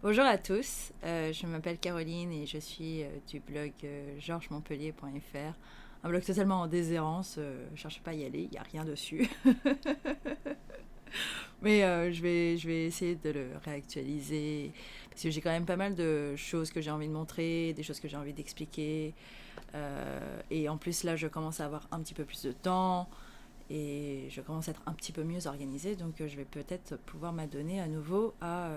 Bonjour à tous, je m'appelle Caroline et je suis du blog georgesmontpellier.fr, un blog totalement en déshérence, cherchez pas à y aller, il n'y a rien dessus. Mais je vais essayer de le réactualiser parce que j'ai quand même pas mal de choses que j'ai envie de montrer, des choses que j'ai envie d'expliquer. Et en plus là je commence à avoir un petit peu plus de temps et je commence à être un petit peu mieux organisée, donc je vais peut-être pouvoir m'adonner à nouveau à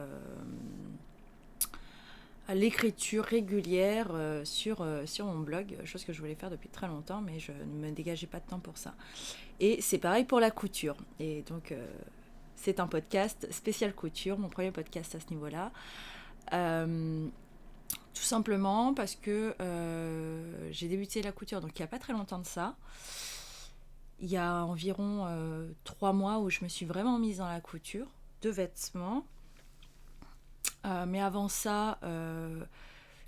l'écriture régulière sur mon blog, chose que je voulais faire depuis très longtemps, mais je ne me dégageais pas de temps pour ça. Et c'est pareil pour la couture. Et donc, c'est un podcast spécial couture, mon premier podcast à ce niveau-là. Euh, Tout simplement parce que j'ai débuté la couture, donc il n'y a pas très longtemps de ça. Il y a environ 3 mois où je me suis vraiment mise dans la couture de vêtements. Mais avant ça,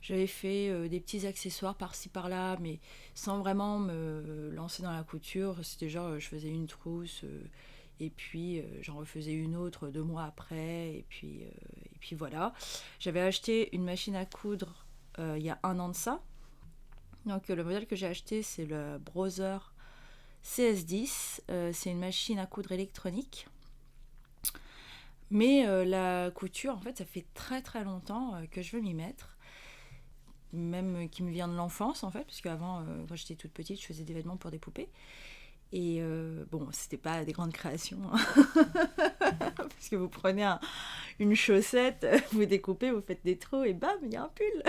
j'avais fait des petits accessoires par-ci par-là, mais sans vraiment me lancer dans la couture. C'était genre, je faisais une trousse, et puis j'en refaisais une autre 2 mois après, et puis voilà. J'avais acheté une machine à coudre il y a 1 an de ça. Donc le modèle que j'ai acheté, c'est le Brother CS10. C'est une machine à coudre électronique. Mais la couture, en fait, ça fait très très longtemps que je veux m'y mettre. Même qui me vient de l'enfance, en fait, parce qu'avant, quand j'étais toute petite, je faisais des vêtements pour des poupées. Et bon, c'était pas des grandes créations, hein. Parce que vous prenez une chaussette, vous découpez, vous faites des trous, et bam, il y a un pull.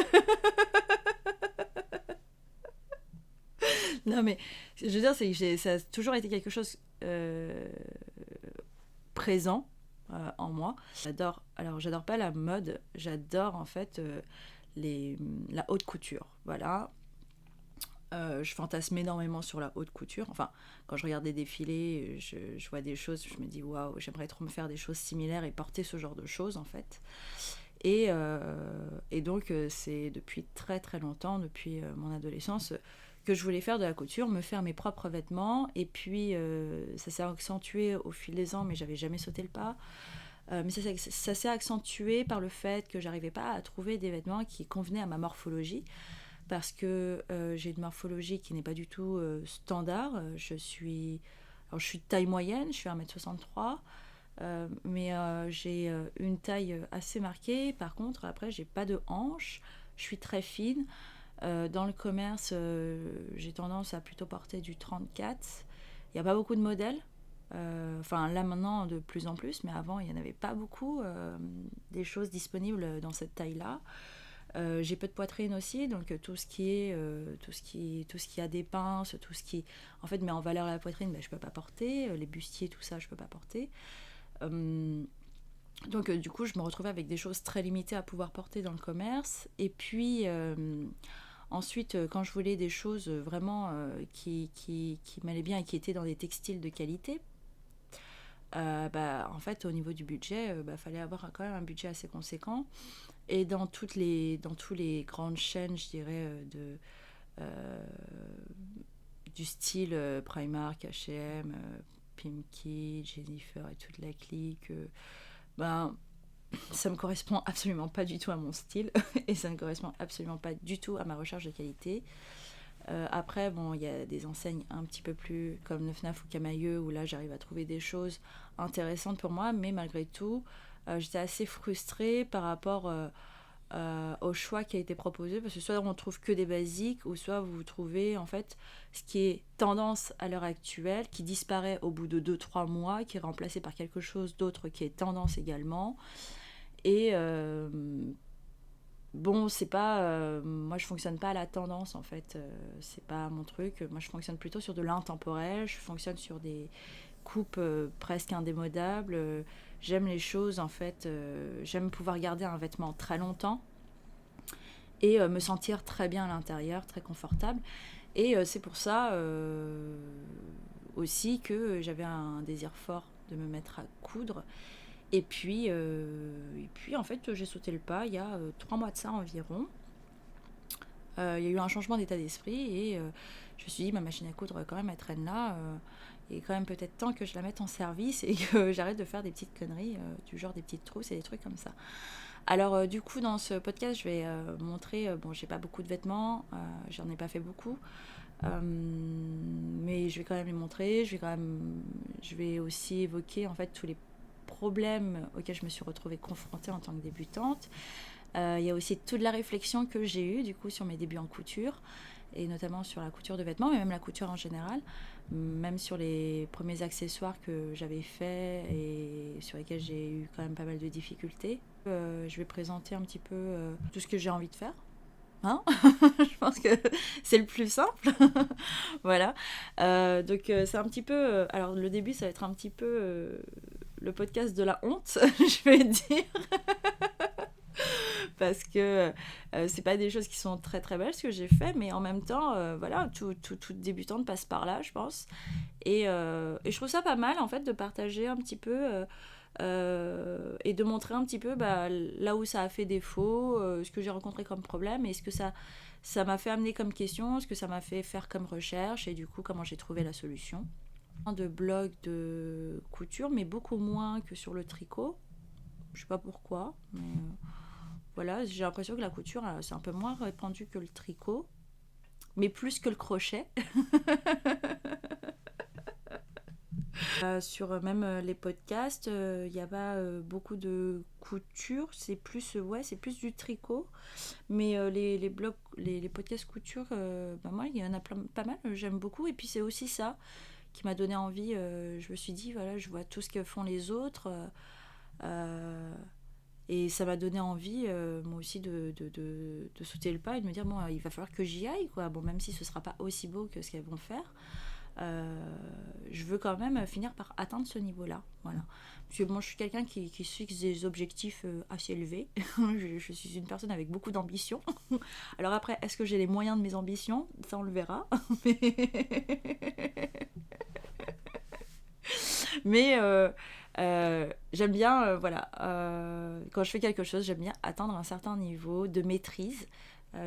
Non, mais je veux dire, c'est que ça a toujours été quelque chose présent en moi. Alors j'adore pas la mode, j'adore en fait les, la haute couture. Voilà. Je fantasme énormément sur la haute couture. Enfin, quand je regarde des défilés, je vois des choses, je me dis waouh, j'aimerais trop me faire des choses similaires et porter ce genre de choses en fait. Et donc, c'est depuis très très longtemps, depuis mon adolescence, que je voulais faire de la couture, me faire mes propres vêtements. Et puis, ça s'est accentué au fil des ans, mais j'avais jamais sauté le pas. Mais ça s'est accentué par le fait que j'arrivais pas à trouver des vêtements qui convenaient à ma morphologie. Parce que j'ai une morphologie qui n'est pas du tout standard. Je suis de taille moyenne, je suis 1m63. Mais j'ai une taille assez marquée. Par contre, après, j'ai pas de hanches. Je suis très fine. Dans le commerce, j'ai tendance à plutôt porter du 34. Il n'y a pas beaucoup de modèles. Enfin, là maintenant, de plus en plus, mais avant, il n'y en avait pas beaucoup des choses disponibles dans cette taille-là. J'ai peu de poitrine aussi, donc tout ce qui a des pinces, tout ce qui en fait met en valeur la poitrine, ben, je peux pas porter. Les bustiers, tout ça, je peux pas porter. Euh, donc du coup, je me retrouvais avec des choses très limitées à pouvoir porter dans le commerce. Et puis ensuite, quand je voulais des choses vraiment qui m'allaient bien et qui étaient dans des textiles de qualité, bah, en fait, au niveau du budget, bah, fallait avoir quand même un budget assez conséquent. Et dans tous les grandes chaînes, je dirais, euh, du style Primark, H&M, Pimkie, Jennifer et toute la clique, ben, ça me correspond absolument pas du tout à mon style et ça ne correspond absolument pas du tout à ma recherche de qualité. Après, bon, il y a des enseignes un petit peu plus comme le Fnaf ou Camailleux où là j'arrive à trouver des choses intéressantes pour moi, mais malgré tout, j'étais assez frustrée par rapport au choix qui a été proposé, parce que soit on trouve que des basiques, ou soit vous trouvez en fait ce qui est tendance à l'heure actuelle, qui disparaît au bout de 2 3 mois, qui est remplacé par quelque chose d'autre qui est tendance également. Et bon, c'est pas. Moi, je fonctionne pas à la tendance, en fait. C'est pas mon truc. Moi, je fonctionne plutôt sur de l'intemporel. Je fonctionne sur des coupes presque indémodables. J'aime les choses, en fait. J'aime pouvoir garder un vêtement très longtemps et me sentir très bien à l'intérieur, très confortable. Et c'est pour ça aussi que j'avais un désir fort de me mettre à coudre. Et puis en fait, j'ai sauté le pas il y a 3 mois de ça environ. Il y a eu un changement d'état d'esprit et je me suis dit, ma machine à coudre, quand même, elle traîne là. Et quand même peut-être temps que je la mette en service et que j'arrête de faire des petites conneries, du genre des petites trousses et des trucs comme ça. Alors du coup dans ce podcast je vais montrer, bon j'ai pas beaucoup de vêtements, j'en ai pas fait beaucoup, mais je vais quand même les montrer, je vais aussi évoquer en fait tous les problèmes auxquels je me suis retrouvée confrontée en tant que débutante. Il y a aussi toute la réflexion que j'ai eue du coup sur mes débuts en couture, et notamment sur la couture de vêtements, mais même la couture en général, même sur les premiers accessoires que j'avais faits et sur lesquels j'ai eu quand même pas mal de difficultés. Je vais présenter un petit peu tout ce que j'ai envie de faire. Hein. Je pense que c'est le plus simple. Voilà. Donc c'est un petit peu... alors le début, ça va être un petit peu le podcast de la honte, je vais dire. Parce que c'est pas des choses qui sont très très belles ce que j'ai fait, mais en même temps, voilà, toute débutante passe par là, je pense. Et je trouve ça pas mal en fait de partager un petit peu et de montrer un petit peu là où ça a fait défaut, ce que j'ai rencontré comme problème et ce que ça m'a fait amener comme question, ce que ça m'a fait faire comme recherche et du coup comment j'ai trouvé la solution. De blog de couture, mais beaucoup moins que sur le tricot. Je sais pas pourquoi, mais voilà, j'ai l'impression que la couture c'est un peu moins répandu que le tricot, mais plus que le crochet. Sur même les podcasts, il n'y a pas beaucoup de couture, c'est plus, ouais, c'est plus du tricot. Mais les blogs, les podcasts couture, moi, il y en a pas mal, j'aime beaucoup. Et puis c'est aussi ça qui m'a donné envie. Je me suis dit, voilà, je vois tout ce que font les autres. Et ça m'a donné envie, moi aussi, de sauter le pas et de me dire, bon, il va falloir que j'y aille, quoi. Bon, même si ce ne sera pas aussi beau que ce qu'elles vont faire. Je veux quand même finir par atteindre ce niveau-là. Voilà. Parce que moi, je suis quelqu'un qui se fixe des objectifs assez élevés. Je suis une personne avec beaucoup d'ambition. Alors après, est-ce que j'ai les moyens de mes ambitions? Ça, on le verra. Mais j'aime bien, voilà, quand je fais quelque chose, j'aime bien atteindre un certain niveau de maîtrise.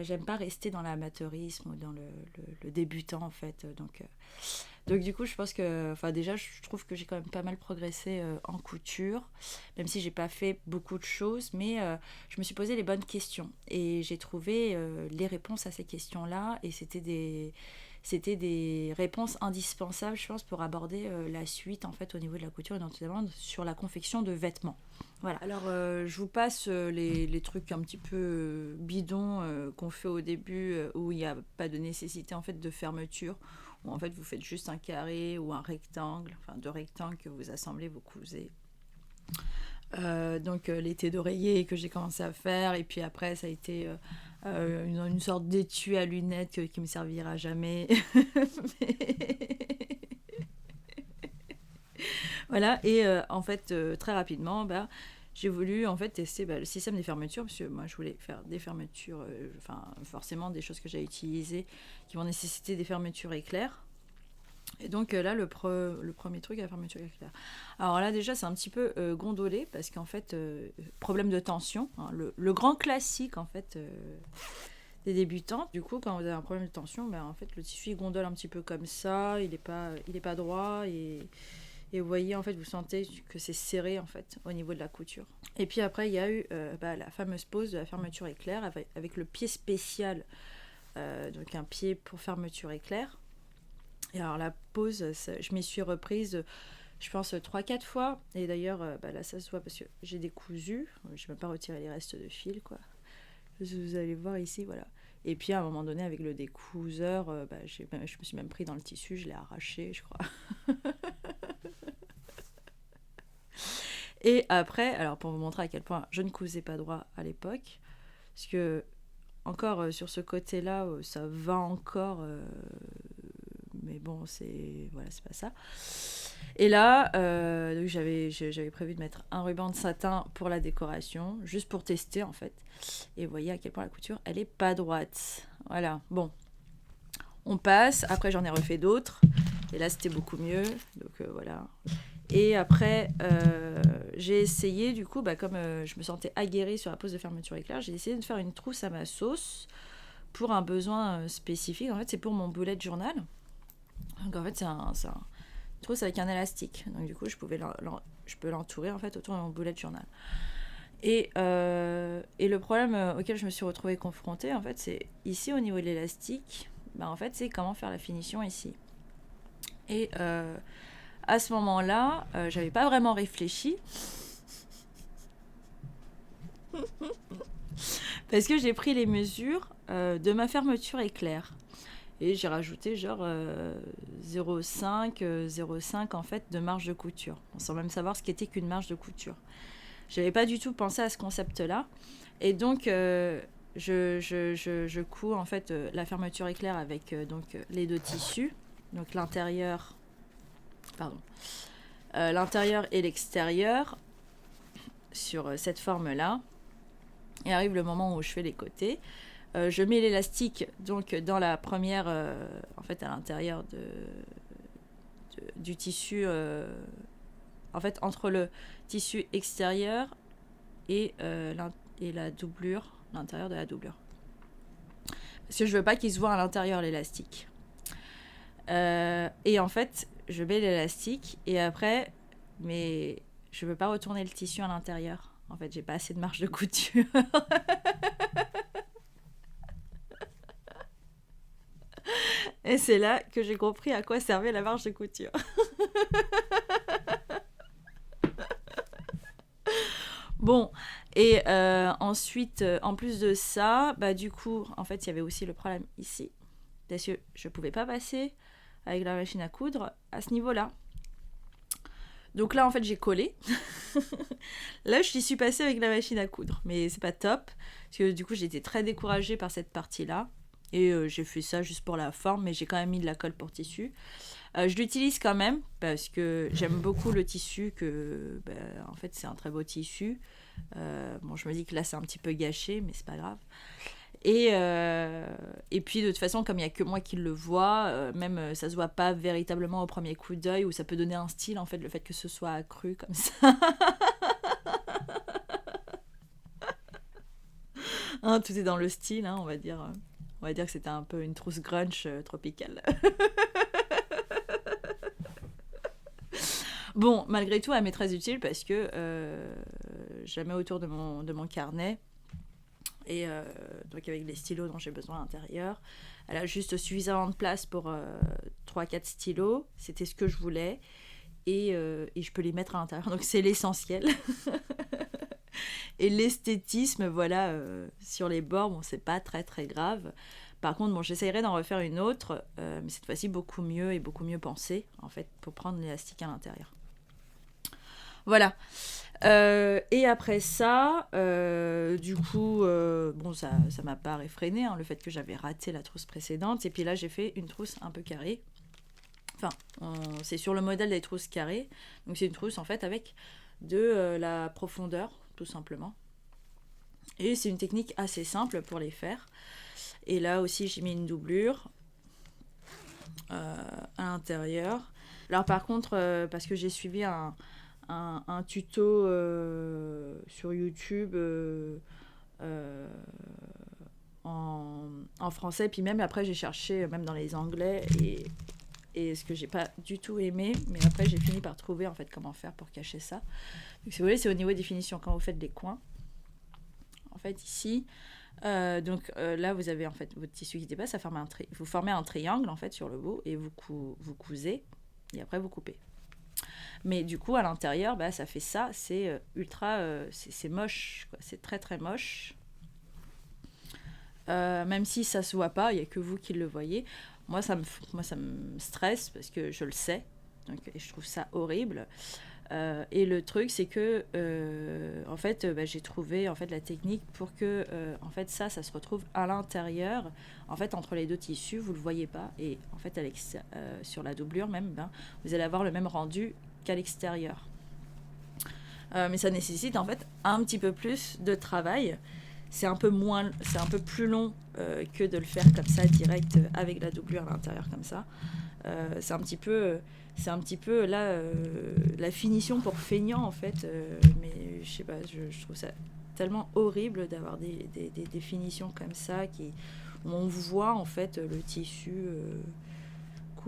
J'aime pas rester dans l'amateurisme ou dans le débutant en fait. Donc du coup, je pense que, enfin déjà, je trouve que j'ai quand même pas mal progressé en couture, même si j'ai pas fait beaucoup de choses, mais je me suis posé les bonnes questions et j'ai trouvé les réponses à ces questions-là, et c'était des réponses indispensables, je pense, pour aborder la suite en fait au niveau de la couture et notamment sur la confection de vêtements. Voilà. Alors, je vous passe les trucs un petit peu bidons qu'on fait au début, où il n'y a pas de nécessité en fait de fermeture, où en fait vous faites juste un carré ou un rectangle, enfin deux rectangles que vous assemblez, vous cousez. Donc l'été d'oreiller que j'ai commencé à faire, et puis après ça a été une sorte d'étui à lunettes qui me servira jamais. Voilà, et en fait très rapidement j'ai voulu en fait tester le système des fermetures, parce que moi je voulais faire des fermetures, forcément des choses que j'ai utilisées qui vont nécessiter des fermetures éclairs. Et donc là, le premier truc, la fermeture éclair. Alors là, déjà, c'est un petit peu gondolé, parce qu'en fait, problème de tension, hein, le grand classique, en fait, des débutants. Du coup, quand vous avez un problème de tension, en fait, le tissu il gondole un petit peu comme ça, il est pas droit, et vous voyez, en fait, vous sentez que c'est serré, en fait, au niveau de la couture. Et puis après, il y a eu la fameuse pose de la fermeture éclair, avec le pied spécial, donc un pied pour fermeture éclair. Et alors la pause, je m'y suis reprise, je pense 3-4 fois. Et d'ailleurs, là ça se voit parce que j'ai décousu. Je n'ai même pas retiré les restes de fil, quoi. Vous allez voir ici, voilà. Et puis à un moment donné, avec le découseur, je me suis même pris dans le tissu, je l'ai arraché, je crois. Et après, alors pour vous montrer à quel point je ne cousais pas droit à l'époque, parce que encore sur ce côté-là, ça va encore... mais bon, c'est pas ça. Et là, donc j'avais prévu de mettre un ruban de satin pour la décoration, juste pour tester en fait. Et vous voyez à quel point la couture, elle est pas droite. Voilà, bon. On passe, après j'en ai refait d'autres, et là c'était beaucoup mieux, donc voilà. Et après, j'ai essayé, du coup, comme je me sentais aguerrie sur la pose de fermeture éclair, j'ai essayé de faire une trousse à ma sauce pour un besoin spécifique. En fait, c'est pour mon bullet journal. Donc en fait, trousse avec un élastique. Donc du coup, je peux l'entourer en fait autour de mon bullet journal. Et le problème auquel je me suis retrouvée confrontée, en fait, c'est ici au niveau de l'élastique, bah, en fait, c'est comment faire la finition ici. Et à ce moment-là, j'avais pas vraiment réfléchi. Parce que j'ai pris les mesures de ma fermeture éclair. Et j'ai rajouté genre 0,5 en fait de marge de couture. Sans même savoir ce qu'était qu'une marge de couture. J'avais pas du tout pensé à ce concept-là. Et donc, je couds en fait la fermeture éclair avec donc, les deux tissus. Donc l'intérieur, l'intérieur et l'extérieur sur cette forme-là. Et arrive le moment où je fais les côtés. Je mets l'élastique donc dans la première, en fait à l'intérieur du tissu, en fait entre le tissu extérieur et la doublure, l'intérieur de la doublure. Parce que je veux pas qu'il se voit à l'intérieur l'élastique. Et en fait, je mets l'élastique et après, mais je veux pas retourner le tissu à l'intérieur. En fait, j'ai pas assez de marge de couture. Et c'est là que j'ai compris à quoi servait la marge de couture. Bon, et ensuite, en plus de ça, bah du coup, en fait, il y avait aussi le problème ici. Parce que je pouvais pas passer avec la machine à coudre à ce niveau-là. Donc là, en fait, j'ai collé. Là, je suis passée avec la machine à coudre. Mais c'est pas top. Parce que du coup, j'étais très découragée par cette partie-là. Et j'ai fait ça juste pour la forme. Mais j'ai quand même mis de la colle pour tissu. Je l'utilise quand même. Parce que j'aime beaucoup le tissu. En fait, c'est un très beau tissu. Bon, je me dis que là, c'est un petit peu gâché. Mais c'est pas grave. Et puis de toute façon, comme il n'y a que moi qui le vois, même ça se voit pas véritablement au premier coup d'œil, où ça peut donner un style en fait, le fait que ce soit accru comme ça. Hein, tout est dans le style, hein, on va dire. On va dire que c'était un peu une trousse grunge tropicale. Bon, malgré tout, elle m'est très utile parce que je la mets autour de mon carnet. Et donc avec les stylos dont j'ai besoin à l'intérieur. Elle a juste suffisamment de place pour 3-4 stylos. C'était ce que je voulais. Et je peux les mettre à l'intérieur. Donc c'est l'essentiel. Et l'esthétisme, voilà, sur les bords, bon, c'est pas très très grave. Par contre, bon, j'essayerai d'en refaire une autre, mais cette fois-ci beaucoup mieux et beaucoup mieux pensée, en fait, pour prendre l'élastique à l'intérieur. Voilà. Et après ça, du coup, bon, ça m'a pas réfréné, hein, le fait que j'avais raté la trousse précédente. Et puis là, j'ai fait une trousse un peu carrée. Enfin, c'est sur le modèle des trousses carrées. Donc c'est une trousse, en fait, avec de la profondeur, tout simplement. Et c'est une technique assez simple pour les faire. Et là aussi, j'ai mis une doublure à l'intérieur. Alors par contre, parce que j'ai suivi un tuto sur YouTube en français, puis même après j'ai cherché même dans les anglais et ce que j'ai pas du tout aimé, mais après j'ai fini par trouver en fait comment faire pour cacher ça. Donc si vous voulez, c'est au niveau des finitions quand vous faites les coins. En fait ici, là vous avez en fait votre tissu qui dépasse, vous formez un triangle en fait sur le bout et vous cousez et après vous coupez. Mais du coup, à l'intérieur, bah, ça fait ça. C'est ultra... c'est moche, quoi. C'est très, très moche. Même si ça se voit pas, il n'y a que vous qui le voyez. Moi, ça me stresse parce que je le sais. Donc, et je trouve ça horrible. Et le truc, c'est que... en fait, j'ai trouvé en fait, la technique pour que en fait, ça se retrouve à l'intérieur. En fait, entre les deux tissus, vous ne le voyez pas. Et en fait, sur la doublure même, vous allez avoir le même rendu qu'à l'extérieur. Mais ça nécessite en fait un petit peu plus de travail. C'est un peu plus long que de le faire comme ça direct avec la doublure à l'intérieur comme ça. C'est un petit peu là la finition pour feignant en fait. Mais je sais pas, je trouve ça tellement horrible d'avoir des finitions comme ça où on voit en fait le tissu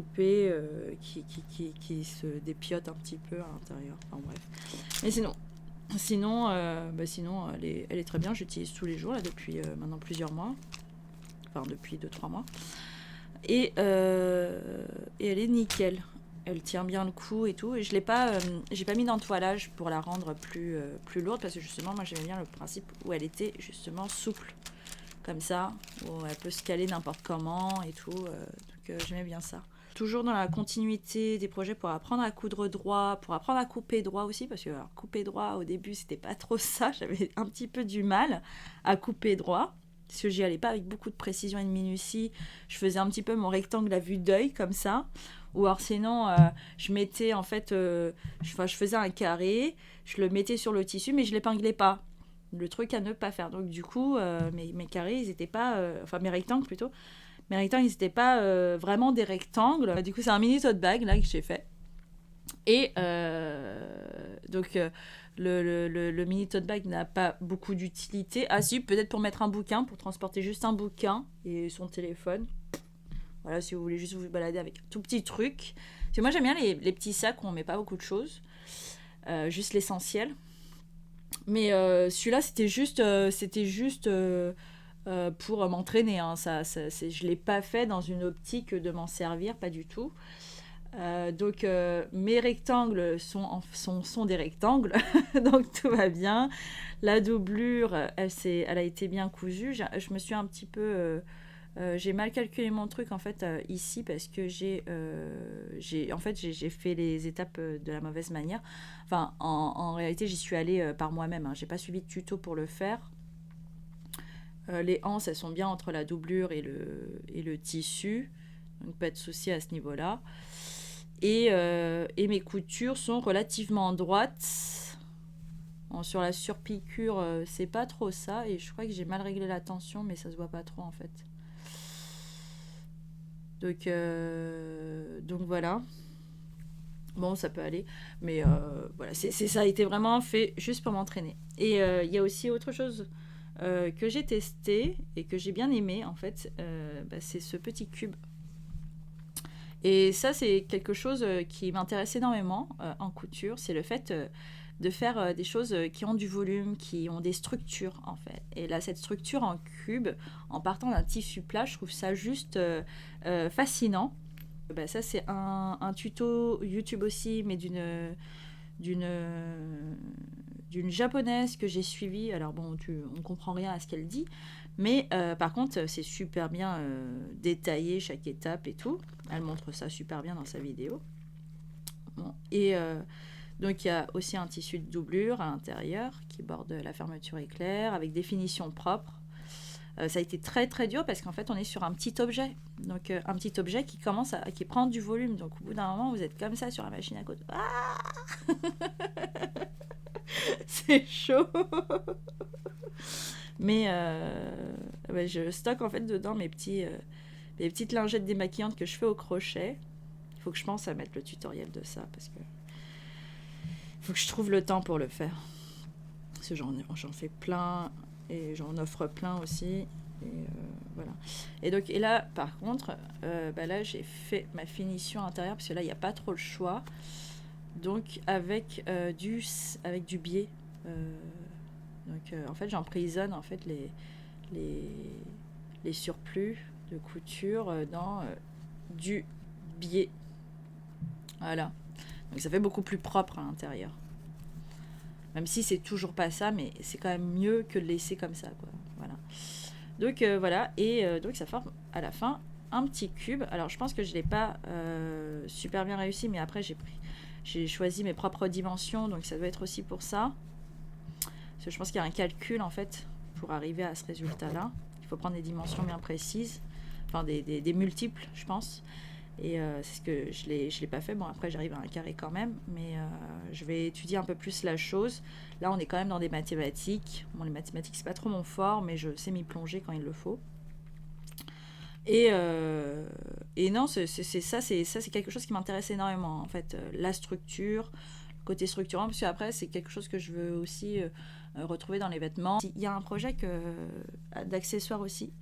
coupé, qui se dépiote un petit peu à l'intérieur. Enfin bref. Mais sinon elle est très bien. J'utilise tous les jours là, depuis maintenant plusieurs mois. Enfin depuis 2-3 mois. Et elle est nickel. Elle tient bien le coup et tout. Et je l'ai pas, j'ai pas mis d'entoilage pour la rendre plus lourde parce que justement, moi j'aimais bien le principe où elle était justement souple, comme ça, où elle peut se caler n'importe comment et tout. Donc j'aimais bien ça. Toujours dans la continuité des projets pour apprendre à coudre droit, pour apprendre à couper droit aussi, parce que alors, couper droit au début c'était pas trop ça. J'avais un petit peu du mal à couper droit. Parce que j'y allais pas avec beaucoup de précision et de minutie. Je faisais un petit peu mon rectangle à vue d'œil, comme ça. Ou alors sinon, je mettais en fait... je faisais un carré, je le mettais sur le tissu, mais je l'épinglais pas. Le truc à ne pas faire. Donc du coup, mes carrés, ils étaient pas... enfin, mes rectangles plutôt. Mes rectangles, ils n'étaient pas vraiment des rectangles. Du coup, c'est un mini tote bag, là, que j'ai fait. Et donc... le mini tote bag n'a pas beaucoup d'utilité. Ah si, peut-être pour mettre un bouquin, pour transporter juste un bouquin et son téléphone. Voilà, si vous voulez juste vous balader avec un tout petit truc. Parce que moi, j'aime bien les petits sacs où on met pas beaucoup de choses. Juste l'essentiel. Mais celui-là, c'était juste pour m'entraîner. Hein. Je l'ai pas fait dans une optique de m'en servir, pas du tout. Donc mes rectangles sont des rectangles, donc tout va bien. La doublure, elle a été bien cousue. Je me suis un petit peu... j'ai mal calculé mon truc en fait ici parce que j'ai fait les étapes de la mauvaise manière. Enfin, en réalité, j'y suis allée par moi-même. Hein. J'ai pas suivi de tuto pour le faire. Les anses, elles sont bien entre la doublure et le tissu. Donc pas de souci à ce niveau-là. Et mes coutures sont relativement droites. Bon, sur la surpiqûre, c'est pas trop ça. Et je crois que j'ai mal réglé la tension, mais ça se voit pas trop en fait. Donc voilà. Bon, ça peut aller. Mais voilà, ça a été vraiment fait juste pour m'entraîner. Et il y a aussi autre chose que j'ai testé et que j'ai bien aimé en fait. C'est ce petit cube. Et ça, c'est quelque chose qui m'intéresse énormément en couture, c'est le fait de faire des choses qui ont du volume, qui ont des structures en fait. Et là, cette structure en cube, en partant d'un tissu plat, je trouve ça juste fascinant. Ça, c'est un tuto YouTube aussi, mais d'une japonaise que j'ai suivie. Alors bon, on comprend rien à ce qu'elle dit, mais par contre, c'est super bien détaillé, chaque étape et tout. Elle montre ça super bien dans sa vidéo. Bon, et donc, il y a aussi un tissu de doublure à l'intérieur qui borde la fermeture éclair avec des finitions propres. Ça a été très très dur parce qu'en fait, on est sur un petit objet. Donc, un petit objet qui prend du volume. Donc, au bout d'un moment, vous êtes comme ça sur la machine à coudre. Ah c'est chaud. Mais je stocke en fait dedans mes petites lingettes démaquillantes que je fais au crochet. Il faut que je pense à mettre le tutoriel de ça parce que il faut que je trouve le temps pour le faire. Parce que j'en fais plein et j'en offre plein aussi. Et voilà. Et là, par contre, là, j'ai fait ma finition intérieure parce que là, il n'y a pas trop le choix. Donc, avec du biais. En fait, j'emprisonne en fait les surplus de couture dans du biais. Voilà. Donc ça fait beaucoup plus propre à l'intérieur. Même si c'est toujours pas ça, mais c'est quand même mieux que de laisser comme ça, quoi. Voilà. Donc voilà. Et donc ça forme à la fin un petit cube. Alors je pense que je l'ai pas super bien réussi, mais après j'ai choisi mes propres dimensions, donc ça doit être aussi pour ça. Parce que je pense qu'il y a un calcul en fait pour arriver à ce résultat-là. Il faut prendre des dimensions bien précises, enfin des multiples, je pense. Et c'est ce que je l'ai pas fait. Bon, après, j'arrive à un carré quand même, mais je vais étudier un peu plus la chose. Là, on est quand même dans des mathématiques. Bon, les mathématiques, c'est pas trop mon fort, mais je sais m'y plonger quand il le faut. Et non, c'est quelque chose qui m'intéresse énormément, en fait. La structure, le côté structurant, parce qu'après, c'est quelque chose que je veux aussi retrouver dans les vêtements. Il y a un projet d'accessoires aussi,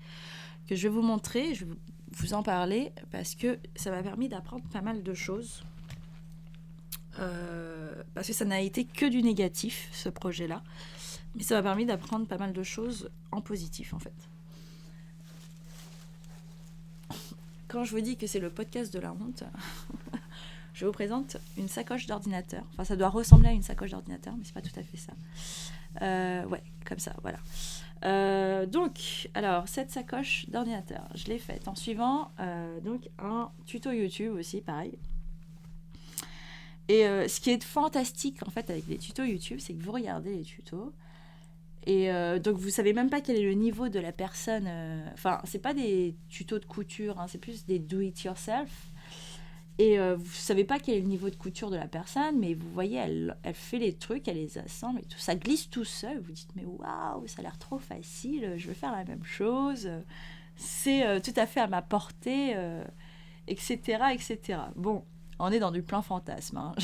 que je vais vous montrer. Je vais vous en parler parce que ça m'a permis d'apprendre pas mal de choses. Parce que ça n'a été que du négatif, ce projet-là. Mais ça m'a permis d'apprendre pas mal de choses en positif, en fait. Quand je vous dis que c'est le podcast de la honte, je vous présente une sacoche d'ordinateur. Enfin, ça doit ressembler à une sacoche d'ordinateur, mais c'est pas tout à fait ça. Ouais, comme ça, voilà. Donc, alors, cette sacoche d'ordinateur, je l'ai faite en suivant donc un tuto YouTube aussi, pareil. Et ce qui est fantastique, en fait, avec les tutos YouTube, c'est que vous regardez les tutos, et donc vous savez même pas quel est le niveau de la personne. Enfin, c'est pas des tutos de couture, hein, c'est plus des do-it-yourself. Et vous savez pas quel est le niveau de couture de la personne, mais vous voyez, elle fait les trucs, elle les assemble et tout. Ça glisse tout seul. Vous dites, mais waouh, ça a l'air trop facile, je vais faire la même chose. C'est tout à fait à ma portée, etc., etc. Bon, on est dans du plein fantasme. Hein.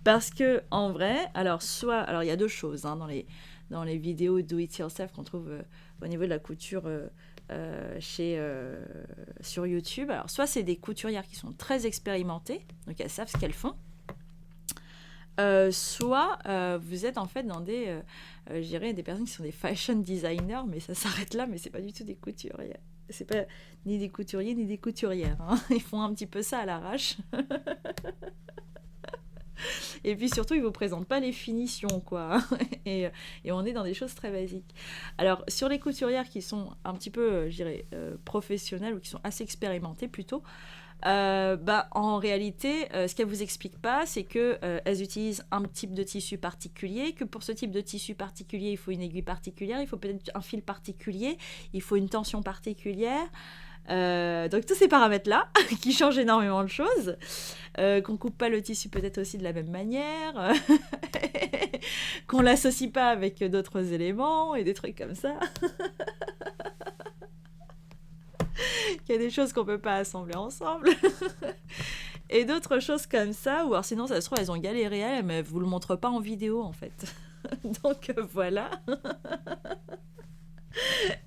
Parce que, en vrai, alors il y a deux choses hein, dans les vidéos do it yourself qu'on trouve au niveau de la couture sur YouTube. Alors, soit c'est des couturières qui sont très expérimentées, donc elles savent ce qu'elles font. Soit vous êtes en fait dans je dirais des personnes qui sont des fashion designers, mais ça s'arrête là, mais c'est pas du tout des couturières. C'est pas ni des couturiers ni des couturières. Hein. Ils font un petit peu ça à l'arrache. Et puis surtout, ils vous présentent pas les finitions, quoi. Et on est dans des choses très basiques. Alors, sur les couturières qui sont un petit peu, je dirais, professionnelles ou qui sont assez expérimentées plutôt, en réalité, ce qu'elles vous expliquent pas, c'est que elles utilisent un type de tissu particulier, que pour ce type de tissu particulier, il faut une aiguille particulière, il faut peut-être un fil particulier, il faut une tension particulière. Donc tous ces paramètres-là qui changent énormément de choses, qu'on coupe pas le tissu peut-être aussi de la même manière, qu'on l'associe pas avec d'autres éléments et des trucs comme ça. Qu'il y a des choses qu'on peut pas assembler ensemble. Et d'autres choses comme ça, ou alors sinon ça se trouve elles ont galéré, mais elles vous le montrent pas en vidéo en fait. Donc voilà.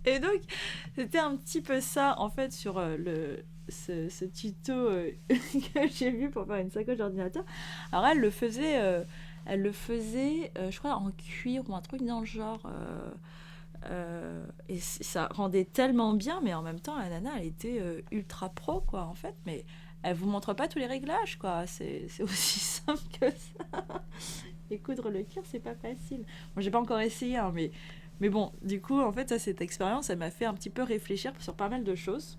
Et donc, c'était un petit peu ça, en fait, sur ce tuto que j'ai vu pour faire une sacoche d'ordinateur. Alors, elle le faisait, je crois, en cuir ou un truc dans le genre. Et ça rendait tellement bien, mais en même temps, la nana, elle était ultra pro, quoi, en fait. Mais elle vous montre pas tous les réglages, quoi. C'est aussi simple que ça. Et coudre le cuir, c'est pas facile. Moi, j'ai pas encore essayé, hein, mais bon, du coup, en fait, ça, cette expérience, elle m'a fait un petit peu réfléchir sur pas mal de choses.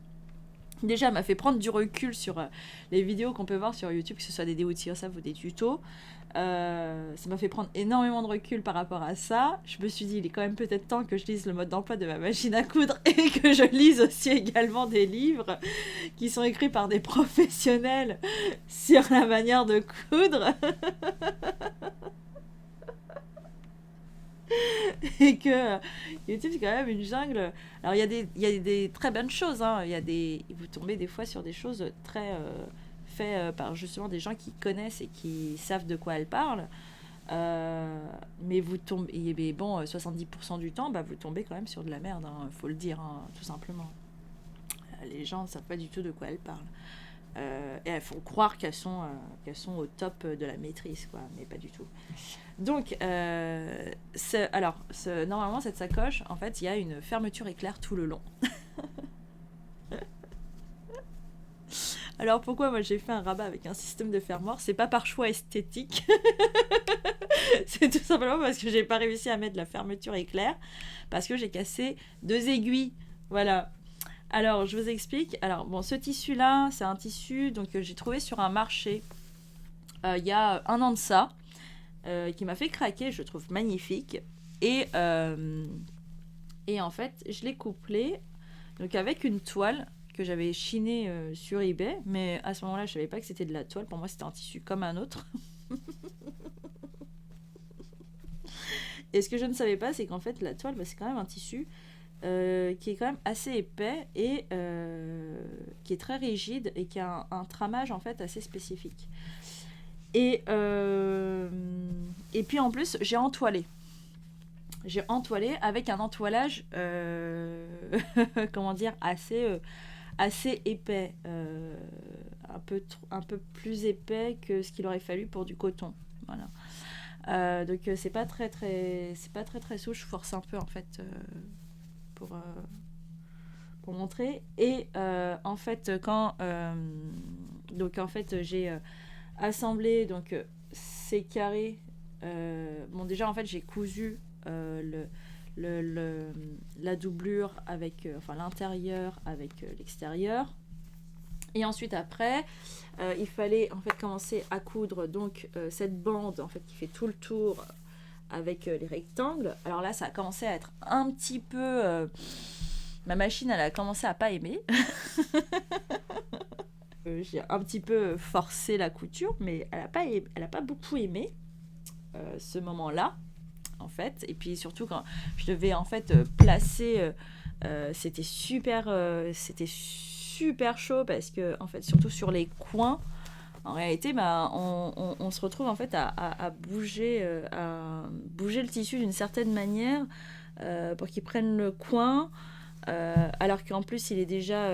Déjà, elle m'a fait prendre du recul sur les vidéos qu'on peut voir sur YouTube, que ce soit des do-it-yourself ou des tutos. Ça m'a fait prendre énormément de recul par rapport à ça. Je me suis dit, il est quand même peut-être temps que je lise le mode d'emploi de ma machine à coudre et que je lise aussi également des livres qui sont écrits par des professionnels sur la manière de coudre. Et que YouTube, c'est quand même une jungle. Alors, il y a des très bonnes choses. Hein. Vous tombez des fois sur des choses très faites par justement des gens qui connaissent et qui savent de quoi elles parlent. Mais vous tombez, mais bon, 70% du temps, vous tombez quand même sur de la merde. Hein, faut le dire, hein, tout simplement. Les gens ne savent pas du tout de quoi elles parlent. Et elles font croire qu'elles sont au top de la maîtrise, quoi, mais pas du tout. Donc, normalement, cette sacoche, en fait, il y a une fermeture éclair tout le long. Alors, pourquoi moi j'ai fait un rabat avec un système de fermoir? C'est pas par choix esthétique. C'est tout simplement parce que j'ai pas réussi à mettre la fermeture éclair, parce que j'ai cassé 2 aiguilles. Voilà. Alors, je vous explique. Alors, bon, ce tissu-là, c'est un tissu que j'ai trouvé sur un marché il y a 1 an de ça, qui m'a fait craquer, je trouve magnifique. Et en fait, je l'ai couplé donc avec une toile que j'avais chinée sur eBay, mais à ce moment-là, je savais pas que c'était de la toile. Pour moi, c'était un tissu comme un autre. Et ce que je ne savais pas, c'est qu'en fait, la toile, c'est quand même un tissu qui est quand même assez épais et qui est très rigide et qui a un tramage en fait assez spécifique. Et puis en plus, j'ai entoilé. j'ai entoilé avec un entoilage, comment dire, assez épais, un peu plus épais que ce qu'il aurait fallu pour du coton. Voilà. Donc c'est pas très souple. Je force un peu en fait pour, euh, pour montrer. Et en fait donc en fait j'ai assemblé donc ces carrés. Bon déjà en fait j'ai cousu le, la doublure avec enfin l'intérieur avec l'extérieur. Et ensuite après, il fallait en fait commencer à coudre donc cette bande en fait qui fait tout le tour avec les rectangles. Alors là, ça a commencé à être un petit peu, ma machine, elle a commencé à pas aimer. J'ai un petit peu forcé la couture, mais elle a pas beaucoup aimé ce moment-là en fait. Et puis surtout quand je devais en fait placer, c'était super chaud parce que en fait surtout sur les coins. En réalité, bah, on se retrouve en fait à bouger le tissu d'une certaine manière pour qu'il prenne le coin. Alors qu'en plus, il est déjà.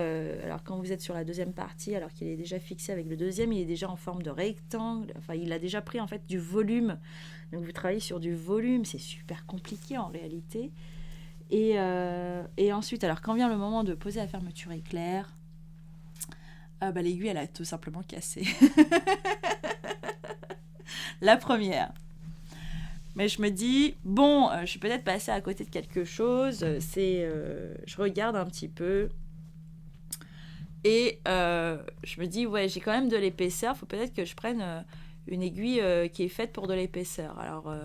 Alors, quand vous êtes sur la deuxième partie, alors qu'il est déjà fixé avec le deuxième, il est déjà en forme de rectangle. Enfin, il a déjà pris en fait du volume. Donc, vous travaillez sur du volume. C'est super compliqué en réalité. Et ensuite, alors, quand vient le moment de poser la fermeture éclair, bah, l'aiguille, elle a tout simplement cassé. La première. Mais je me dis, bon, je suis peut-être passée à côté de quelque chose. Je regarde un petit peu. Et je me dis, ouais, j'ai quand même de l'épaisseur. Il faut peut-être que je prenne une aiguille qui est faite pour de l'épaisseur. Alors,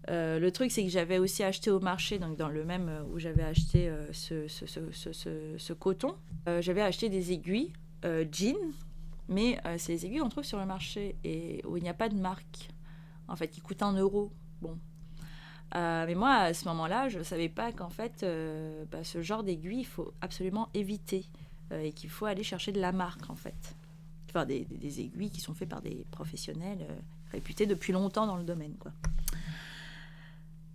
le truc, c'est que j'avais aussi acheté au marché, donc dans le même où j'avais acheté ce coton, j'avais acheté des aiguilles jean, mais c'est les aiguilles qu'on trouve sur le marché et où il n'y a pas de marque, en fait, qui coûtent 1 euro. Bon. Mais moi, à ce moment-là, je ne savais pas qu'en fait, ce genre d'aiguille, il faut absolument éviter et qu'il faut aller chercher de la marque, en fait. Enfin, des aiguilles qui sont faites par des professionnels réputés depuis longtemps dans le domaine, quoi.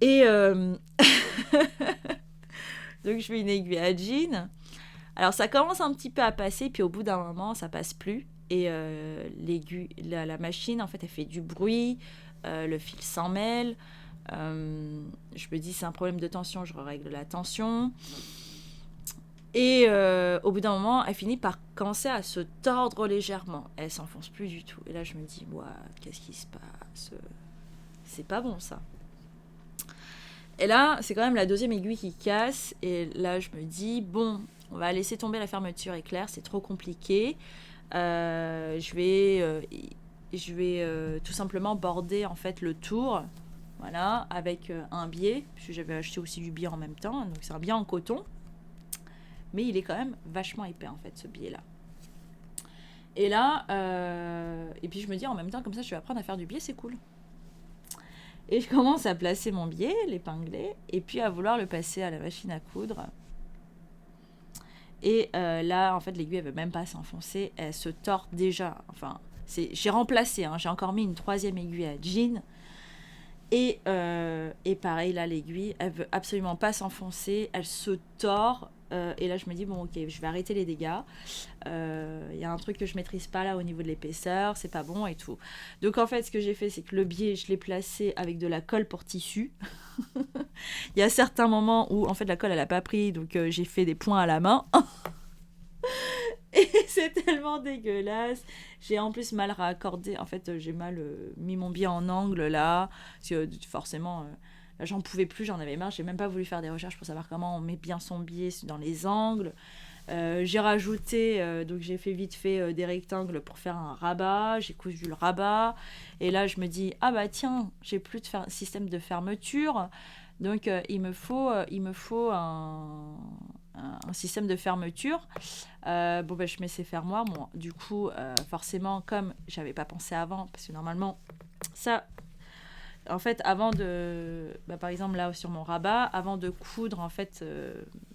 Et donc, je fais une aiguille à jean. Alors, ça commence un petit peu à passer, puis au bout d'un moment, ça passe plus. Et la machine, en fait, elle fait du bruit, le fil s'en mêle. Je me dis, c'est un problème de tension, je règle la tension. Et au bout d'un moment, elle finit par commencer à se tordre légèrement. Elle s'enfonce plus du tout. Et là, je me dis, qu'est-ce qui se passe? C'est pas bon, ça. Et là, c'est quand même la deuxième aiguille qui casse. Et là, je me dis, bon, on va laisser tomber la fermeture éclair, c'est trop compliqué. Je vais tout simplement border en fait le tour, voilà, avec un biais, puisque j'avais acheté aussi du biais en même temps. Donc c'est un biais en coton, mais il est quand même vachement épais en fait ce biais-là. Et là, et puis je me dis en même temps comme ça, je vais apprendre à faire du biais, c'est cool. Et je commence à placer mon biais, l'épingler, et puis à vouloir le passer à la machine à coudre. Et là, en fait, l'aiguille, elle veut même pas s'enfoncer. Elle se tord déjà. Enfin, j'ai remplacé. J'ai encore mis une troisième aiguille à jean. Et pareil, là, l'aiguille, elle veut absolument pas s'enfoncer. Elle se tord. Et là, je me dis, bon, ok, je vais arrêter les dégâts. Il y a un truc que je maîtrise pas là au niveau de l'épaisseur. C'est pas bon et tout. Donc, en fait, ce que j'ai fait, c'est que le biais, je l'ai placé avec de la colle pour tissu. Il y a certains moments où, en fait, la colle, elle a pas pris. Donc, j'ai fait des points à la main. Et c'est tellement dégueulasse. J'ai en plus mal raccordé. En fait, j'ai mal mis mon biais en angle là. Parce que forcément, là, j'en pouvais plus, j'en avais marre. J'ai même pas voulu faire des recherches pour savoir comment on met bien son biais dans les angles. J'ai rajouté, donc j'ai fait vite fait des rectangles pour faire un rabat. J'ai cousu le rabat. Et là, je me dis, ah bah tiens, j'ai plus de système de fermeture. Donc, il me faut un système de fermeture. Je mets ces fermoirs. Bon, du coup, forcément, comme j'avais pas pensé avant, parce que normalement, ça, en fait, avant de, par exemple là sur mon rabat, avant de coudre en fait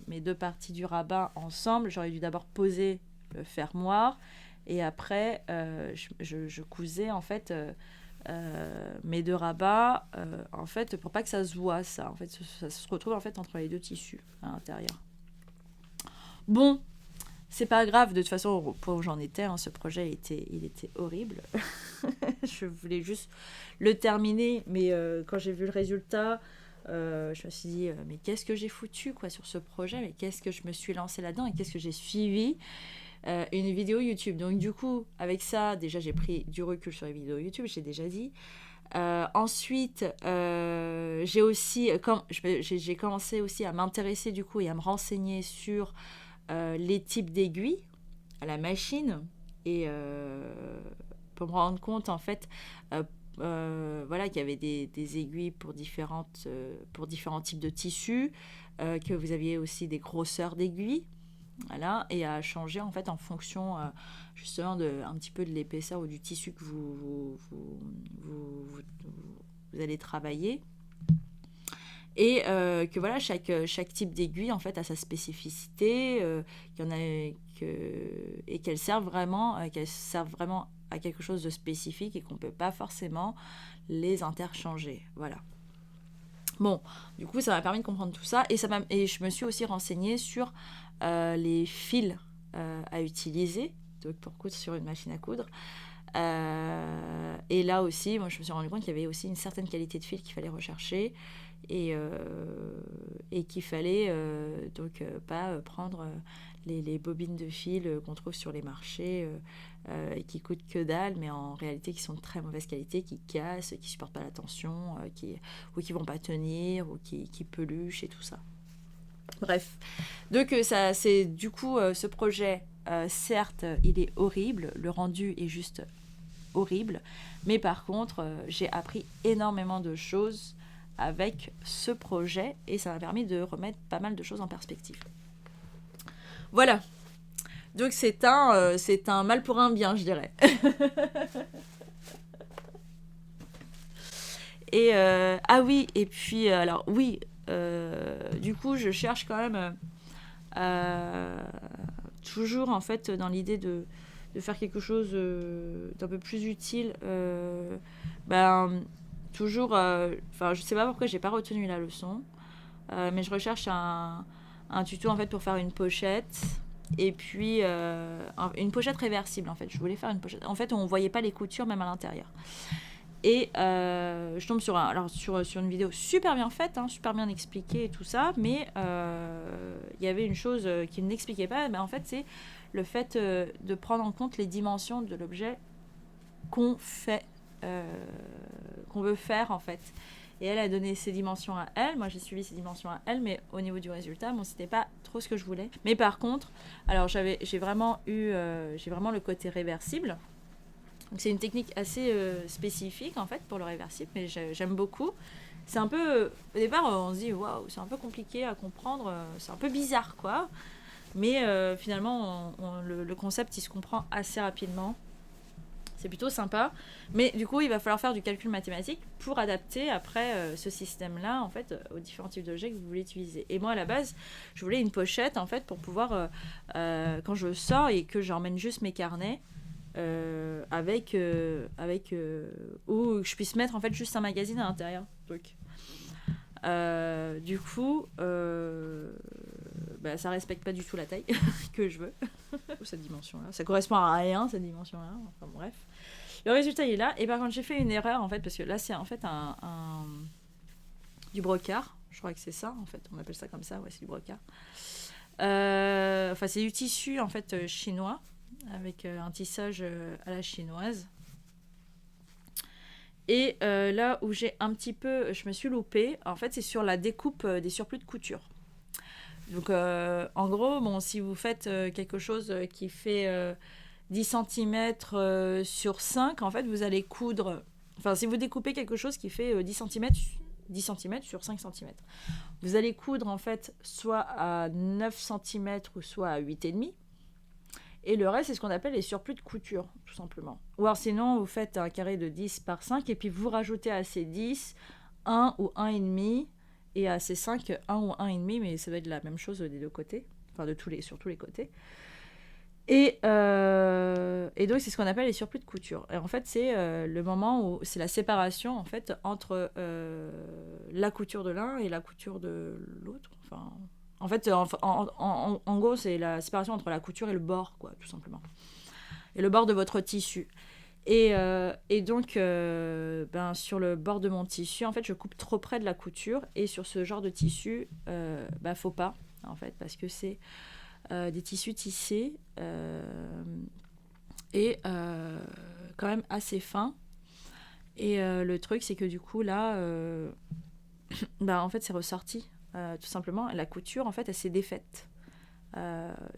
mes deux parties du rabat ensemble, j'aurais dû d'abord poser le fermoir et après je cousais en fait mais de rabat, en fait, pour pas que ça se voit, ça. En fait, ça se retrouve en fait entre les deux tissus à l'intérieur. Bon, c'est pas grave, de toute façon, au point où j'en étais, hein, ce projet, il était horrible. Je voulais juste le terminer, mais quand j'ai vu le résultat, je me suis dit, mais qu'est-ce que j'ai foutu quoi, sur ce projet, mais qu'est-ce que je me suis lancée là-dedans et qu'est-ce que j'ai suivi une vidéo YouTube. Donc du coup, avec ça, déjà, j'ai pris du recul sur les vidéos YouTube, j'ai déjà dit. Ensuite, j'ai aussi, j'ai commencé aussi à m'intéresser du coup et à me renseigner sur les types d'aiguilles à la machine et pour me rendre compte en fait voilà, qu'il y avait des aiguilles pour différents types de tissus, que vous aviez aussi des grosseurs d'aiguilles. Voilà, et à changer en fait en fonction justement un petit peu de l'épaisseur ou du tissu que vous allez travailler. Et que voilà, chaque type d'aiguille en fait a sa spécificité, qu'il y en a, et qu'elles servent vraiment à quelque chose de spécifique et qu'on ne peut pas forcément les interchanger. Voilà. Bon, du coup, ça m'a permis de comprendre tout ça et je me suis aussi renseignée sur les fils à utiliser donc pour coudre sur une machine à coudre. Et là aussi, moi, je me suis rendu compte qu'il y avait aussi une certaine qualité de fil qu'il fallait rechercher et qu'il fallait pas prendre les bobines de fil qu'on trouve sur les marchés et qui coûtent que dalle, mais en réalité qui sont de très mauvaise qualité, qui cassent, qui supportent pas la tension, ou qui vont pas tenir, ou qui peluchent et tout ça. Bref, donc ça, c'est du coup ce projet, certes, il est horrible, le rendu est juste horrible, mais par contre, j'ai appris énormément de choses avec ce projet et ça m'a permis de remettre pas mal de choses en perspective. Voilà. Donc c'est un mal pour un bien, je dirais. Et ah oui, et puis alors oui, du coup je cherche quand même toujours en fait dans l'idée de faire quelque chose d'un peu plus utile. Toujours, je sais pas pourquoi j'ai pas retenu la leçon, mais je recherche un tuto en fait pour faire une pochette. Et puis une pochette réversible en fait. Je voulais faire une pochette. En fait, on voyait pas les coutures même à l'intérieur. Et je tombe sur une vidéo super bien faite, hein, super bien expliquée et tout ça, mais il y avait une chose qui ne m'expliquait pas. En fait, c'est le fait de prendre en compte les dimensions de l'objet qu'on veut faire en fait. Et elle a donné ses dimensions à elle, moi j'ai suivi ses dimensions à elle, mais au niveau du résultat, bon, c'était pas trop ce que je voulais. Mais par contre, alors j'ai vraiment le côté réversible. Donc c'est une technique assez spécifique en fait pour le réversible, mais j'aime beaucoup. C'est un peu, au départ on se dit waouh, c'est un peu compliqué à comprendre, c'est un peu bizarre quoi. Mais finalement le concept il se comprend assez rapidement. C'est plutôt sympa, mais du coup il va falloir faire du calcul mathématique pour adapter après ce système-là en fait aux différents types d'objets que vous voulez utiliser. Et moi à la base, je voulais une pochette en fait pour pouvoir quand je sors et que j'emmène juste mes carnets où je puisse mettre en fait juste un magazine à l'intérieur. Donc, du coup, ça respecte pas du tout la taille que je veux. Cette dimension-là, ça correspond à rien cette dimension-là. Enfin bref. Le résultat il est là. Et par contre j'ai fait une erreur en fait parce que là c'est en fait du brocart. Je crois que c'est ça en fait. On appelle ça comme ça. Ouais, c'est du brocart. C'est du tissu en fait chinois avec un tissage à la chinoise. Et là où je me suis loupée, en fait, c'est sur la découpe des surplus de couture. Donc, en gros, bon, si vous faites quelque chose qui fait 10 cm sur 5, en fait, vous allez coudre... Enfin, si vous découpez quelque chose qui fait 10 cm sur 5 cm, vous allez coudre, en fait, soit à 9 cm ou soit à 8,5. Et le reste, c'est ce qu'on appelle les surplus de couture, tout simplement. Ou alors sinon, vous faites un carré de 10 par 5 et puis vous rajoutez à ces 10 1 ou 1,5 et à ces 5 1 ou 1,5, mais ça va être la même chose des deux côtés, enfin sur tous les côtés. Et donc, c'est ce qu'on appelle les surplus de couture. Et en fait, c'est le moment où c'est la séparation en fait, entre la couture de l'un et la couture de l'autre. Enfin, en fait, en gros, c'est la séparation entre la couture et le bord, quoi, tout simplement. Et le bord de votre tissu. Et donc, sur le bord de mon tissu, en fait, je coupe trop près de la couture. Et sur ce genre de tissu, faut pas, en fait, parce que c'est des tissus tissés et quand même assez fins. Et le truc, c'est que du coup, là, en fait, c'est ressorti, tout simplement. La couture, en fait, elle s'est défaite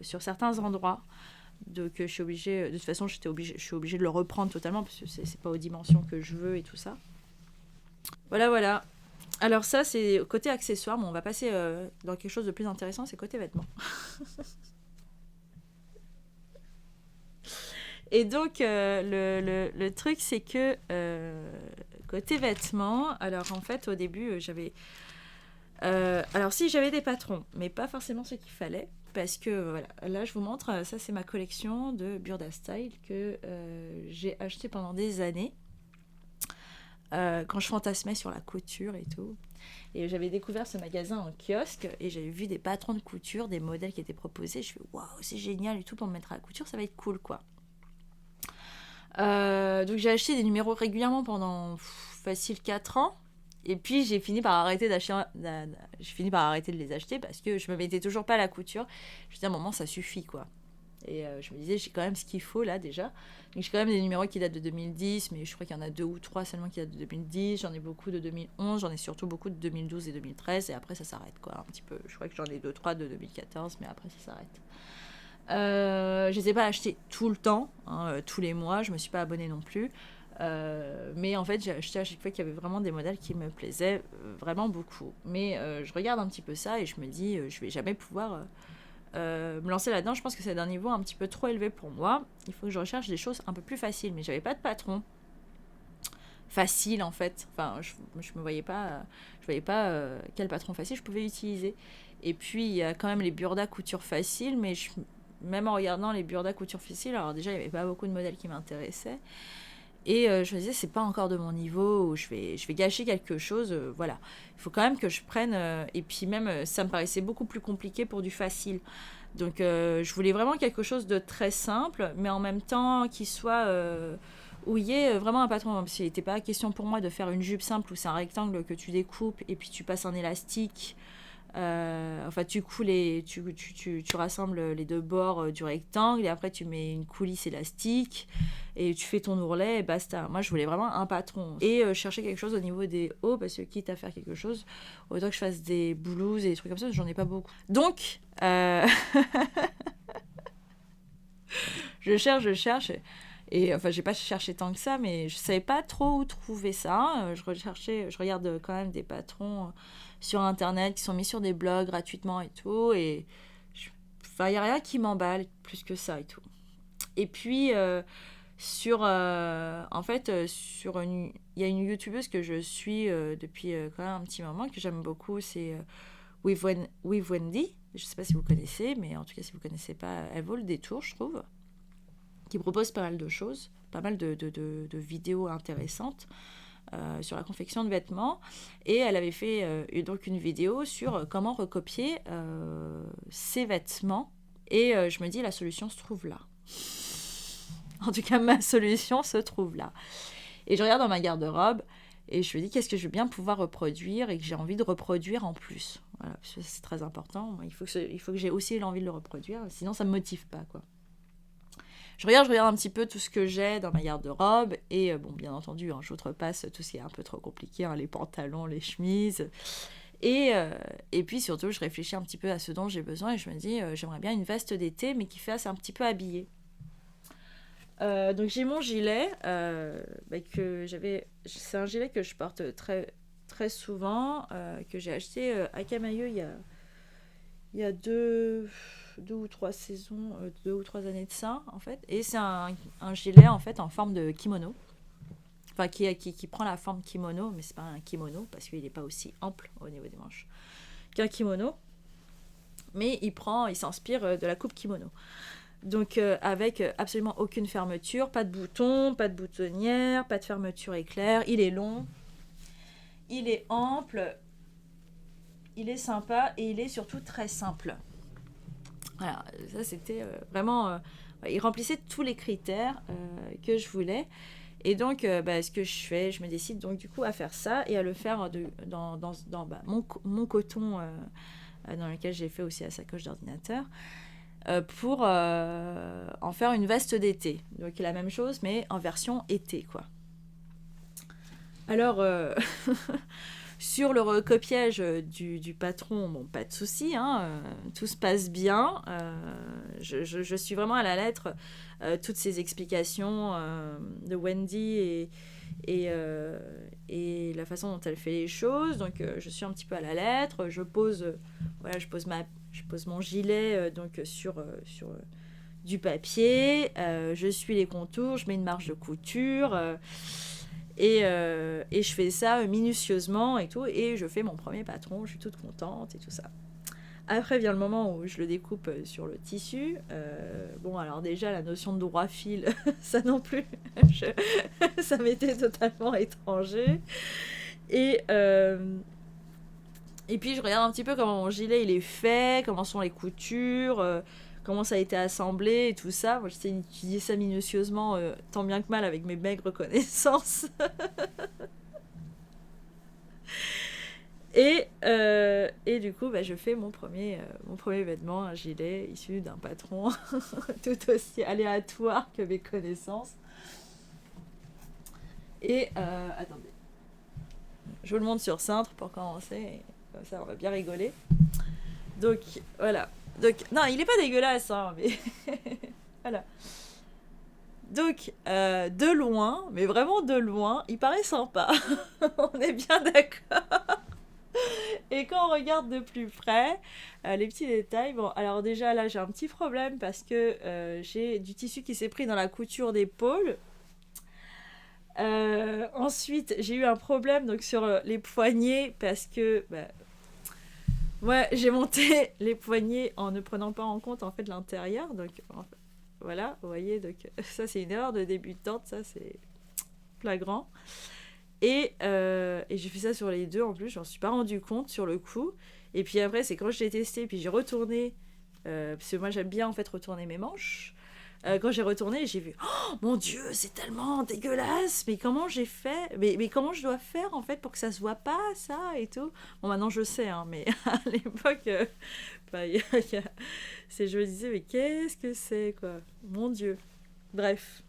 sur certains endroits. Donc, je suis obligée, de toute façon, je suis obligée de le reprendre totalement parce que c'est pas aux dimensions que je veux et tout ça. Voilà, voilà. Alors ça, c'est côté accessoire. Bon, on va passer dans quelque chose de plus intéressant, c'est côté vêtements. Et donc, le truc, c'est que côté vêtements, alors en fait, au début, j'avais... alors si, j'avais des patrons, mais pas forcément ce qu'il fallait. Parce que, voilà, là, je vous montre, ça, c'est ma collection de Burda Style que j'ai acheté pendant des années. Quand je fantasmais sur la couture et tout. Et j'avais découvert ce magasin en kiosque et j'avais vu des patrons de couture, des modèles qui étaient proposés. Je fais waouh, c'est génial et tout pour me mettre à la couture, ça va être cool quoi. Donc j'ai acheté des numéros régulièrement pendant facile 4 ans. Et puis j'ai fini par arrêter d'acheter, j'ai fini par arrêter de les acheter parce que je me mettais toujours pas à la couture. Je me disais à un moment ça suffit quoi. Et je me disais j'ai quand même ce qu'il faut là déjà. Donc j'ai quand même des numéros qui datent de 2010, mais je crois qu'il y en a 2 ou 3 seulement qui datent de 2010. J'en ai beaucoup de 2011, j'en ai surtout beaucoup de 2012 et 2013. Et après ça s'arrête quoi un petit peu. Je crois que j'en ai 2-3 de 2014, mais après ça s'arrête. Je les ai pas achetés tout le temps, hein, tous les mois, je me suis pas abonnée non plus. Mais en fait, j'ai acheté à chaque fois qu'il y avait vraiment des modèles qui me plaisaient vraiment beaucoup. Mais je regarde un petit peu ça et je me dis, je vais jamais pouvoir me lancer là-dedans. Je pense que c'est d'un niveau un petit peu trop élevé pour moi. Il faut que je recherche des choses un peu plus faciles. Mais j'avais pas de patron facile en fait. Enfin, je me voyais pas, je voyais pas quel patron facile je pouvais utiliser. Et puis il y a quand même les Burda couture facile, mais même en regardant les Burda couture facile, alors déjà il y avait pas beaucoup de modèles qui m'intéressaient. Et je me disais, c'est pas encore de mon niveau, ou je vais gâcher quelque chose. Voilà. Il faut quand même que je prenne. Et puis même, ça me paraissait beaucoup plus compliqué pour du facile. Donc je voulais vraiment quelque chose de très simple, mais en même temps qui soit. Où il y ait vraiment un patron. Parce qu'il n'était pas question pour moi de faire une jupe simple où c'est un rectangle que tu découpes et puis tu passes un élastique. Enfin, tu rassembles les deux bords du rectangle et après tu mets une coulisse élastique et tu fais ton ourlet et basta. Moi, je voulais vraiment un patron. Et chercher quelque chose au niveau des hauts parce que quitte à faire quelque chose, autant que je fasse des blouses et des trucs comme ça, j'en ai pas beaucoup. Donc, je cherche. Et enfin, j'ai pas cherché tant que ça, mais je savais pas trop où trouver ça. Je regarde quand même des patrons sur internet qui sont mis sur des blogs gratuitement et tout. Et enfin, il y a rien qui m'emballe plus que ça et tout. Et puis, en fait, il y a une youtubeuse que je suis depuis quand même un petit moment que j'aime beaucoup, c'est With Wendy. Je sais pas si vous connaissez, mais en tout cas, si vous connaissez pas, elle vaut le détour, je trouve. Qui propose pas mal de choses, pas mal de vidéos intéressantes sur la confection de vêtements. Et elle avait fait donc une vidéo sur comment recopier ses vêtements. Et je me dis, la solution se trouve là. En tout cas, ma solution se trouve là. Et je regarde dans ma garde-robe et je me dis, qu'est-ce que je veux bien pouvoir reproduire et que j'ai envie de reproduire en plus. Voilà, parce que c'est très important. Il faut que j'ai aussi l'envie de le reproduire, sinon ça me motive pas, quoi. Je regarde un petit peu tout ce que j'ai dans ma garde-robe et bon, bien entendu, j'outrepasse tout ce qui est un peu trop compliqué, les pantalons, les chemises. Et puis surtout, je réfléchis un petit peu à ce dont j'ai besoin et je me dis, j'aimerais bien une veste d'été, mais qui fasse un petit peu habillée. Donc j'ai mon gilet que j'avais. C'est un gilet que je porte très très souvent, que j'ai acheté à Camailleux il y a deux ou trois saisons, 2 ou 3 années de ça, en fait. Et c'est un gilet, en fait, en forme de kimono. Enfin, qui prend la forme kimono, mais c'est pas un kimono, parce qu'il n'est pas aussi ample au niveau des manches qu'un kimono. Mais il s'inspire de la coupe kimono. Donc avec absolument aucune fermeture, pas de bouton, pas de boutonnière, pas de fermeture éclair. Il est long, il est ample, il est sympa et il est surtout très simple. Voilà, ça c'était vraiment... il remplissait tous les critères que je voulais. Et donc, ce que je fais, je me décide donc du coup à faire ça et à le faire dans mon coton dans lequel j'ai fait aussi la sacoche d'ordinateur pour en faire une veste d'été. Donc la même chose, mais en version été, quoi. Alors, sur le recopiage du patron, bon, pas de souci, hein, tout se passe bien. Je suis vraiment à la lettre toutes ces explications de Wendy et la façon dont elle fait les choses. Donc, je suis un petit peu à la lettre. Je pose mon gilet sur du papier. Je suis les contours. Je mets une marge de couture. Et je fais ça minutieusement et tout. Et je fais mon premier patron. Je suis toute contente et tout ça. Après vient le moment où je le découpe sur le tissu. Bon, alors déjà, la notion de droit fil, ça non plus, ça m'était totalement étranger. Et puis, je regarde un petit peu comment mon gilet il est fait, comment sont les coutures, comment ça a été assemblé et tout ça. Moi, j'essaie d'étudier ça minutieusement, tant bien que mal, avec mes maigres connaissances. Et du coup, je fais mon premier vêtement, un gilet issu d'un patron tout aussi aléatoire que mes connaissances. Et attendez, je vous le montre sur cintre pour commencer. Et comme ça, on va bien rigoler. Donc, voilà. Donc, non, il est pas dégueulasse, hein, mais voilà. Donc, de loin, mais vraiment de loin, il paraît sympa. On est bien d'accord. Et quand on regarde de plus près, les petits détails, bon, alors déjà là j'ai un petit problème parce que j'ai du tissu qui s'est pris dans la couture d'épaule. Ensuite, j'ai eu un problème donc sur les poignets parce que moi j'ai monté les poignets en ne prenant pas en compte en fait l'intérieur. Donc voilà, vous voyez, donc ça c'est une erreur de débutante, ça c'est flagrant. Et j'ai fait ça sur les deux en plus, je m'en suis pas rendu compte sur le coup. Et puis après, c'est quand je l'ai testé, puis j'ai retourné, parce que moi j'aime bien en fait retourner mes manches. Quand j'ai retourné, j'ai vu, oh mon Dieu, c'est tellement dégueulasse, mais comment j'ai fait, mais comment je dois faire en fait pour que ça se voit pas ça et tout. Bon, maintenant je sais, hein, mais à l'époque, je me disais, mais qu'est-ce que c'est quoi, mon Dieu. Bref.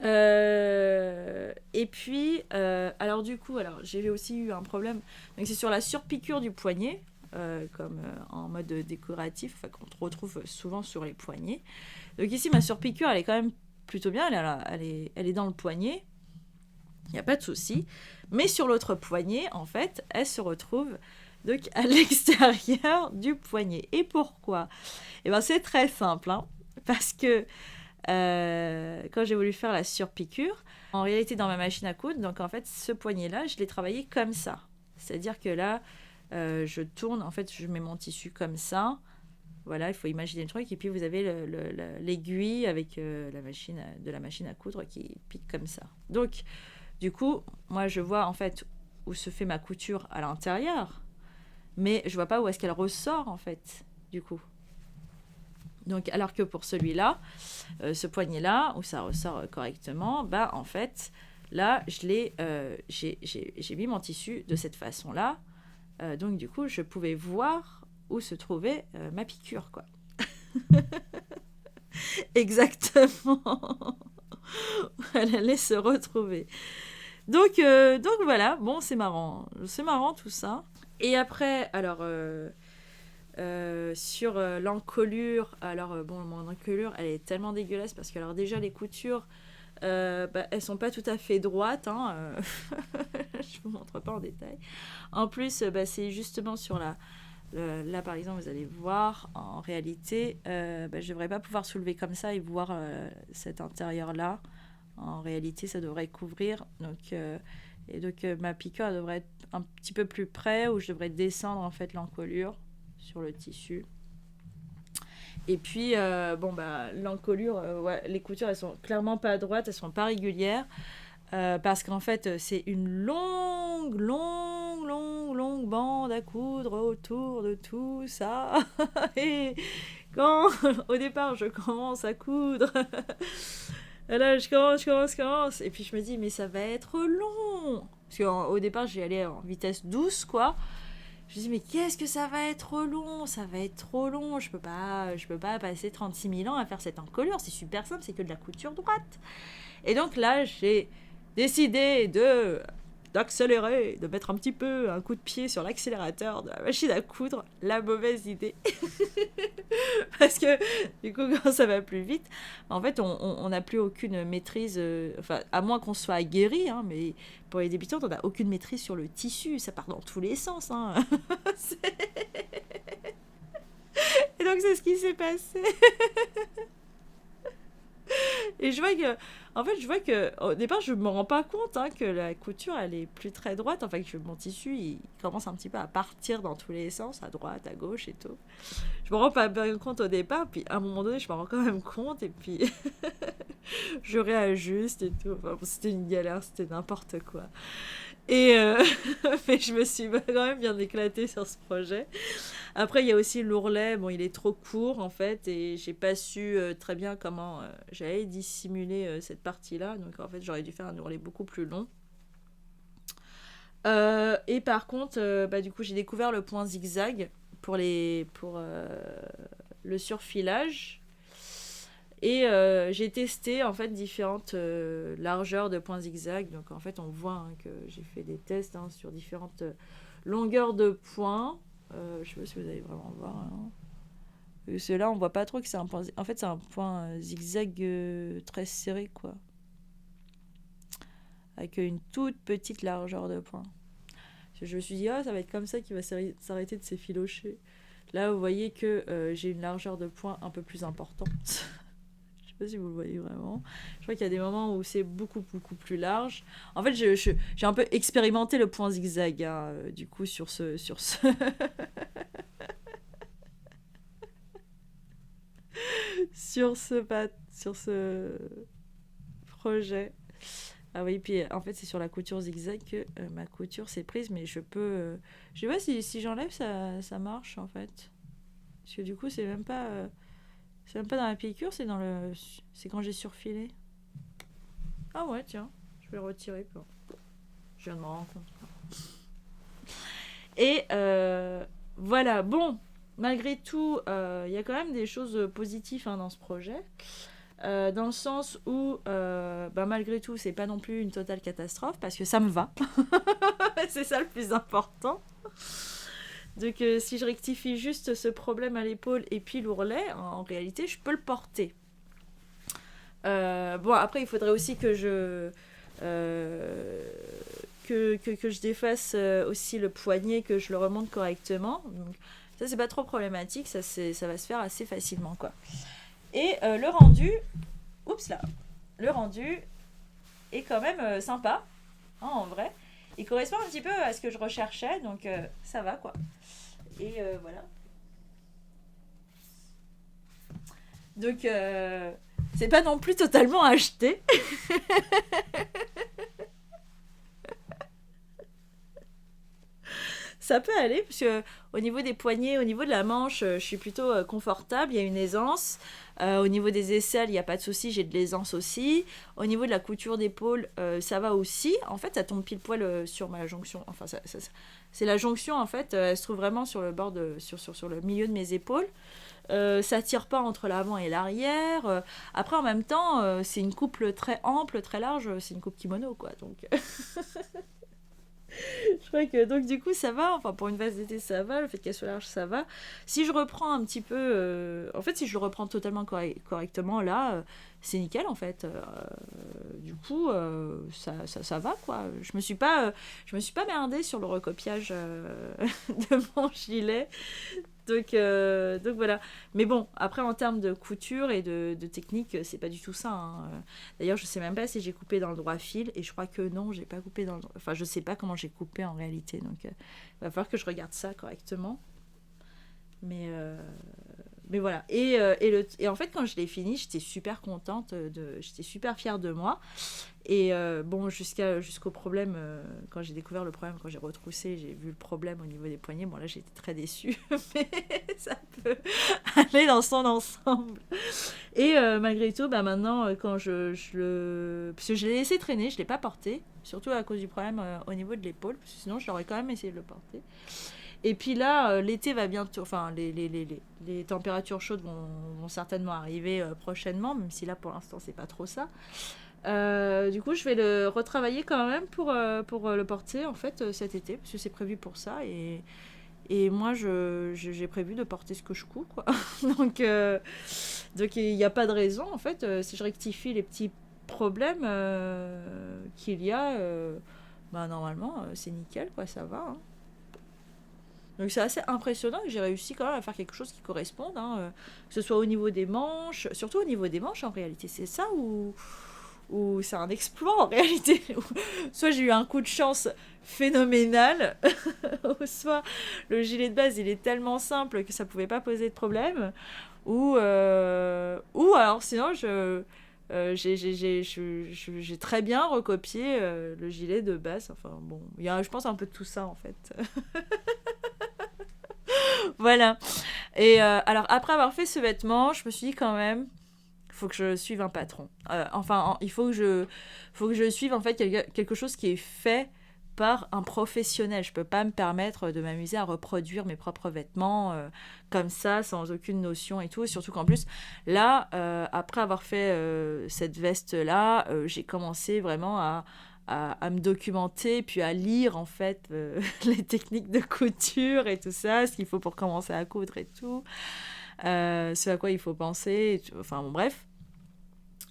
Et puis, alors du coup, j'ai aussi eu un problème. Donc c'est sur la surpiqûre du poignet, comme en mode décoratif, qu'on retrouve souvent sur les poignets. Donc ici, ma surpiqûre, elle est quand même plutôt bien. Elle est dans le poignet. Il n'y a pas de souci. Mais sur l'autre poignet, en fait, elle se retrouve donc à l'extérieur du poignet. Et pourquoi ? Eh ben, c'est très simple, hein, parce que quand j'ai voulu faire la surpiqûre, en réalité dans ma machine à coudre, donc en fait ce poignet-là, je l'ai travaillé comme ça. C'est-à-dire que là, je tourne, en fait je mets mon tissu comme ça. Voilà, il faut imaginer le truc. Et puis vous avez l'aiguille avec la machine à coudre qui pique comme ça. Donc du coup, moi je vois en fait où se fait ma couture à l'intérieur, mais je vois pas où est-ce qu'elle ressort en fait, du coup. Donc, alors que pour celui-là, ce poignet-là, où ça ressort correctement, en fait, là, j'ai mis mon tissu de cette façon-là. Donc, du coup, je pouvais voir où se trouvait ma piqûre, quoi. Exactement. Elle allait se retrouver. Donc voilà, bon, c'est marrant. C'est marrant tout ça. Et après, alors... sur l'encolure, alors bon, mon encolure elle est tellement dégueulasse parce que alors déjà les coutures elles sont pas tout à fait droites, hein, je vous montre pas en détail. En plus c'est justement sur là par exemple vous allez voir en réalité je devrais pas pouvoir soulever comme ça et voir cet intérieur là. En réalité ça devrait couvrir donc ma piqûre elle devrait être un petit peu plus près où je devrais descendre en fait l'encolure sur le tissu. Et puis, bon, bah, l'encolure, ouais, les coutures, elles sont clairement pas droites, elles sont pas régulières. Parce qu'en fait, c'est une longue bande à coudre autour de tout ça. Et quand, au départ, je commence à coudre, et là, je commence. Et puis, je me dis, mais ça va être long. Parce qu'au départ, j'y allais en vitesse douce, quoi. Je me dis, mais qu'est-ce que ça va être long? Ça va être trop long. Je peux pas passer 36 000 ans à faire cette encolure. C'est super simple, c'est que de la couture droite. Et donc là, j'ai décidé d'accélérer, de mettre un petit peu un coup de pied sur l'accélérateur de la machine à coudre. La mauvaise idée. Parce que du coup, quand ça va plus vite, en fait, on n'a plus aucune maîtrise, enfin, à moins qu'on soit aguerri, hein, mais pour les débutantes, on n'a aucune maîtrise sur le tissu, ça part dans tous les sens. Hein. Et donc, c'est ce qui s'est passé. Et je vois que, en fait, je vois que au départ, je me rends pas compte hein, que la couture, elle est plus très droite. Enfin, que mon tissu, il commence un petit peu à partir dans tous les sens, à droite, à gauche et tout. Je me rends pas bien compte au départ, puis à un moment donné, je me rends quand même compte, et puis je réajuste et tout. Enfin, bon, c'était une galère, c'était n'importe quoi. Et mais je me suis quand même bien éclatée sur ce projet. Après, il y a aussi l'ourlet. Bon, il est trop court en fait, et j'ai pas su très bien comment j'allais dissimuler cette partie-là. Donc en fait, j'aurais dû faire un ourlet beaucoup plus long. Et par contre, bah, du coup, j'ai découvert le point zigzag pour le surfilage. Et j'ai testé en fait différentes largeurs de points zigzag. Donc en fait, on voit hein, que j'ai fait des tests hein, sur différentes longueurs de points. Je sais pas si vous allez vraiment voir. Hein. Là on voit pas trop que c'est un point. En fait, c'est un point zigzag très serré, quoi. Avec une toute petite largeur de points. Je me suis dit, ah, ça va être comme ça qu'il va s'arrêter de s'effilocher. Là, vous voyez que j'ai une largeur de points un peu plus importante. Je sais pas si vous le voyez vraiment. Je crois qu'il y a des moments où c'est beaucoup plus large. En fait, j'ai un peu expérimenté le point zigzag, hein, du coup, sur ce sur ce projet. Ah oui, puis en fait, c'est sur la couture zigzag que ma couture s'est prise, mais je peux... je sais pas si j'enlève, ça marche, en fait. Parce que du coup, c'est même pas dans la piqûre, c'est quand j'ai surfilé. Ah ouais, tiens, je vais le retirer. Bon. Je viens de me rendre compte. Et voilà, bon, malgré tout, il y a quand même des choses positives hein, dans ce projet. Dans le sens où, bah, malgré tout, c'est pas non plus une totale catastrophe, parce que ça me va. C'est ça le plus important. Donc si je rectifie juste ce problème à l'épaule et puis l'ourlet, en réalité, je peux le porter. Bon, après, il faudrait aussi que je défasse aussi le poignet, que je le remonte correctement. Donc, ça, c'est pas trop problématique, ça va se faire assez facilement, quoi. Et le rendu, le rendu est quand même sympa, hein, en vrai. Il correspond un petit peu à ce que je recherchais, donc ça va, quoi. Et voilà. Donc, c'est pas non plus totalement acheté. Ça peut aller, parce que au niveau des poignets, au niveau de la manche, je suis plutôt confortable, il y a une aisance. Au niveau des aisselles, il n'y a pas de souci, j'ai de l'aisance aussi. Au niveau de la couture d'épaule, ça va aussi. En fait, ça tombe pile poil sur ma jonction. Enfin, c'est la jonction, en fait, elle se trouve vraiment sur le bord sur le milieu de mes épaules. Ça tire pas entre l'avant et l'arrière. Après, en même temps, c'est une coupe très ample, très large. C'est une coupe kimono, quoi. Donc, je crois que donc du coup ça va, enfin pour une vase d'été ça va, le fait qu'elle soit large ça va. Si je reprends un petit peu, en fait si je le reprends totalement correctement là, c'est nickel en fait. Du coup ça va quoi. Je me suis pas merdée sur le recopiage de mon gilet. Donc voilà. Mais bon, après en termes de couture et de technique, c'est pas du tout ça. Hein. D'ailleurs, je sais même pas si j'ai coupé dans le droit fil et je crois que non, j'ai pas coupé dans le... Enfin, je sais pas comment j'ai coupé en réalité. Donc, il va falloir que je regarde ça correctement. Mais mais voilà. Et en fait, quand je l'ai fini, j'étais super contente, j'étais super fière de moi. Et bon, jusqu'au problème, quand j'ai découvert le problème, quand j'ai retroussé, j'ai vu le problème au niveau des poignets. Bon, là, j'étais très déçue, mais ça peut aller dans son ensemble. Et malgré tout, bah, maintenant, quand je le... Parce que je l'ai laissé traîner, je ne l'ai pas porté, surtout à cause du problème au niveau de l'épaule, parce que sinon, je l'aurais quand même essayé de le porter. Et puis là, l'été va bientôt, enfin, les températures chaudes vont certainement arriver prochainement, même si là, pour l'instant, c'est pas trop ça. Du coup, je vais le retravailler quand même pour le porter, en fait, cet été, parce que c'est prévu pour ça. Et moi, j'ai prévu de porter ce que je couds, quoi. Donc il n'y a pas de raison, en fait. Si je rectifie les petits problèmes qu'il y a, bah, normalement, c'est nickel, quoi, ça va. Hein. Donc c'est assez impressionnant que j'ai réussi quand même à faire quelque chose qui corresponde, hein, que ce soit au niveau des manches, surtout au niveau des manches en réalité. C'est ça où c'est un exploit en réalité. Soit j'ai eu un coup de chance phénoménal, soit le gilet de base il est tellement simple que ça pouvait pas poser de problème, ou alors sinon j'ai très bien recopié le gilet de base. Enfin bon, il y a je pense un peu de tout ça en fait. Voilà. Et alors après avoir fait ce vêtement, je me suis dit quand même il faut que je suive un patron. Il faut que je suive en fait quelque chose qui est fait par un professionnel. Je peux pas me permettre de m'amuser à reproduire mes propres vêtements comme ça, sans aucune notion et tout. Et surtout qu'en plus, là, après avoir fait cette veste-là, j'ai commencé vraiment à me documenter, puis à lire en fait les techniques de couture et tout ça, ce qu'il faut pour commencer à coudre et tout. Ce à quoi il faut penser, enfin bon, bref.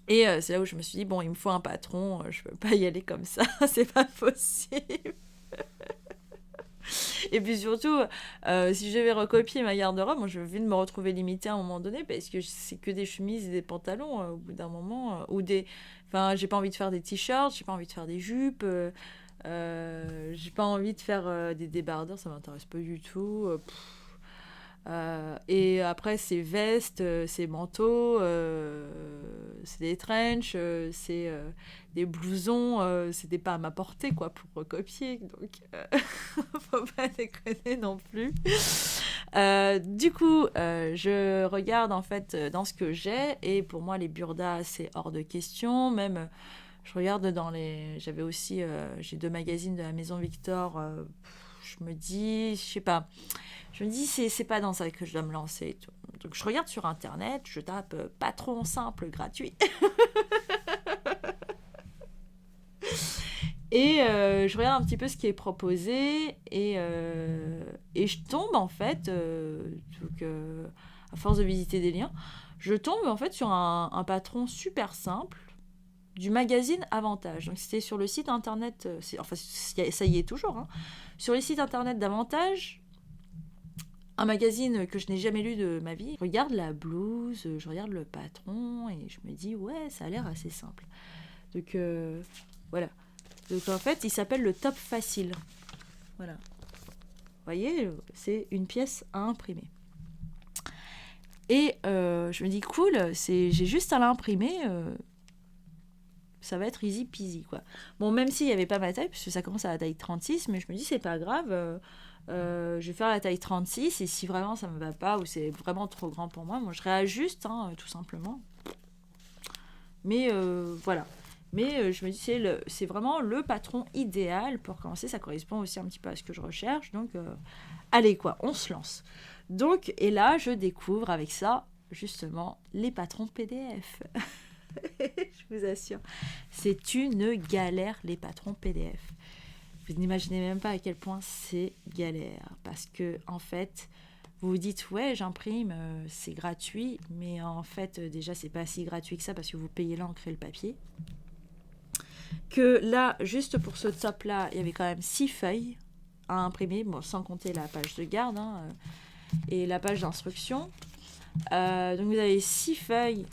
Et c'est là où je me suis dit, bon, il me faut un patron, je peux pas y aller comme ça, c'est pas possible. Et puis surtout, si je devais recopier ma garde-robe, moi, je vais me retrouver limitée à un moment donné, parce que c'est que des chemises et des pantalons au bout d'un moment, ou des... Enfin, j'ai pas envie de faire des t-shirts, j'ai pas envie de faire des jupes, j'ai pas envie de faire des débardeurs, ça m'intéresse pas du tout. Et après, c'est vestes, c'est manteaux, c'est des trench, c'est des blousons, c'était pas à ma portée, quoi, pour recopier. Donc, faut pas déconner non plus. Du coup, je regarde en fait dans ce que j'ai, et pour moi, les burdas, c'est hors de question. Même, je regarde dans les. J'avais aussi. J'ai 2 magazines de la Maison Victor. Je me dis, je sais pas. Je me dis, c'est pas dans ça que je dois me lancer. Et tout. Donc, je regarde sur Internet, je tape patron simple gratuit. Et je regarde un petit peu ce qui est proposé. Et je tombe, en fait, à force de visiter des liens, je tombe, en fait, sur un patron super simple du magazine Avantage. Donc, c'était sur le site Internet... enfin, ça y est toujours. Hein, sur les sites Internet d'Avantage... Un magazine que je n'ai jamais lu de ma vie. Je regarde la blouse, je regarde le patron et je me dis ouais, ça a l'air assez simple. Donc voilà. Donc en fait, il s'appelle le Top Facile. Voilà. Vous voyez, c'est une pièce à imprimer. Et je me dis cool, j'ai juste à l'imprimer. Ça va être easy peasy quoi. Bon, même s'il n'y avait pas ma taille, parce que ça commence à la taille 36, mais je me dis c'est pas grave. Je vais faire la taille 36 et si vraiment ça me va pas ou c'est vraiment trop grand pour moi, je réajuste tout simplement. Mais voilà. Mais je me dis c'est vraiment le patron idéal pour commencer. Ça correspond aussi un petit peu à ce que je recherche. Donc allez quoi, on se lance. Donc et là je découvre avec ça justement les patrons PDF. Je vous assure, c'est une galère les patrons PDF. Vous n'imaginez même pas à quel point c'est galère. Parce que, en fait, vous vous dites, ouais, j'imprime, c'est gratuit. Mais en fait, déjà, c'est pas si gratuit que ça parce que vous payez l'encre et le papier. Que là, juste pour ce top-là, il y avait quand même 6 feuilles à imprimer. Bon, sans compter la page de garde et la page d'instruction. Donc, vous avez 6 feuilles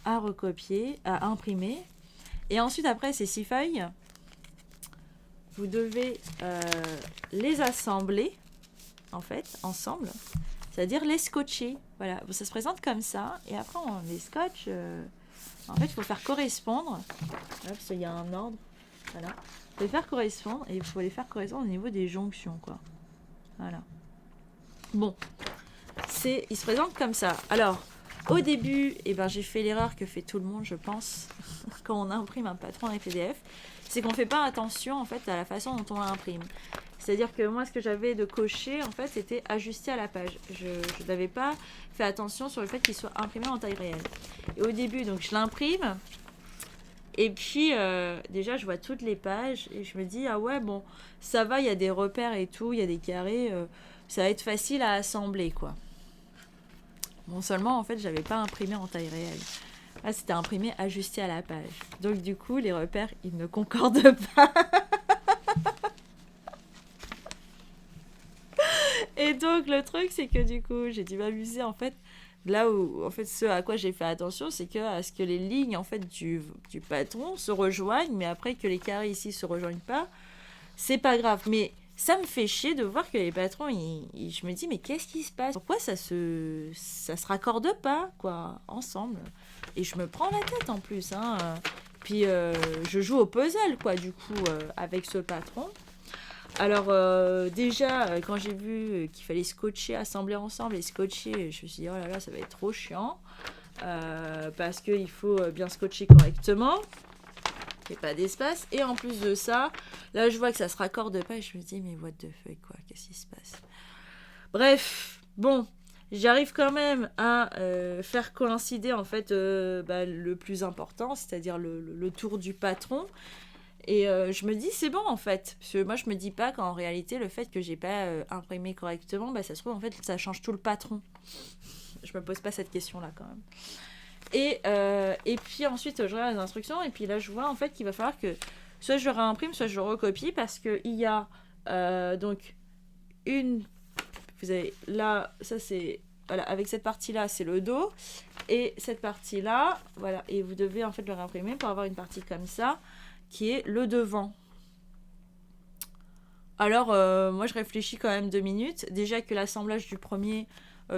à recopier, à imprimer. Et ensuite, après ces 6 feuilles... Vous devez les assembler, en fait, ensemble. c'est-à-dire les scotcher. Voilà, bon, ça se présente comme ça, et après on les scotche. En fait, il faut faire correspondre. Là, parce qu'il y a un ordre. Voilà. Il faut les faire correspondre, et il faut les faire correspondre au niveau des jonctions, quoi. Voilà. Bon, il se présente comme ça. Alors, au début, j'ai fait l'erreur que fait tout le monde, je pense, quand on imprime un patron en PDF, c'est qu'on ne fait pas attention en fait à la façon dont on l'imprime. C'est-à-dire que moi, ce que j'avais de cocher, en fait, c'était ajuster à la page. Je n'avais pas fait attention sur le fait qu'il soit imprimé en taille réelle. Et au début, donc, je l'imprime. Et puis, déjà, je vois toutes les pages et je me dis, ah ouais, bon, ça va, il y a des repères et tout, il y a des carrés, ça va être facile à assembler, quoi. Bon, seulement, en fait, j'avais pas imprimé en taille réelle. Là, c'était imprimé ajusté à la page. Donc, du coup, les repères, ils ne concordent pas. Et donc, le truc, c'est que du coup, j'ai dû m'amuser, en fait. Là où, en fait, ce à quoi j'ai fait attention, c'est à ce que les lignes, en fait, du patron se rejoignent, mais après que les carrés ici se rejoignent pas, c'est pas grave. Mais ça me fait chier de voir que les patrons, je me dis, mais qu'est-ce qui se passe? Pourquoi ça se raccorde pas, quoi, ensemble? Et je me prends la tête, en plus, hein. Puis, je joue au puzzle, quoi, du coup, avec ce patron. Alors, déjà, quand j'ai vu qu'il fallait scotcher, assembler ensemble et scotcher, je me suis dit, oh là là, ça va être trop chiant. Parce qu'il faut bien scotcher correctement. Il n'y a pas d'espace. Et en plus de ça, là, je vois que ça se raccorde pas et je me dis, mais what the fuck, quoi, qu'est-ce qui se passe? Bref, bon, j'arrive quand même à faire coïncider, en fait, le plus important, c'est-à-dire le tour du patron. Et je me dis, c'est bon en fait. Parce que moi, je me dis pas qu'en réalité, le fait que j'ai pas imprimé correctement, ça se trouve, en fait, ça change tout le patron. Je me pose pas cette question-là quand même. Et puis ensuite, je regarde les instructions. Et puis là, je vois en fait qu'il va falloir que soit je réimprime, soit je recopie. Parce qu'il y a donc une. Vous avez là, ça c'est. Voilà, avec cette partie-là, c'est le dos. Et cette partie-là, voilà. Et vous devez en fait le réimprimer pour avoir une partie comme ça, qui est le devant. Alors, moi, je réfléchis quand même 2 minutes. Déjà que l'assemblage du premier,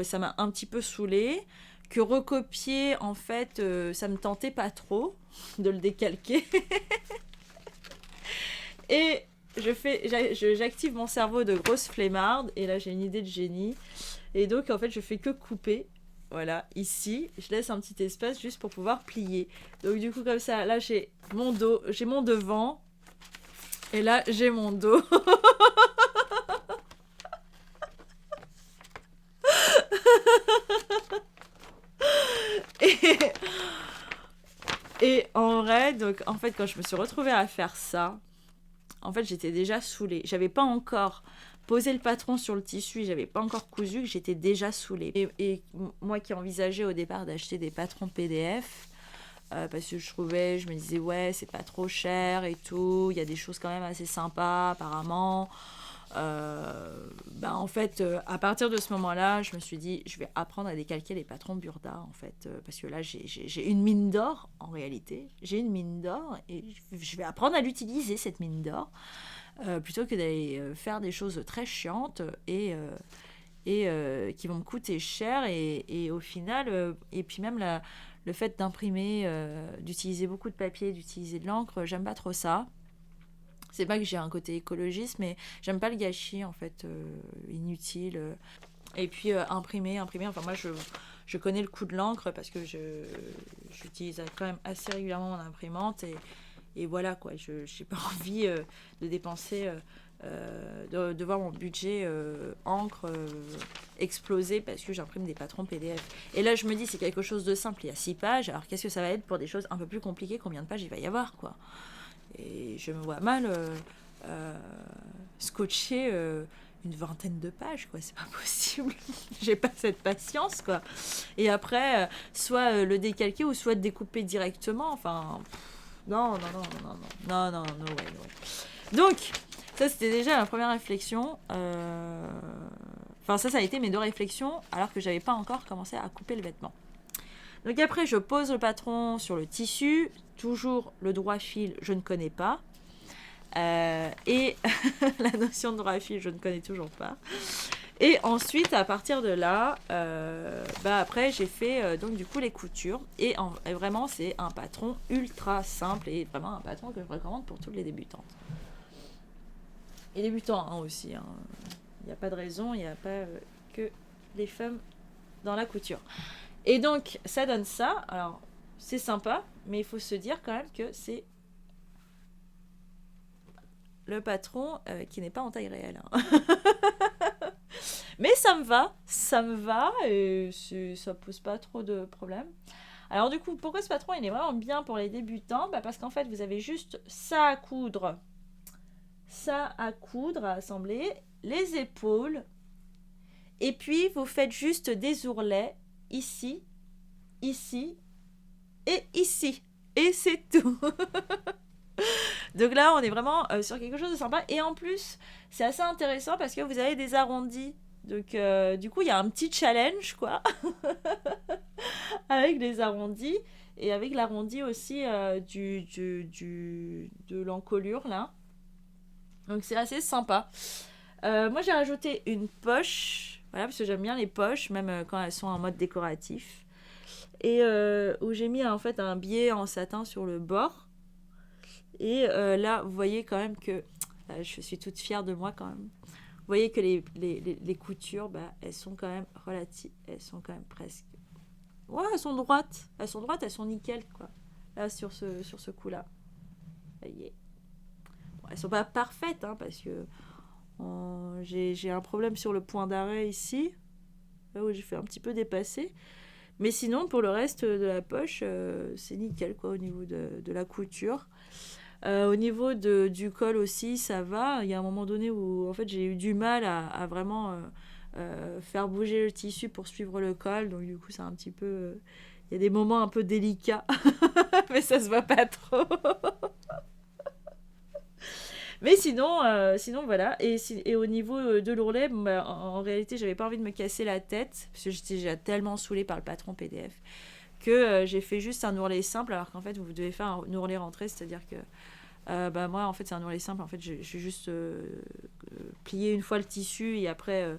ça m'a un petit peu saoulée. Que recopier, en fait, ça me tentait pas trop de le décalquer. Et j'active mon cerveau de grosse flemmarde. Et là, j'ai une idée de génie. Et donc, en fait, je fais que couper. Voilà, ici, je laisse un petit espace juste pour pouvoir plier. Donc du coup, comme ça, là, j'ai mon dos, j'ai mon devant. Et là, j'ai mon dos. et en vrai, donc, en fait, quand je me suis retrouvée à faire ça, en fait, j'étais déjà saoulée. J'avais pas encore posé le patron sur le tissu, j'avais pas encore cousu, que j'étais déjà saoulée. Et moi qui envisageais au départ d'acheter des patrons PDF, parce que je me disais, ouais, c'est pas trop cher et tout, il y a des choses quand même assez sympas apparemment. En fait, à partir de ce moment-là, je me suis dit, je vais apprendre à décalquer les patrons Burda, en fait, parce que là, j'ai une mine d'or, en réalité. J'ai une mine d'or et je vais apprendre à l'utiliser, cette mine d'or, plutôt que d'aller faire des choses très chiantes et qui vont me coûter cher. Et au final, et puis même le fait d'imprimer, d'utiliser beaucoup de papier, d'utiliser de l'encre, j'aime pas trop ça. C'est pas que j'ai un côté écologiste, mais j'aime pas le gâchis, en fait, inutile. Et puis, imprimer. Enfin, moi, je connais le coût de l'encre parce que j'utilise quand même assez régulièrement mon imprimante. Et voilà, quoi. Je n'ai pas envie de dépenser, de voir mon budget encre exploser parce que j'imprime des patrons PDF. Et là, je me dis, c'est quelque chose de simple. Il y a 6 pages. Alors, qu'est-ce que ça va être pour des choses un peu plus compliquées? Combien de pages il va y avoir, quoi? Et je me vois mal scotcher une vingtaine de pages, quoi. C'est pas possible. J'ai pas cette patience, quoi. Et après, soit le décalquer ou soit découper directement. Enfin, non. Ouais. Donc, ça, c'était déjà la première réflexion. Enfin, ça a été mes 2 réflexions alors que j'avais pas encore commencé à couper le vêtement. Donc après, je pose le patron sur le tissu. Toujours le droit fil, je ne connais pas. Et la notion de droit fil, je ne connais toujours pas. Et ensuite, à partir de là, après, j'ai fait donc du coup les coutures. Et vraiment, c'est un patron ultra simple et vraiment un patron que je recommande pour toutes les débutantes. Et débutants hein, aussi. Il n'y a pas de raison, il n'y a pas que les femmes dans la couture. Et donc, ça donne ça. Alors, c'est sympa, mais il faut se dire quand même que c'est le patron qui n'est pas en taille réelle. Hein. Mais ça me va, et ça pose pas trop de problèmes. Alors du coup, pourquoi ce patron il est vraiment bien pour les débutants? Parce qu'en fait, vous avez juste ça à coudre, à assembler, les épaules, et puis vous faites juste des ourlets ici, ici et ici. Et c'est tout. Donc là, on est vraiment sur quelque chose de sympa. Et en plus, c'est assez intéressant parce que vous avez des arrondis. Donc du coup, il y a un petit challenge, quoi, avec les arrondis. Et avec l'arrondi aussi de l'encolure, là. Donc c'est assez sympa. Moi, j'ai rajouté une poche. Voilà, parce que j'aime bien les poches, même quand elles sont en mode décoratif. Et où j'ai mis en fait un biais en satin sur le bord. Et là, vous voyez quand même que... je suis toute fière de moi quand même. Vous voyez que les coutures, elles sont quand même relatives. Elles sont quand même presque... Ouais, elles sont droites. Elles sont nickel, quoi. Là, sur ce coup-là. Bon, elles sont pas parfaites, hein, parce que j'ai un problème sur le point d'arrêt ici. Là où j'ai fait un petit peu dépasser. Mais sinon, pour le reste de la poche, c'est nickel, quoi, au niveau de la couture. Au niveau du col aussi, ça va. Il y a un moment donné où en fait, j'ai eu du mal à vraiment faire bouger le tissu pour suivre le col. Donc du coup, c'est un petit peu... Il y a des moments un peu délicats, mais ça se voit pas trop. Mais sinon voilà. Et au niveau de l'ourlet, en réalité, j'avais pas envie de me casser la tête, parce que j'étais déjà tellement saoulée par le patron PDF, que j'ai fait juste un ourlet simple, alors qu'en fait, vous devez faire un ourlet rentré, c'est-à-dire que moi, en fait, c'est un ourlet simple. En fait, j'ai juste plié une fois le tissu et après,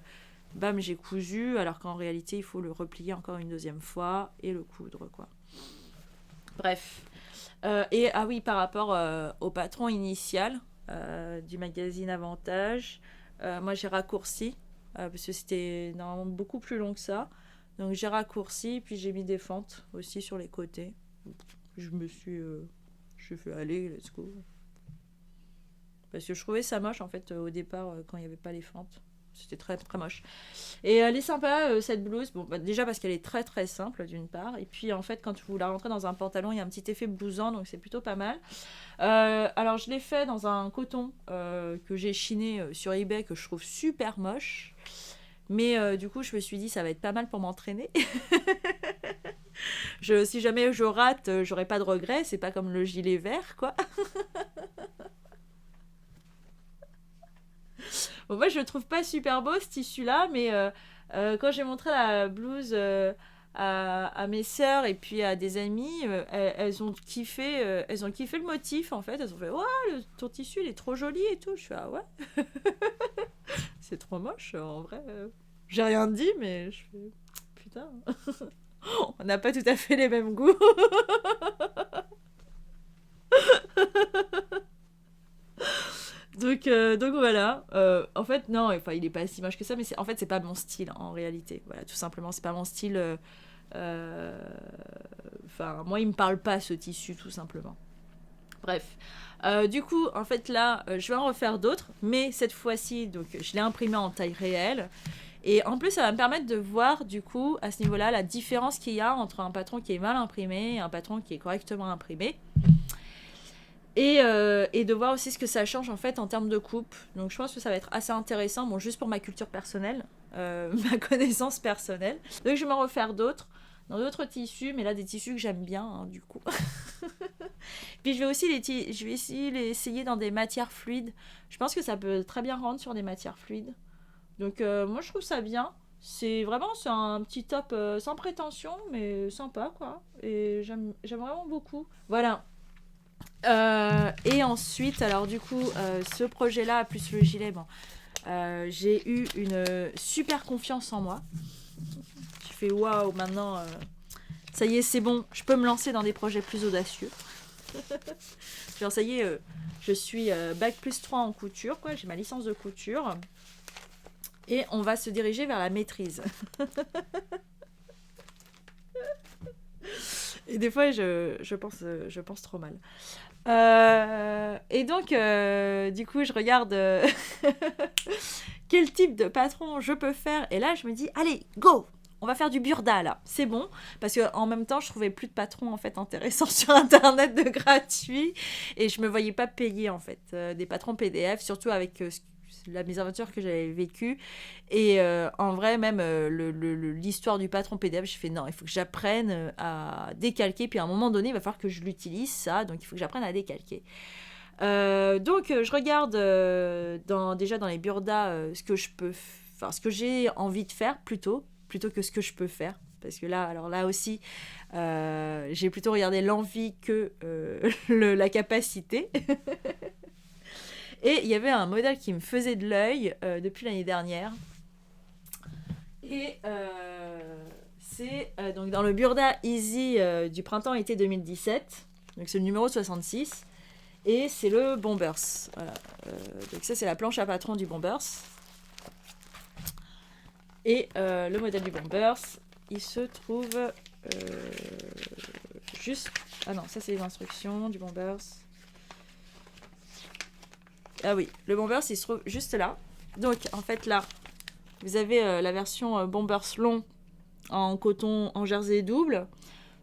bam, j'ai cousu. Alors qu'en réalité, il faut le replier encore une deuxième fois et le coudre, quoi. Bref. Et ah oui, par rapport au patron initial du magazine Avantage, moi, j'ai raccourci parce que c'était normalement beaucoup plus long que ça. Donc, j'ai raccourci, puis j'ai mis des fentes aussi sur les côtés. Je fait aller, let's go. Parce que je trouvais ça moche en fait au départ quand il n'y avait pas les fentes. C'était très très moche. Et elle est sympa cette blouse. Bon, déjà parce qu'elle est très très simple d'une part. Et puis en fait quand vous la rentrez dans un pantalon, il y a un petit effet blousant, donc c'est plutôt pas mal. Alors je l'ai fait dans un coton que j'ai chiné sur eBay, que je trouve super moche. Mais du coup je me suis dit ça va être pas mal pour m'entraîner. Si jamais je rate, j'aurai pas de regrets. C'est pas comme le gilet vert, quoi. Bon, moi, je le trouve pas super beau ce tissu-là, mais quand j'ai montré la blouse à mes sœurs et puis à des amies, elles ont kiffé le motif en fait. Elles ont fait ouais, ton tissu il est trop joli et tout. Je fais ah ouais, c'est trop moche en vrai. J'ai rien dit, mais je fais putain, on n'a pas tout à fait les mêmes goûts. Donc voilà. En fait, non, enfin, il est pas si moche que ça, mais en fait, c'est pas mon style en réalité. Voilà, tout simplement, c'est pas mon style. Enfin, moi, il me parle pas ce tissu, tout simplement. Bref. Du coup, en fait, là, je vais en refaire d'autres, mais cette fois-ci, donc, je l'ai imprimé en taille réelle. Et en plus, ça va me permettre de voir, du coup, à ce niveau-là, la différence qu'il y a entre un patron qui est mal imprimé et un patron qui est correctement imprimé. Et de voir aussi ce que ça change en fait en termes de coupe. Donc je pense que ça va être assez intéressant, bon, juste pour ma culture personnelle, ma connaissance personnelle. Donc je vais m'en refaire d'autres, dans d'autres tissus, mais là des tissus que j'aime bien, hein, du coup. Puis je vais aussi essayer dans des matières fluides. Je pense que ça peut très bien rendre sur des matières fluides. Donc moi je trouve ça bien. C'est un petit top sans prétention, mais sympa, quoi. Et j'aime vraiment beaucoup. Voilà. Et ensuite, alors du coup, ce projet-là, plus le gilet, bon, J'ai eu une super confiance en moi. J'ai fait waouh, maintenant, ça y est, c'est bon, je peux me lancer dans des projets plus audacieux. Genre, ça y est, je suis bac plus 3 en couture, quoi. J'ai ma licence de couture. Et on va se diriger vers la maîtrise. Et des fois, je pense trop mal. Et donc, du coup, je regarde quel type de patron je peux faire. Et là, je me dis, allez, go! On va faire du burda, là. C'est bon. Parce qu'en même temps, je trouvais plus de patrons, en fait, intéressants sur Internet de gratuit. Et je me voyais pas payer, en fait, des patrons PDF, surtout avec la mésaventure que j'avais vécue. Et en vrai, même l'histoire du patron PDF, j'ai fait non, il faut que j'apprenne à décalquer. Puis à un moment donné, il va falloir que je l'utilise, ça. Donc il faut que j'apprenne à décalquer. Donc je regarde déjà dans les burdas ce que je peux, ce que j'ai envie de faire plutôt que ce que je peux faire. Parce que là, alors là aussi, j'ai plutôt regardé l'envie que la capacité. Et il y avait un modèle qui me faisait de l'œil depuis l'année dernière. Et c'est donc dans le Burda Easy du printemps-été 2017. Donc c'est le numéro 66. Et c'est le Bombers. Voilà. Donc ça, c'est la planche à patron du Bombers. Et le modèle du Bombers, il se trouve juste... Ah non, ça c'est les instructions du Bombers. Ah oui, le Bombers, il se trouve juste là. Donc, en fait, là, vous avez la version Bombers long en coton, en jersey double.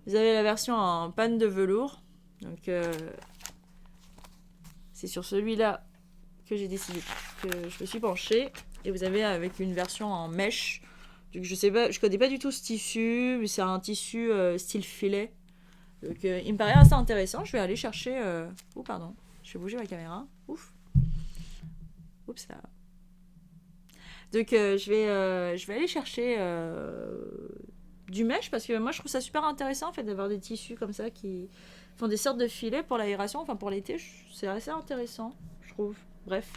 Vous avez la version en panne de velours. Donc, c'est sur celui-là que j'ai décidé, que je me suis penchée. Et vous avez avec une version en mèche. Donc, je sais pas, je connais pas du tout ce tissu, mais c'est un tissu style filet. Donc, il me paraît assez intéressant. Je vais aller chercher... Oh, pardon. Je vais bouger ma caméra. Ouf. Oups, là. Donc, je vais aller chercher du mèche parce que moi, je trouve ça super intéressant en fait d'avoir des tissus comme ça qui font des sortes de filets pour l'aération. Enfin, pour l'été, c'est assez intéressant, je trouve. Bref.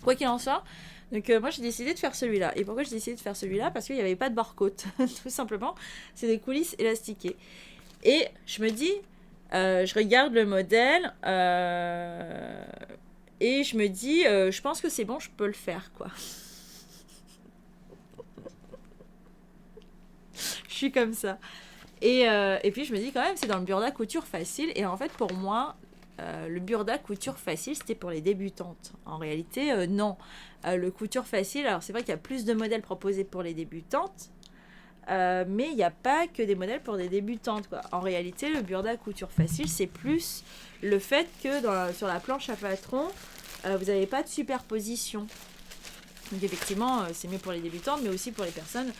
Quoi qu'il en soit, donc moi, j'ai décidé de faire celui-là. Et pourquoi j'ai décidé de faire celui-là? Parce qu'il n'y avait pas de barcode, tout simplement. C'est des coulisses élastiquées. Et je me dis, je regarde le modèle... Et je me dis, je pense que c'est bon, je peux le faire, quoi. Je suis comme ça. Et puis je me dis quand même, c'est dans le burda couture facile. Et en fait, pour moi, le burda couture facile, c'était pour les débutantes. En réalité, non. Le couture facile, alors c'est vrai qu'il y a plus de modèles proposés pour les débutantes. Mais il n'y a pas que des modèles pour des débutantes, quoi. En réalité, le burda couture facile, c'est plus le fait que sur la planche à patron, vous n'avez pas de superposition. Donc effectivement, c'est mieux pour les débutantes, mais aussi pour les personnes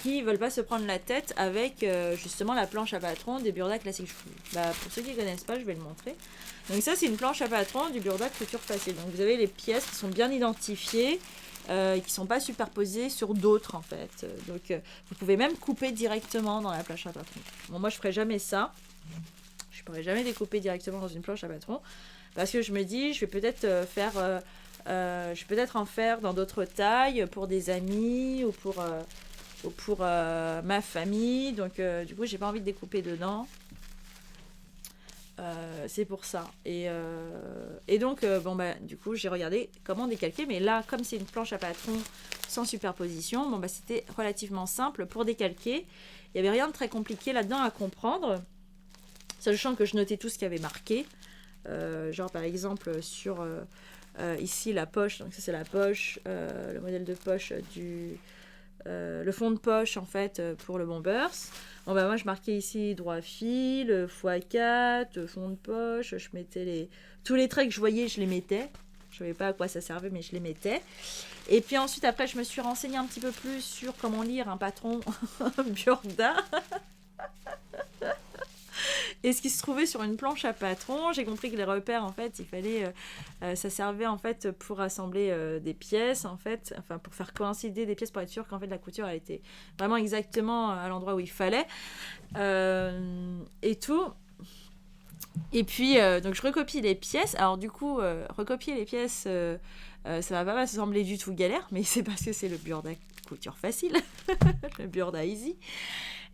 qui ne veulent pas se prendre la tête avec justement la planche à patron des burdas classiques. Pour ceux qui ne connaissent pas, je vais le montrer. Donc ça, c'est une planche à patron du burda couture facile. Donc vous avez les pièces qui sont bien identifiées, qui ne sont pas superposées sur d'autres en fait. Donc vous pouvez même couper directement dans la planche à patron. Bon, moi, je ne ferai jamais ça. Je ne pourrai jamais découper directement dans une planche à patron. Parce que je me dis, je vais peut-être je vais peut-être en faire dans d'autres tailles pour des amis ou pour ma famille. Donc, du coup, j'ai pas envie de découper dedans. C'est pour ça. Et donc, du coup, j'ai regardé comment décalquer. Mais là, comme c'est une planche à patron sans superposition, c'était relativement simple pour décalquer. Il n'y avait rien de très compliqué là-dedans à comprendre. Sachant que je notais tout ce qu'il y avait marqué. Genre par exemple sur ici la poche, donc ça c'est la poche, le modèle de poche le fond de poche en fait pour le Bombers. Moi je marquais ici droit fil, x4, fond de poche, je mettais tous les traits que je voyais, je les mettais. Je savais pas à quoi ça servait, mais je les mettais. Et puis ensuite après je me suis renseignée un petit peu plus sur comment lire un patron burda. Et ce qui se trouvait sur une planche à patron, j'ai compris que les repères, en fait, il fallait... ça servait, en fait, pour assembler des pièces, en fait. Enfin, pour faire coïncider des pièces pour être sûr qu'en fait, la couture, elle était vraiment exactement à l'endroit où il fallait. Et tout. Et puis, donc je recopie les pièces. Alors du coup, recopier les pièces, ça va pas me sembler du tout galère, mais c'est parce que c'est le Burda couture facile, le Burda easy.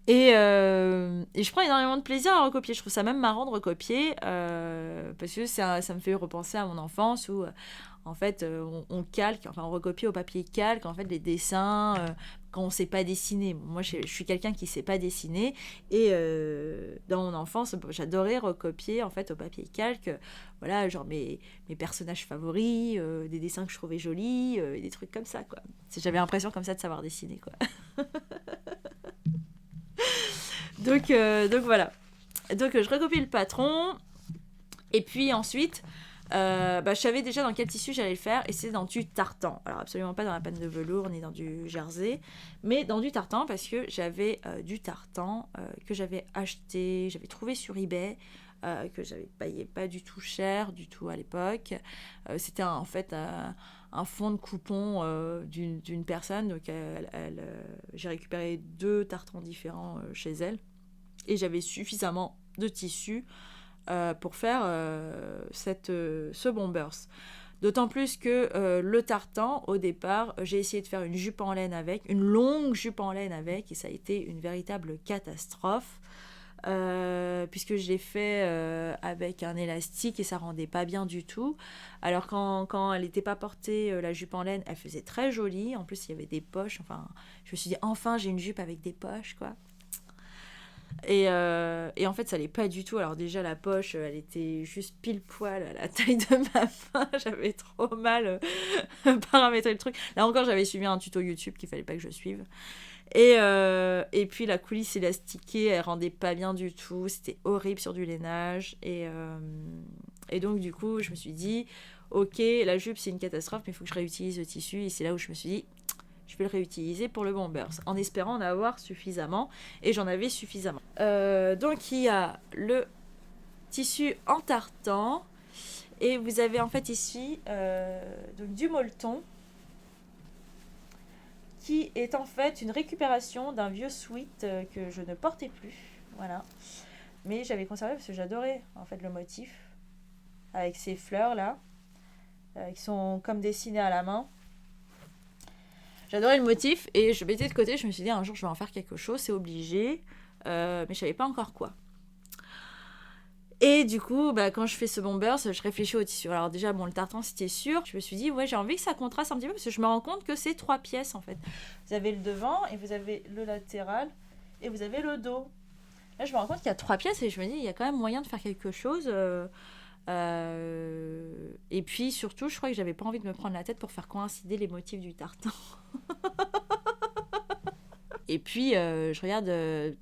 Et je prends énormément de plaisir à recopier. Je trouve ça même marrant de recopier parce que ça me fait repenser à mon enfance où en fait on calque, enfin on recopie au papier calque en fait les dessins quand on sait pas dessiner. Moi je suis quelqu'un qui sait pas dessiner et dans mon enfance j'adorais recopier en fait au papier calque voilà genre mes personnages favoris, des dessins que je trouvais jolis, des trucs comme ça quoi. J'avais l'impression comme ça de savoir dessiner quoi. Donc voilà. Donc je recopie le patron. Et puis ensuite, je savais déjà dans quel tissu j'allais le faire. Et c'est dans du tartan. Alors absolument pas dans la panne de velours ni dans du jersey. Mais dans du tartan parce que j'avais du tartan que j'avais acheté, j'avais trouvé sur eBay. Que j'avais payé pas du tout cher du tout à l'époque. C'était en fait un fond de coupon d'une personne. Donc j'ai récupéré 2 tartans différents chez elle. Et j'avais suffisamment de tissu pour faire ce bombers. D'autant plus que le tartan, au départ, j'ai essayé de faire une jupe en laine avec, une longue jupe en laine avec, et ça a été une véritable catastrophe. Puisque je l'ai fait avec un élastique et ça rendait pas bien du tout. Alors quand elle n'était pas portée, la jupe en laine, elle faisait très jolie. En plus, il y avait des poches. Enfin, je me suis dit, enfin, j'ai une jupe avec des poches, quoi. Et en fait, ça allait pas du tout. Alors déjà, la poche, elle était juste pile poil à la taille de ma main. J'avais trop mal paramétré le truc. Là encore, j'avais suivi un tuto YouTube qu'il fallait pas que je suive. Et puis la coulisse élastiquée, elle rendait pas bien du tout. C'était horrible sur du lainage. Et donc, du coup, je me suis dit, ok, la jupe, c'est une catastrophe, mais il faut que je réutilise le tissu. Et c'est là où je me suis dit, je vais le réutiliser pour le bombers, en espérant en avoir suffisamment. Et j'en avais suffisamment. Donc, il y a le tissu en tartan. Et vous avez en fait ici donc du molleton, qui est en fait une récupération d'un vieux sweat que je ne portais plus. Voilà. Mais j'avais conservé parce que j'adorais en fait le motif avec ces fleurs là qui sont comme dessinées à la main. J'adorais le motif et je mettais de côté. Je me suis dit un jour je vais en faire quelque chose, c'est obligé, mais je savais pas encore quoi. Et du coup, quand je fais ce bombers, je réfléchis au tissu. Alors déjà, le tartan, c'était sûr. Je me suis dit, ouais, j'ai envie que ça contraste un petit peu parce que je me rends compte que c'est 3 pièces, en fait. Vous avez le devant et vous avez le latéral et vous avez le dos. Là, je me rends compte qu'il y a 3 pièces et je me dis, il y a quand même moyen de faire quelque chose. Et puis, surtout, je crois que j'avais pas envie de me prendre la tête pour faire coïncider les motifs du tartan. Et puis, je regarde,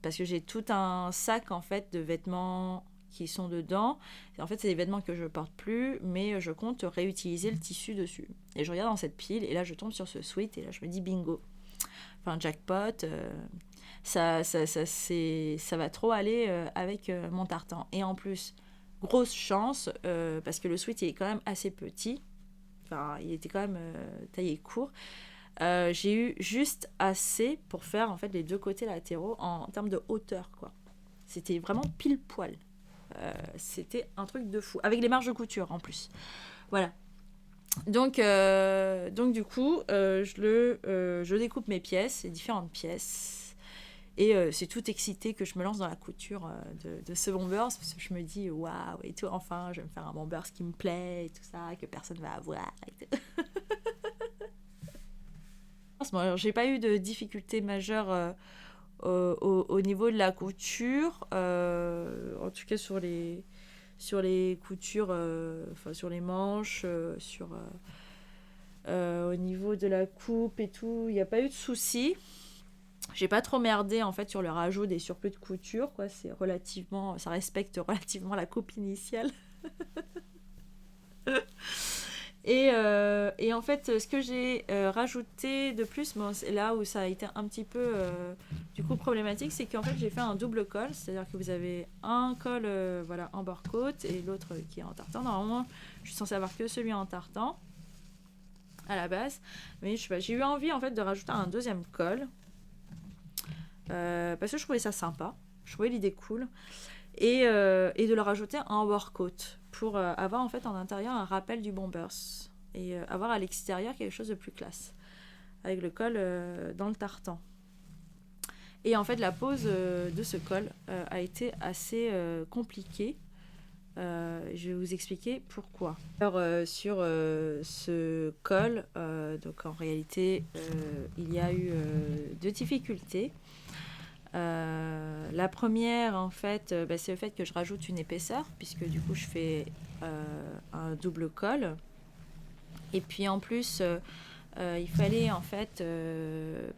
parce que j'ai tout un sac, en fait, de vêtements qui sont dedans. En fait, c'est des vêtements que je porte plus, mais je compte réutiliser le tissu dessus. Et je regarde dans cette pile, et là, je tombe sur ce sweat, et là, je me dis bingo. Enfin, jackpot, ça va trop aller avec mon tartan. Et en plus, grosse chance, parce que le sweat, il est quand même assez petit. Enfin, il était quand même taillé court. J'ai eu juste assez pour faire en fait les 2 côtés latéraux en termes de hauteur, quoi. C'était vraiment pile poil. C'était un truc de fou. Avec les marges de couture en plus. Voilà. Donc du coup, je découpe mes pièces, les différentes pièces. Et c'est tout excité que je me lance dans la couture de ce bombers. Parce que je me dis, waouh, et tout, enfin, je vais me faire un bombers qui me plaît, et tout ça, que personne va avoir. Et tout. Alors, j'ai pas eu de difficultés majeures au niveau de la couture, en tout cas sur les coutures, sur les manches, au niveau de la coupe et tout, il n'y a pas eu de soucis. J'ai pas trop merdé en fait sur le rajout des surplus de couture, quoi. Ça respecte relativement la coupe initiale. Et en fait, ce que j'ai rajouté de plus, c'est là où ça a été un petit peu du coup problématique, c'est qu'en fait j'ai fait un double col, c'est-à-dire que vous avez un col en bord-côte et l'autre qui est en tartan. Normalement, je suis censée avoir que celui en tartan à la base, mais j'ai eu envie en fait de rajouter un deuxième col parce que je trouvais ça sympa, je trouvais l'idée cool. et de le rajouter en overcoat pour avoir en fait en intérieur un rappel du bombers et avoir à l'extérieur quelque chose de plus classe avec le col dans le tartan. Et en fait la pose de ce col a été assez compliquée. Je vais vous expliquer pourquoi. Alors sur ce col, donc en réalité il y a eu deux difficultés. La première, en fait, c'est le fait que je rajoute une épaisseur, puisque du coup, je fais un double col. Et puis en plus, il fallait, en fait,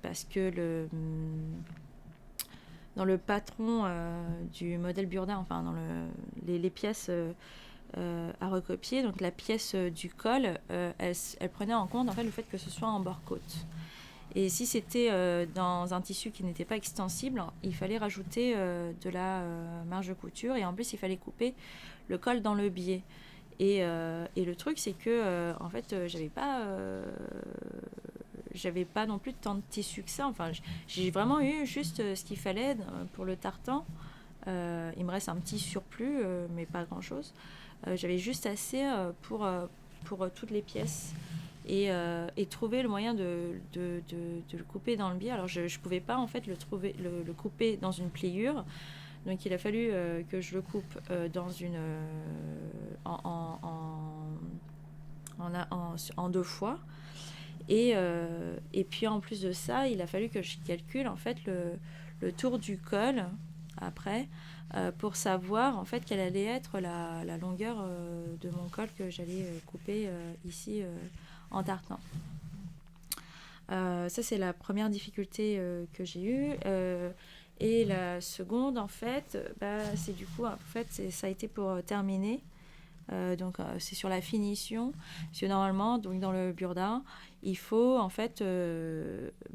parce que dans le patron du modèle Burda, enfin, dans les pièces à recopier, donc la pièce du col, elle prenait en compte, en fait, le fait que ce soit en bord-côte. Et si c'était dans un tissu qui n'était pas extensible, il fallait rajouter de la marge de couture et en plus il fallait couper le col dans le biais. Et le truc c'est que en fait j'avais pas non plus tant de tissu que ça. Enfin j'ai vraiment eu juste ce qu'il fallait pour le tartan. Il me reste un petit surplus mais pas grand chose. J'avais juste assez pour toutes les pièces. Et trouver le moyen de le couper dans le biais. Alors je ne pouvais pas en fait le couper dans une pliure, donc il a fallu que je le coupe dans une en deux fois. Et puis en plus de ça, il a fallu que je calcule en fait le tour du col après pour savoir en fait quelle allait être la longueur de mon col que j'allais couper ici en tartan. Ça c'est la première difficulté que j'ai eue. Et la seconde en fait, c'est du coup en fait ça a été pour terminer. Donc c'est sur la finition. Parce que normalement, donc dans le burda, il faut en fait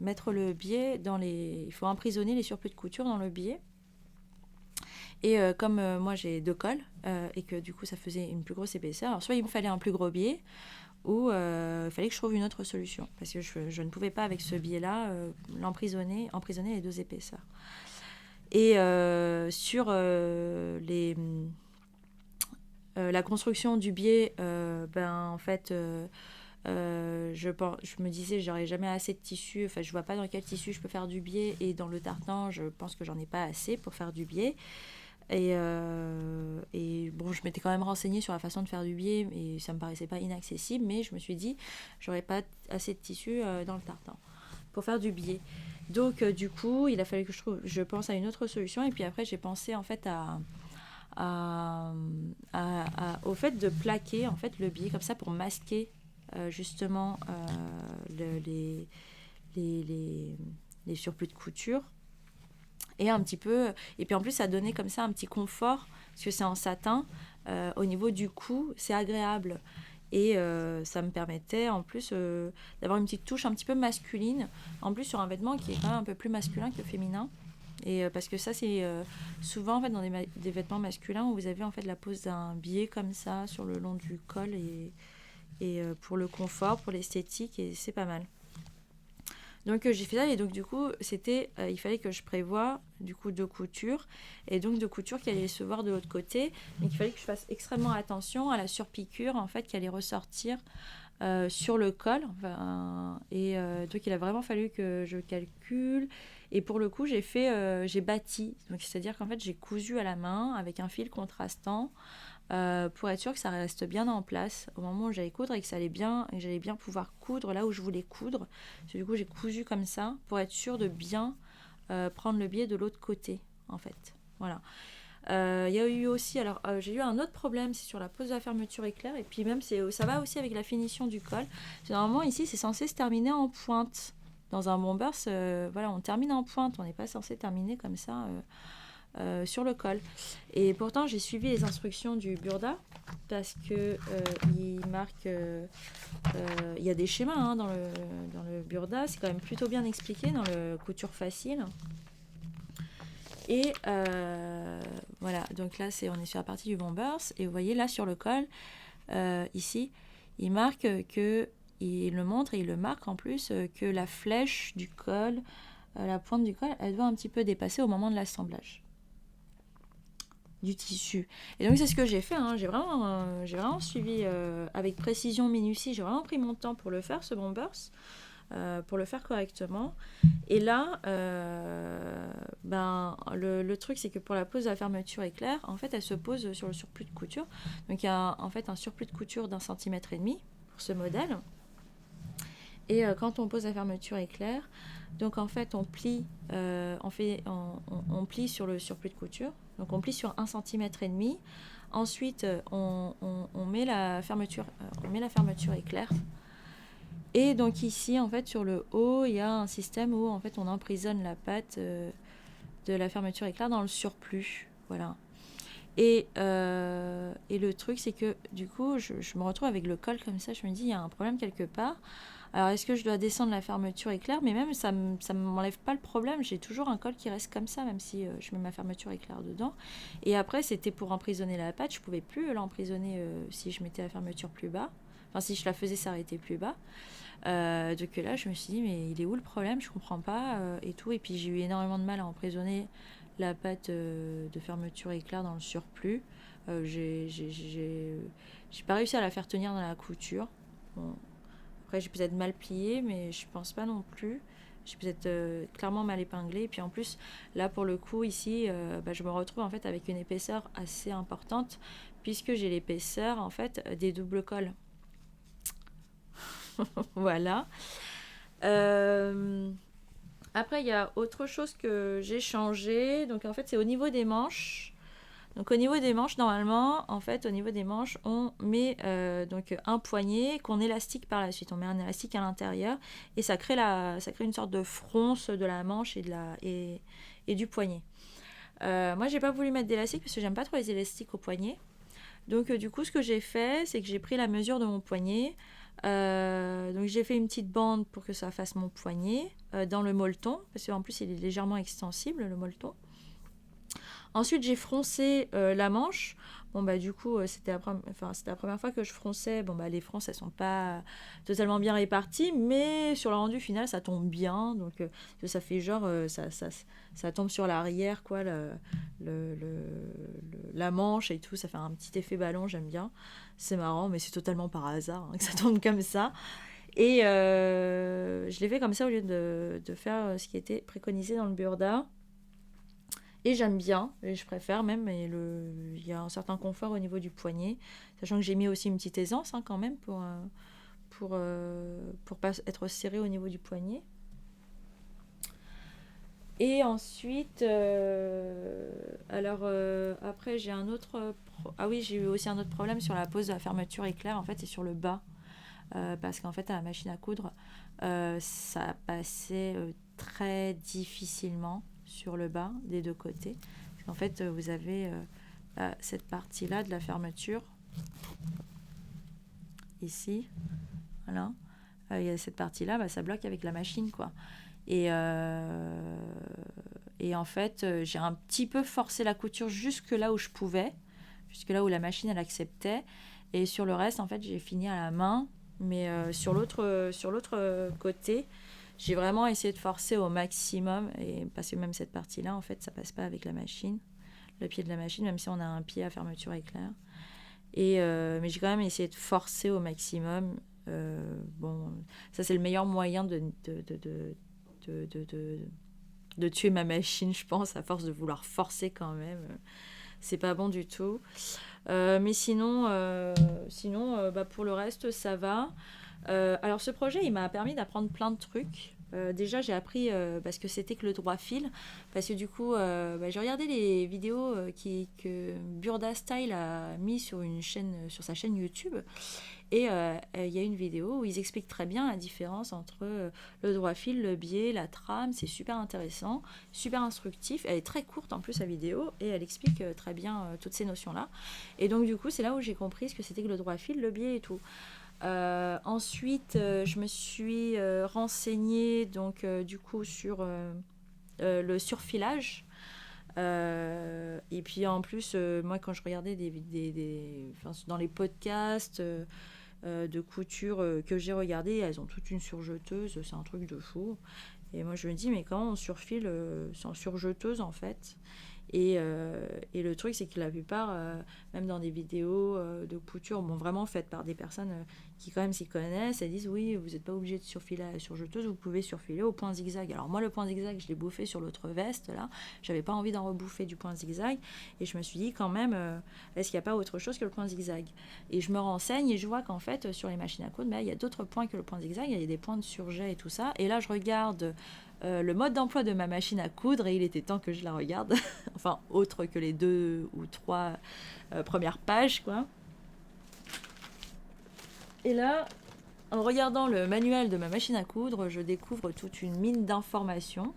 mettre le biais il faut emprisonner les surplus de couture dans le biais. Et comme moi j'ai deux cols et que du coup ça faisait une plus grosse épaisseur, alors soit il me fallait un plus gros biais ou il fallait que je trouve une autre solution parce que je ne pouvais pas avec ce biais-là emprisonner les deux épaisseurs. Et sur la construction du biais, en fait, je me disais j'aurais jamais assez de tissu, enfin je vois pas dans quel tissu je peux faire du biais et dans le tartan je pense que j'en ai pas assez pour faire du biais. Et bon, je m'étais quand même renseignée sur la façon de faire du biais et ça me paraissait pas inaccessible, mais je me suis dit j'aurais pas assez de tissu dans le tartan pour faire du biais. Donc du coup il a fallu que je pense à une autre solution et puis après j'ai pensé en fait au fait de plaquer en fait le biais comme ça pour masquer justement les surplus de couture et un petit peu et puis en plus ça donnait comme ça un petit confort parce que c'est en satin au niveau du cou c'est agréable et ça me permettait en plus d'avoir une petite touche un petit peu masculine en plus sur un vêtement qui est quand même un peu plus masculin que féminin. Et parce que ça c'est souvent en fait dans des vêtements masculins où vous avez en fait la pose d'un biais comme ça sur le long du col et pour le confort, pour l'esthétique et c'est pas mal. Donc j'ai fait ça et donc du coup il fallait que je prévoie du coup deux coutures et donc deux coutures qui allaient se voir de l'autre côté. Donc il fallait que je fasse extrêmement attention à la surpiqûre en fait qui allait ressortir sur le col. Et donc il a vraiment fallu que je calcule. Et pour le coup j'ai bâti. Donc c'est-à-dire qu'en fait j'ai cousu à la main avec un fil contrastant. Pour être sûr que ça reste bien en place au moment où j'allais coudre et que j'allais bien pouvoir coudre là où je voulais coudre. Parce que du coup j'ai cousu comme ça pour être sûr de bien prendre le biais de l'autre côté en fait. Voilà. Il y a eu aussi, alors j'ai eu un autre problème, c'est sur la pose de la fermeture éclair et puis même ça va aussi avec la finition du col. Normalement ici c'est censé se terminer en pointe. Dans un bombers, voilà, on termine en pointe, on n'est pas censé terminer comme ça. Sur le col. Et pourtant, j'ai suivi les instructions du Burda parce que il marque, il y a des schémas hein, dans le Burda. C'est quand même plutôt bien expliqué dans le couture facile. Et voilà, donc là, on est sur la partie du bombers. Et vous voyez là sur le col, ici, il marque que, il le montre et il le marque en plus que la flèche du col, la pointe du col, elle doit un petit peu dépasser au moment de l'assemblage. du tissu. Et donc c'est ce que j'ai fait, hein. J'ai vraiment suivi avec précision, minutie, j'ai vraiment pris mon temps pour le faire, ce bombers, pour le faire correctement. Et là, le truc, c'est que pour la pose de la fermeture éclair, en fait, elle se pose sur le surplus de couture. Donc il y a en fait un surplus de couture d'1,5 cm pour ce modèle. Et quand on pose la fermeture éclair, donc en fait on plie, on plie sur le surplus de couture. Donc on plie sur 1,5 cm. Ensuite on met la fermeture, éclair. Et donc ici en fait sur le haut il y a un système où en fait on emprisonne la patte de la fermeture éclair dans le surplus. Voilà. Et le truc c'est que du coup je me retrouve avec le col comme ça, je me dis il y a un problème quelque part. Alors, est-ce que je dois descendre la fermeture éclair? Mais même, ça ne m'enlève pas le problème. J'ai toujours un col qui reste comme ça, même si je mets ma fermeture éclair dedans. Et après, c'était pour emprisonner la patte. Je ne pouvais plus l'emprisonner si je mettais la fermeture plus bas. Enfin, si je la faisais s'arrêter plus bas. Donc là, je me suis dit, mais il est où le problème? Je ne comprends pas. Et tout. Et puis, j'ai eu énormément de mal à emprisonner la patte de fermeture éclair dans le surplus. J'ai pas réussi à la faire tenir dans la couture. Bon. Après, j'ai peut-être mal plié, mais je pense pas non plus. J'ai peut-être clairement mal épinglé. Et puis en plus, là pour le coup, ici, je me retrouve en fait avec une épaisseur assez importante, puisque j'ai l'épaisseur en fait des doubles cols. Voilà. Après, il y a autre chose que j'ai changé. Donc en fait, c'est au niveau des manches. Donc au niveau des manches, normalement, en fait, au niveau des manches, on met donc un poignet qu'on élastique par la suite. On met un élastique à l'intérieur et ça crée une sorte de fronce de la manche et du poignet. Moi, j'ai pas voulu mettre d'élastique parce que j'aime pas trop les élastiques au poignet. Donc du coup, ce que j'ai fait, c'est que j'ai pris la mesure de mon poignet. Donc j'ai fait une petite bande pour que ça fasse mon poignet dans le molleton, parce qu'en plus il est légèrement extensible, le molleton. Ensuite, j'ai froncé la manche. Bon, du coup, c'était la première fois que je fronçais. Bon, les fronces, elles sont pas totalement bien réparties, mais sur le rendu final, ça tombe bien. Donc, ça fait genre, ça tombe sur l'arrière, quoi, la manche et tout. Ça fait un petit effet ballon, j'aime bien. C'est marrant, mais c'est totalement par hasard que ça tombe comme ça. Et je l'ai fait comme ça au lieu de faire ce qui était préconisé dans le burda. Et j'aime bien, et je préfère même, et il y a un certain confort au niveau du poignet, sachant que j'ai mis aussi une petite aisance quand même pour pas être serré au niveau du poignet. Et ensuite, après j'ai un autre... j'ai eu aussi un autre problème sur la pose de la fermeture éclair, en fait, c'est sur le bas. Parce qu'en fait, à la machine à coudre, ça passait très difficilement sur le bas des deux côtés. En fait, vous avez cette partie-là de la fermeture, ici, voilà. Il y a cette partie-là, ça bloque avec la machine, quoi. Et en fait, j'ai un petit peu forcé la couture jusque là où je pouvais, jusque là où la machine, elle acceptait. Et sur le reste, en fait, j'ai fini à la main. Mais sur l'autre côté, j'ai vraiment essayé de forcer au maximum, et parce que même cette partie-là, en fait, ça passe pas avec la machine, le pied de la machine, même si on a un pied à fermeture éclair. Mais j'ai quand même essayé de forcer au maximum. Ça c'est le meilleur moyen de tuer ma machine, je pense, à force de vouloir forcer quand même. C'est pas bon du tout. Mais sinon, pour le reste, ça va. Alors ce projet, il m'a permis d'apprendre plein de trucs. Déjà, j'ai appris parce que c'était que le droit fil. Parce que du coup, j'ai regardé les vidéos que Burda Style a mis sur sa chaîne YouTube. Et il y a une vidéo où ils expliquent très bien la différence entre le droit fil, le biais, la trame. C'est super intéressant, super instructif. Elle est très courte en plus, la vidéo, et elle explique très bien toutes ces notions-là. Et donc du coup, c'est là où j'ai compris ce que c'était que le droit fil, le biais et tout. Ensuite, je me suis renseignée donc, du coup sur le surfilage. Et puis en plus, moi quand je regardais dans les podcasts de couture que j'ai regardé, elles ont toute une surjeteuse, c'est un truc de fou. Et moi je me dis, mais comment on surfile sans surjeteuse en fait? Et le truc, c'est que la plupart, même dans des vidéos de couture, bon, vraiment faites par des personnes qui quand même s'y connaissent, elles disent oui, vous n'êtes pas obligé de surfiler à la surjeteuse, vous pouvez surfiler au point zigzag. Alors moi, le point zigzag, je l'ai bouffé sur l'autre veste, là, j'avais pas envie d'en rebouffer du point zigzag, et je me suis dit quand même, est-ce qu'il n'y a pas autre chose que le point zigzag? Et je me renseigne et je vois qu'en fait, sur les machines à coudre, il y a d'autres points que le point zigzag, il y a des points de surjet et tout ça, et là je regarde le mode d'emploi de ma machine à coudre et il était temps que je la regarde. Enfin, autre que les 2 ou 3 premières pages, quoi. Et là, en regardant le manuel de ma machine à coudre, je découvre toute une mine d'informations.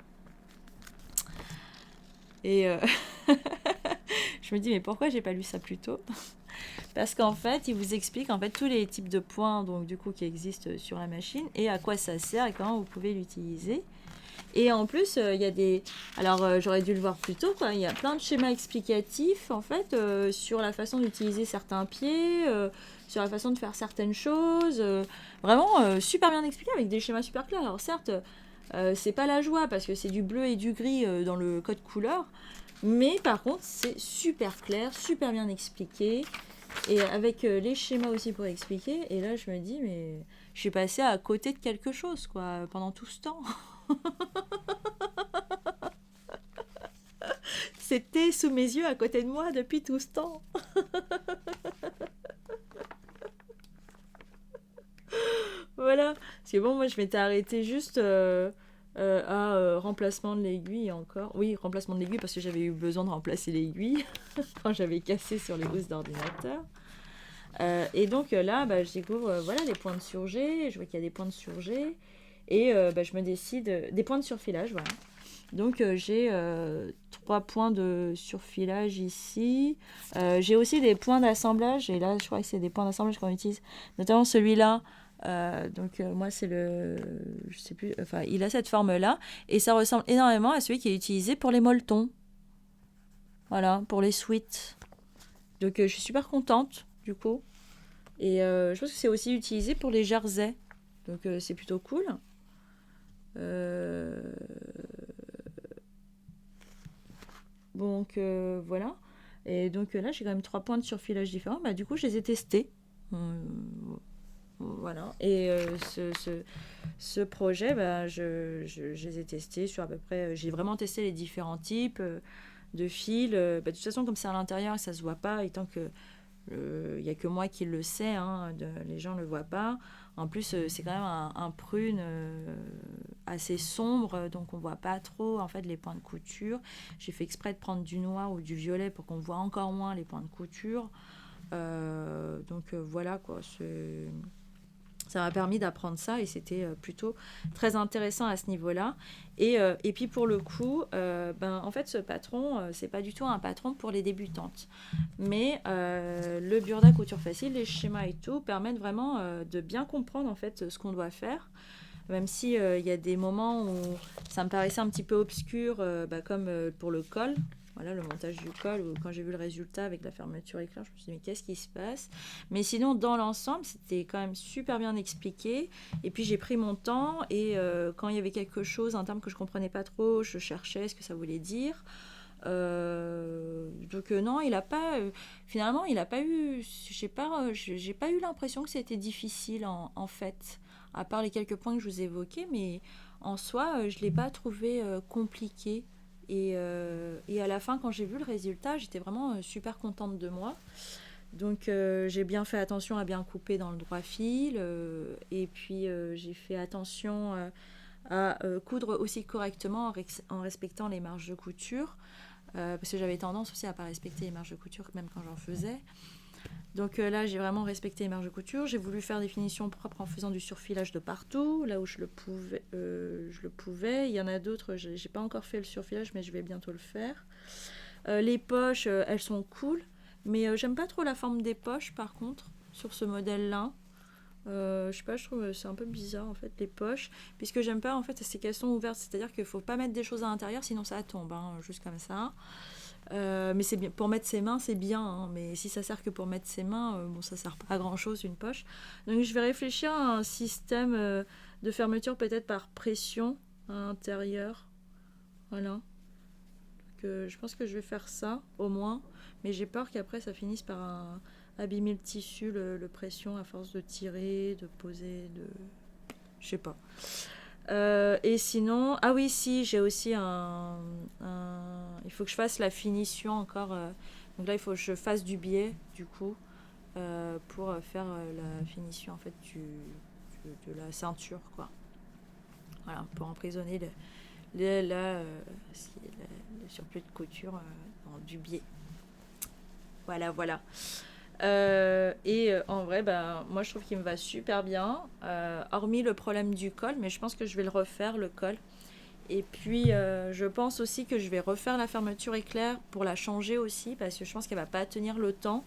Et je me dis, mais pourquoi j'ai pas lu ça plus tôt? Parce qu'en fait, il vous explique en fait tous les types de points donc du coup qui existent sur la machine et à quoi ça sert et comment vous pouvez l'utiliser. Et en plus, il y a des... Alors, j'aurais dû le voir plus tôt, quoi. Il y a plein de schémas explicatifs, en fait, sur la façon d'utiliser certains pieds, sur la façon de faire certaines choses. Vraiment super bien expliqué, avec des schémas super clairs. Alors, certes, c'est pas la joie, parce que c'est du bleu et du gris dans le code couleur. Mais par contre, c'est super clair, super bien expliqué. Et avec les schémas aussi pour expliquer. Et là, je me dis, mais je suis passée à côté de quelque chose, quoi, pendant tout ce temps. C'était sous mes yeux, à côté de moi, depuis tout ce temps. Voilà. Parce que bon, moi, je m'étais arrêtée juste à remplacement de l'aiguille encore. Oui, remplacement de l'aiguille parce que j'avais eu besoin de remplacer l'aiguille quand j'avais cassé sur les housses d'ordinateur. Et donc là, je découvre voilà, les points de surjet. Je vois qu'il y a des points de surjet. Et je me décide... Des points de surfilage, voilà. Donc j'ai 3 points de surfilage ici. J'ai aussi des points d'assemblage. Et là, je crois que c'est des points d'assemblage qu'on utilise. Notamment celui-là. Moi, c'est le... Je sais plus... Enfin, il a cette forme-là. Et ça ressemble énormément à celui qui est utilisé pour les molletons. Voilà, pour les suites. Donc je suis super contente, du coup. Et je pense que c'est aussi utilisé pour les jerseys. Donc c'est plutôt cool. Donc voilà. Et donc là, j'ai quand même 3 points de surfilage différents. Du coup, je les ai testés. Voilà. Et ce projet, je les ai testés sur à peu près... j'ai vraiment testé les différents types de fils. De toute façon, comme c'est à l'intérieur, ça ne se voit pas. Et tant que il n'y a que moi qui le sais, hein, les gens ne le voient pas. En plus, c'est quand même un prune assez sombre, donc on ne voit pas trop en fait, les points de couture. J'ai fait exprès de prendre du noir ou du violet pour qu'on voit encore moins les points de couture. Voilà, quoi. Ça m'a permis d'apprendre ça et c'était plutôt très intéressant à ce niveau-là. Et puis pour le coup, en fait, ce patron, c'est pas du tout un patron pour les débutantes. Mais le Burda Couture Facile, les schémas et tout, permettent vraiment de bien comprendre en fait ce qu'on doit faire. Même si il y a des moments où ça me paraissait un petit peu obscur, comme pour le col. Voilà, le montage du col, où quand j'ai vu le résultat avec la fermeture éclair, je me suis dit, mais qu'est-ce qui se passe? Mais sinon, dans l'ensemble, c'était quand même super bien expliqué. Et puis, j'ai pris mon temps. Et quand il y avait quelque chose, un terme que je ne comprenais pas trop, je cherchais ce que ça voulait dire. Non, il n'a pas... finalement, il n'a pas eu... j'ai pas eu l'impression que c'était difficile, en fait. À part les quelques points que je vous évoquais. Mais en soi, je ne l'ai pas trouvé compliqué. Et à la fin, quand j'ai vu le résultat, j'étais vraiment super contente de moi. Donc j'ai bien fait attention à bien couper dans le droit fil. Et puis j'ai fait attention à coudre aussi correctement en respectant les marges de couture. Parce que j'avais tendance aussi à ne pas respecter les marges de couture, même quand j'en faisais. Donc là, j'ai vraiment respecté les marges de couture. J'ai voulu faire des finitions propres en faisant du surfilage de partout, là où je le pouvais. Il y en a d'autres, je n'ai pas encore fait le surfilage, mais je vais bientôt le faire. Les poches, elles sont cool, mais j'aime pas trop la forme des poches, par contre, sur ce modèle-là. Je sais pas, je trouve c'est un peu bizarre, en fait, les poches. Puisque j'aime pas, en fait, c'est qu'elles sont ouvertes. C'est-à-dire qu'il faut pas mettre des choses à l'intérieur, sinon ça tombe, juste comme ça. Mais c'est bien pour mettre ses mains, c'est bien, hein, mais si ça sert que pour mettre ses mains, ça sert pas à grand chose une poche. Donc je vais réfléchir à un système de fermeture peut-être par pression à l'intérieur, voilà. je pense que je vais faire ça, au moins. Mais j'ai peur qu'après, ça finisse par abîmer le tissu, le pression, à force de tirer, de poser, de... Je sais pas. Et sinon... Ah oui, si, j'ai aussi il faut que je fasse la finition encore. Donc là, il faut que je fasse du biais, du coup, pour faire la finition, en fait, de la ceinture, quoi. Voilà, pour emprisonner le surplus de couture dans du biais. Voilà, voilà. En vrai, moi je trouve qu'il me va super bien, hormis le problème du col, mais je pense que je vais le refaire, le col. Et puis je pense aussi que je vais refaire la fermeture éclair pour la changer aussi, parce que je pense qu'elle va pas tenir le temps.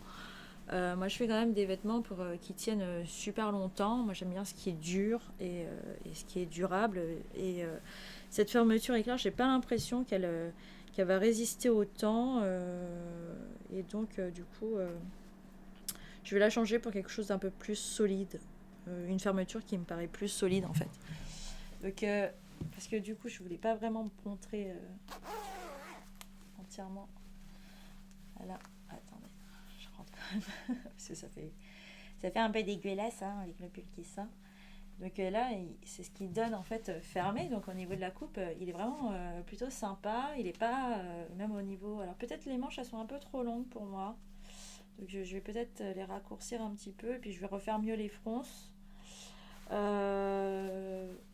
Moi je fais quand même des vêtements pour qui tiennent super longtemps. Moi j'aime bien ce qui est dur et ce qui est durable. Et cette fermeture éclair, j'ai pas l'impression qu'elle va résister au temps. Et donc du coup... je vais la changer pour quelque chose d'un peu plus solide. Une fermeture qui me paraît plus solide en fait. Donc, parce que du coup, je voulais pas vraiment me montrer entièrement. Voilà. Attendez, je rentre quand même. Parce que ça fait un peu dégueulasse hein, avec le pull qui sort. Donc là, c'est ce qui donne en fait fermé. Donc au niveau de la coupe, il est vraiment plutôt sympa. Il est pas, même au niveau... Alors peut-être les manches, elles sont un peu trop longues pour moi. Donc je vais peut-être les raccourcir un petit peu et puis je vais refaire mieux les fronces.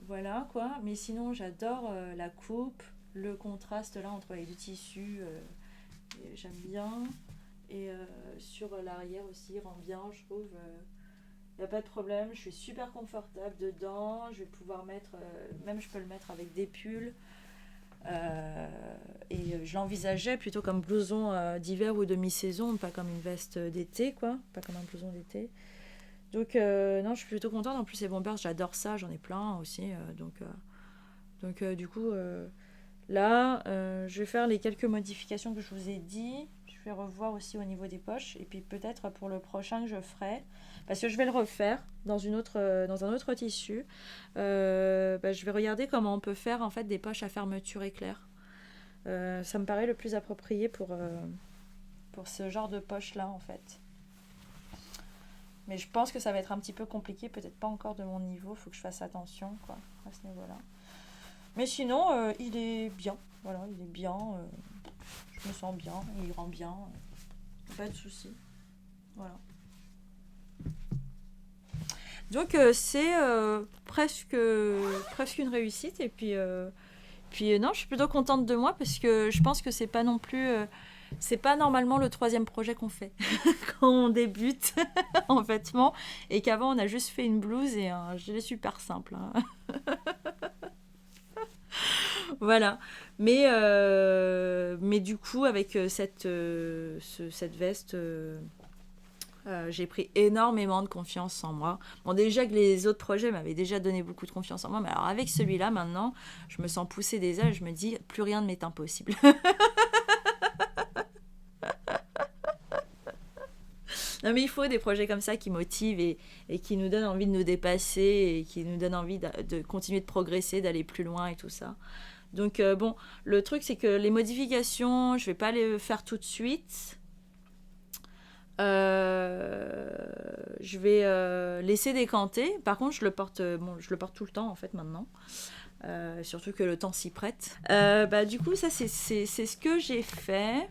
Voilà quoi. Mais sinon j'adore la coupe, le contraste là entre les deux tissus. J'aime bien. Et sur l'arrière aussi, il rend bien, je trouve. Il n'y a pas de problème. Je suis super confortable dedans. Je vais pouvoir mettre, même je peux le mettre avec des pulls. Et je l'envisageais plutôt comme blouson d'hiver ou de mi-saison, pas comme une veste d'été, quoi, pas comme un blouson d'été. Donc non, je suis plutôt contente. En plus, les bombers, j'adore ça, j'en ai plein aussi. Donc du coup, là, je vais faire les quelques modifications que je vous ai dit. Je vais revoir aussi au niveau des poches. Et puis peut-être pour le prochain que je ferai, parce que je vais le refaire dans un autre tissu. Je vais regarder comment on peut faire en fait des poches à fermeture éclair. Ça me paraît le plus approprié pour ce genre de poche-là, en fait. Mais je pense que ça va être un petit peu compliqué, peut-être pas encore de mon niveau, il faut que je fasse attention, quoi, à ce niveau-là. Mais sinon, il est bien, voilà, il est bien, je me sens bien, il rend bien, pas de soucis, voilà. Donc c'est presque une réussite, et puis non, je suis plutôt contente de moi, parce que je pense que c'est pas non plus... c'est pas normalement le 3e projet qu'on fait quand on débute en vêtements, et qu'avant on a juste fait une blouse et un gilet super simple. Hein. Voilà. Mais du coup, avec cette veste, j'ai pris énormément de confiance en moi. Bon, déjà que les autres projets m'avaient déjà donné beaucoup de confiance en moi, mais alors avec celui-là, maintenant, je me sens pousser des ailes, je me dis, plus rien ne m'est impossible. Non, mais il faut des projets comme ça qui motivent et qui nous donnent envie de nous dépasser et qui nous donnent envie de continuer de progresser, d'aller plus loin et tout ça. Donc bon, le truc c'est que les modifications, je vais pas les faire tout de suite. Je vais laisser décanter. Par contre, je le porte tout le temps en fait maintenant. Surtout que le temps s'y prête. Du coup, ça c'est ce que j'ai fait.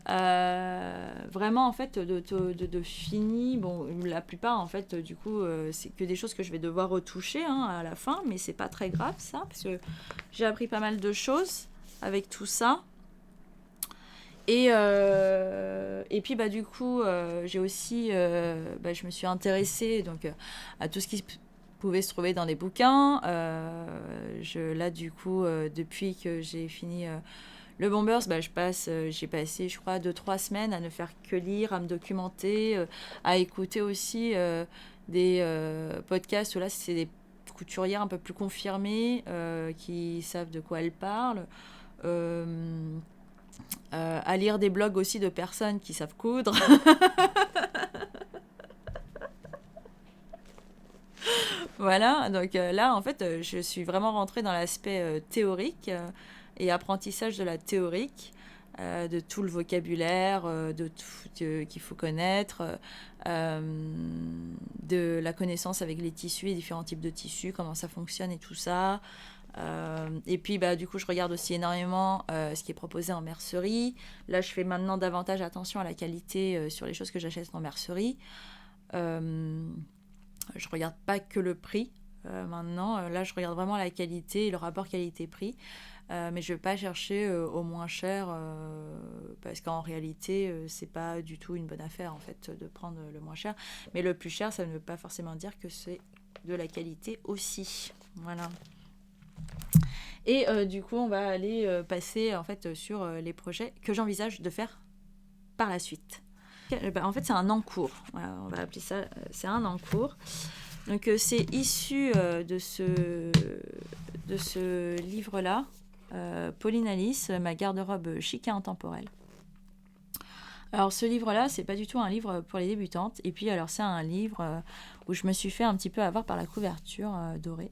Vraiment en fait de fini, bon la plupart en fait du coup c'est que des choses que je vais devoir retoucher hein, à la fin, mais c'est pas très grave ça parce que j'ai appris pas mal de choses avec tout ça et puis du coup j'ai aussi je me suis intéressée donc à tout ce qui pouvait se trouver dans des bouquins. Là du coup depuis que j'ai fini le Bombers, j'ai passé, je crois, 2-3 semaines à ne faire que lire, à me documenter, à écouter aussi des podcasts où là, c'est des couturières un peu plus confirmées qui savent de quoi elles parlent. À lire des blogs aussi de personnes qui savent coudre. Voilà, donc là, en fait, je suis vraiment rentrée dans l'aspect théorique. et apprentissage de la théorique, de tout le vocabulaire, de tout qu'il faut connaître, de la connaissance avec les tissus, les différents types de tissus, comment ça fonctionne et tout ça. Et puis du coup je regarde aussi énormément ce qui est proposé en mercerie. Là je fais maintenant davantage attention à la qualité sur les choses que j'achète en mercerie. Je regarde pas que le prix maintenant. Là je regarde vraiment la qualité et le rapport qualité-prix. Mais je vais pas chercher au moins cher parce qu'en réalité c'est pas du tout une bonne affaire en fait de prendre le moins cher. Mais le plus cher ça ne veut pas forcément dire que c'est de la qualité aussi. Voilà. Et du coup, on va aller passer en fait sur les projets que j'envisage de faire par la suite. En fait, c'est un en cours. Voilà, on va appeler ça. C'est un en cours. Donc, c'est issu de ce livre-là, Pauline Alice, ma garde-robe chic et intemporelle. Alors, ce livre-là, c'est pas du tout un livre pour les débutantes. Et puis, alors, c'est un livre où je me suis fait un petit peu avoir par la couverture dorée.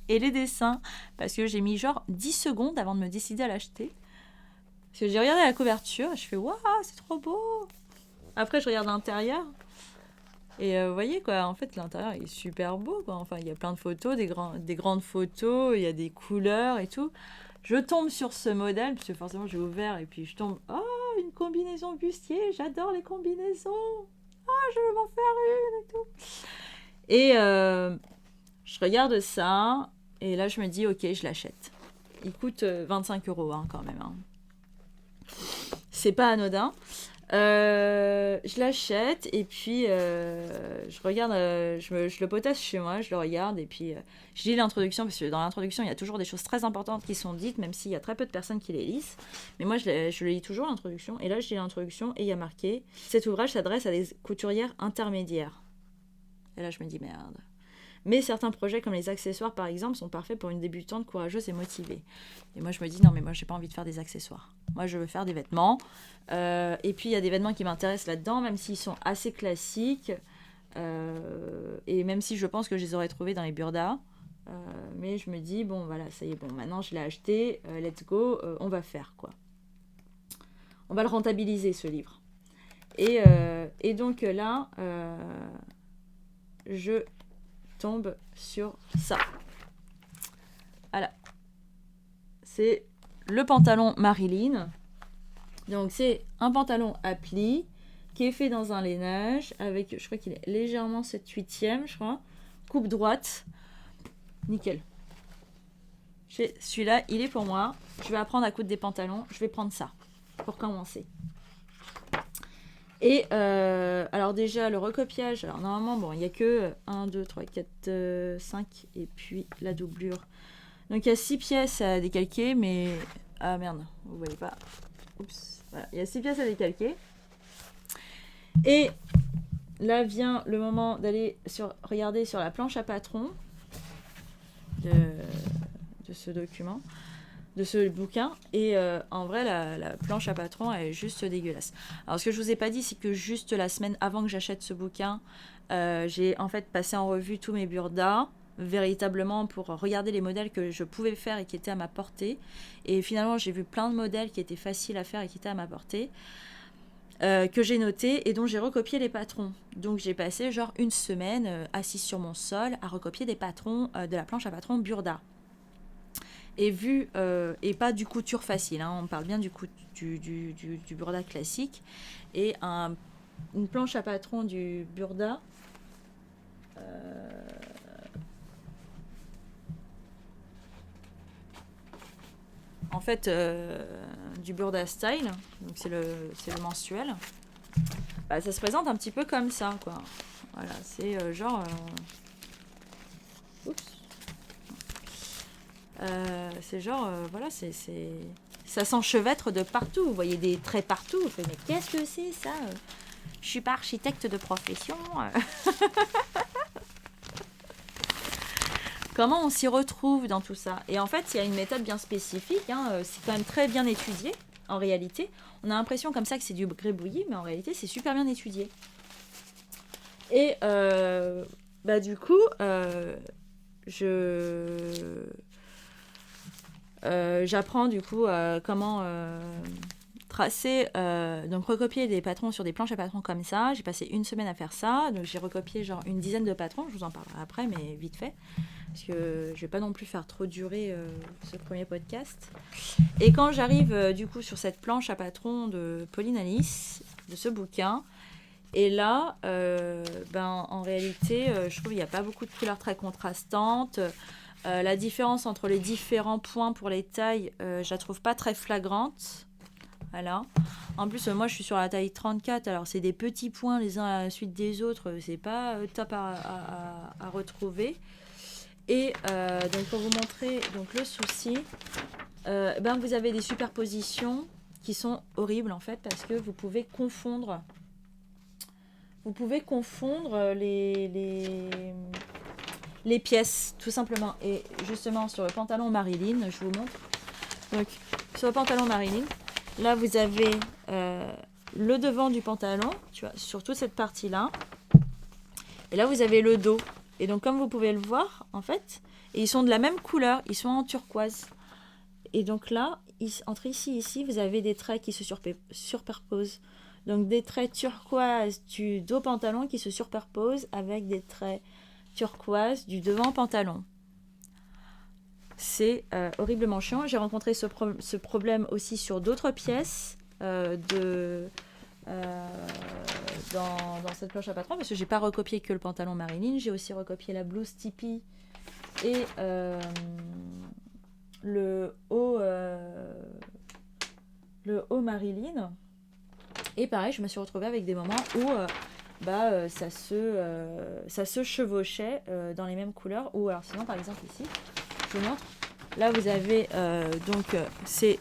Et les dessins, parce que j'ai mis genre 10 secondes avant de me décider à l'acheter. Parce que j'ai regardé la couverture, je fais waouh, c'est trop beau. Après, je regarde l'intérieur. Et vous voyez quoi, en fait, l'intérieur est super beau quoi. Enfin, il y a plein de photos, des grandes photos, il y a des couleurs et tout. Je tombe sur ce modèle, parce que forcément j'ai ouvert et puis je tombe. Oh, une combinaison bustier, j'adore les combinaisons. Ah, je veux m'en faire une et tout. Et je regarde ça, et là je me dis, ok, je l'achète. Il coûte 25 € quand même. Hein. C'est pas anodin. Je l'achète, et puis je regarde, je le potasse chez moi, je le regarde, et puis je lis l'introduction, parce que dans l'introduction, il y a toujours des choses très importantes qui sont dites, même s'il y a très peu de personnes qui les lisent. Mais moi, je le lis toujours, l'introduction, et là, je lis l'introduction, et il y a marqué « Cet ouvrage s'adresse à des couturières intermédiaires ». Et là, je me dis « Merde ». Mais certains projets, comme les accessoires par exemple, sont parfaits pour une débutante courageuse et motivée. Et moi, je me dis, non, mais moi, j'ai pas envie de faire des accessoires. Moi, je veux faire des vêtements. Et puis, il y a des vêtements qui m'intéressent là-dedans, même s'ils sont assez classiques. Et même si je pense que je les aurais trouvés dans les burdas. Mais je me dis, bon, voilà, ça y est, bon, maintenant, je l'ai acheté. Let's go, on va faire, quoi. On va le rentabiliser, ce livre. Et donc, là, je tombe sur ça. Voilà. C'est le pantalon Marilyn. Donc c'est un pantalon à plis qui est fait dans un lainage avec, je crois qu'il est légèrement 7/8e, je crois. Coupe droite. Nickel. Celui-là, il est pour moi. Je vais apprendre à coudre des pantalons. Je vais prendre ça pour commencer. Et alors déjà, le recopiage, alors normalement, bon, il n'y a que 1, 2, 3, 4, 5, et puis la doublure. Donc il y a 6 pièces à décalquer, mais... Ah merde, vous voyez pas. Oups. Voilà, il y a 6 pièces à décalquer. Et là vient le moment d'aller regarder sur la planche à patron de ce document. De ce bouquin, et en vrai la planche à patron elle est juste dégueulasse. Alors ce que je vous ai pas dit, c'est que juste la semaine avant que j'achète ce bouquin, j'ai en fait passé en revue tous mes burdas véritablement pour regarder les modèles que je pouvais faire et qui étaient à ma portée, et finalement j'ai vu plein de modèles qui étaient faciles à faire et qui étaient à ma portée, que j'ai noté et dont j'ai recopié les patrons. Donc j'ai passé genre une semaine assise sur mon sol à recopier des patrons de la planche à patron burda. Et et pas du couture facile, hein, on parle bien du burda classique. Et une planche à patron du burda, en fait, du burda style, donc c'est le mensuel, ça se présente un petit peu comme ça, quoi. Voilà, c'est genre... Oups. C'est genre, voilà, ça s'enchevêtre de partout. Vous voyez des traits partout. Vous faites, mais qu'est-ce que c'est ça? Je suis pas architecte de profession. Comment on s'y retrouve dans tout ça? Et en fait, il y a une méthode bien spécifique. Hein, c'est quand même très bien étudié, en réalité. On a l'impression comme ça que c'est du gribouillis, mais en réalité, c'est super bien étudié. Et du coup, J'apprends du coup comment tracer, donc recopier des patrons sur des planches à patrons comme ça. J'ai passé une semaine à faire ça, donc j'ai recopié genre une dizaine de patrons, je vous en parlerai après, mais vite fait, parce que je vais pas non plus faire trop durer ce premier podcast. Et quand j'arrive du coup sur cette planche à patrons de Pauline Alice, de ce bouquin, et là, en réalité, je trouve qu'il n'y a pas beaucoup de couleurs très contrastantes. La différence entre les différents points pour les tailles, je la trouve pas très flagrante. Voilà. En plus, moi, je suis sur la taille 34. Alors, c'est des petits points les uns à la suite des autres. C'est pas top à retrouver. Et donc, pour vous montrer donc, le souci, vous avez des superpositions qui sont horribles, en fait, parce que vous pouvez confondre. Vous pouvez confondre les pièces, tout simplement. Et justement, sur le pantalon Marilyn, je vous montre. Donc, sur le pantalon Marilyn, là, vous avez le devant du pantalon, tu vois, sur toute cette partie-là. Et là, vous avez le dos. Et donc, comme vous pouvez le voir, en fait, et ils sont de la même couleur, ils sont en turquoise. Et donc là, entre ici et ici, vous avez des traits qui se superposent. Donc, des traits turquoise du dos pantalon qui se superposent avec des traits turquoise du devant pantalon. C'est horriblement chiant. J'ai rencontré ce problème aussi sur d'autres pièces dans cette planche à patron, parce que j'ai pas recopié que le pantalon Marilyn, j'ai aussi recopié la blouse Tipeee et le haut Marilyn. Et pareil, je me suis retrouvée avec des moments où ça se chevauchait dans les mêmes couleurs. Ou alors sinon, par exemple ici, je vous montre. Là, vous avez ces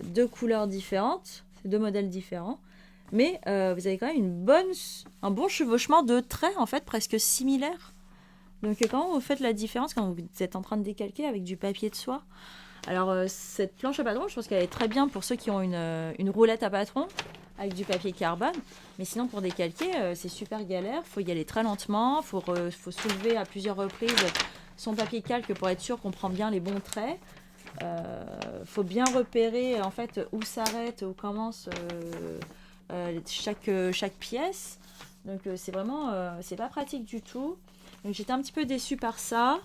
deux couleurs différentes, ces deux modèles différents. Mais vous avez quand même un bon chevauchement de traits, en fait, presque similaires. Donc quand vous faites la différence, quand vous êtes en train de décalquer avec du papier de soie. Alors cette planche à patron, je pense qu'elle est très bien pour ceux qui ont une roulette à patron avec du papier carbone. Mais sinon, pour décalquer, c'est super galère. Il faut y aller très lentement. Il faut soulever à plusieurs reprises son papier calque pour être sûr qu'on prend bien les bons traits. Faut bien repérer en fait où s'arrête, où commence chaque pièce. Donc c'est vraiment, c'est pas pratique du tout. Donc j'étais un petit peu déçue par ça.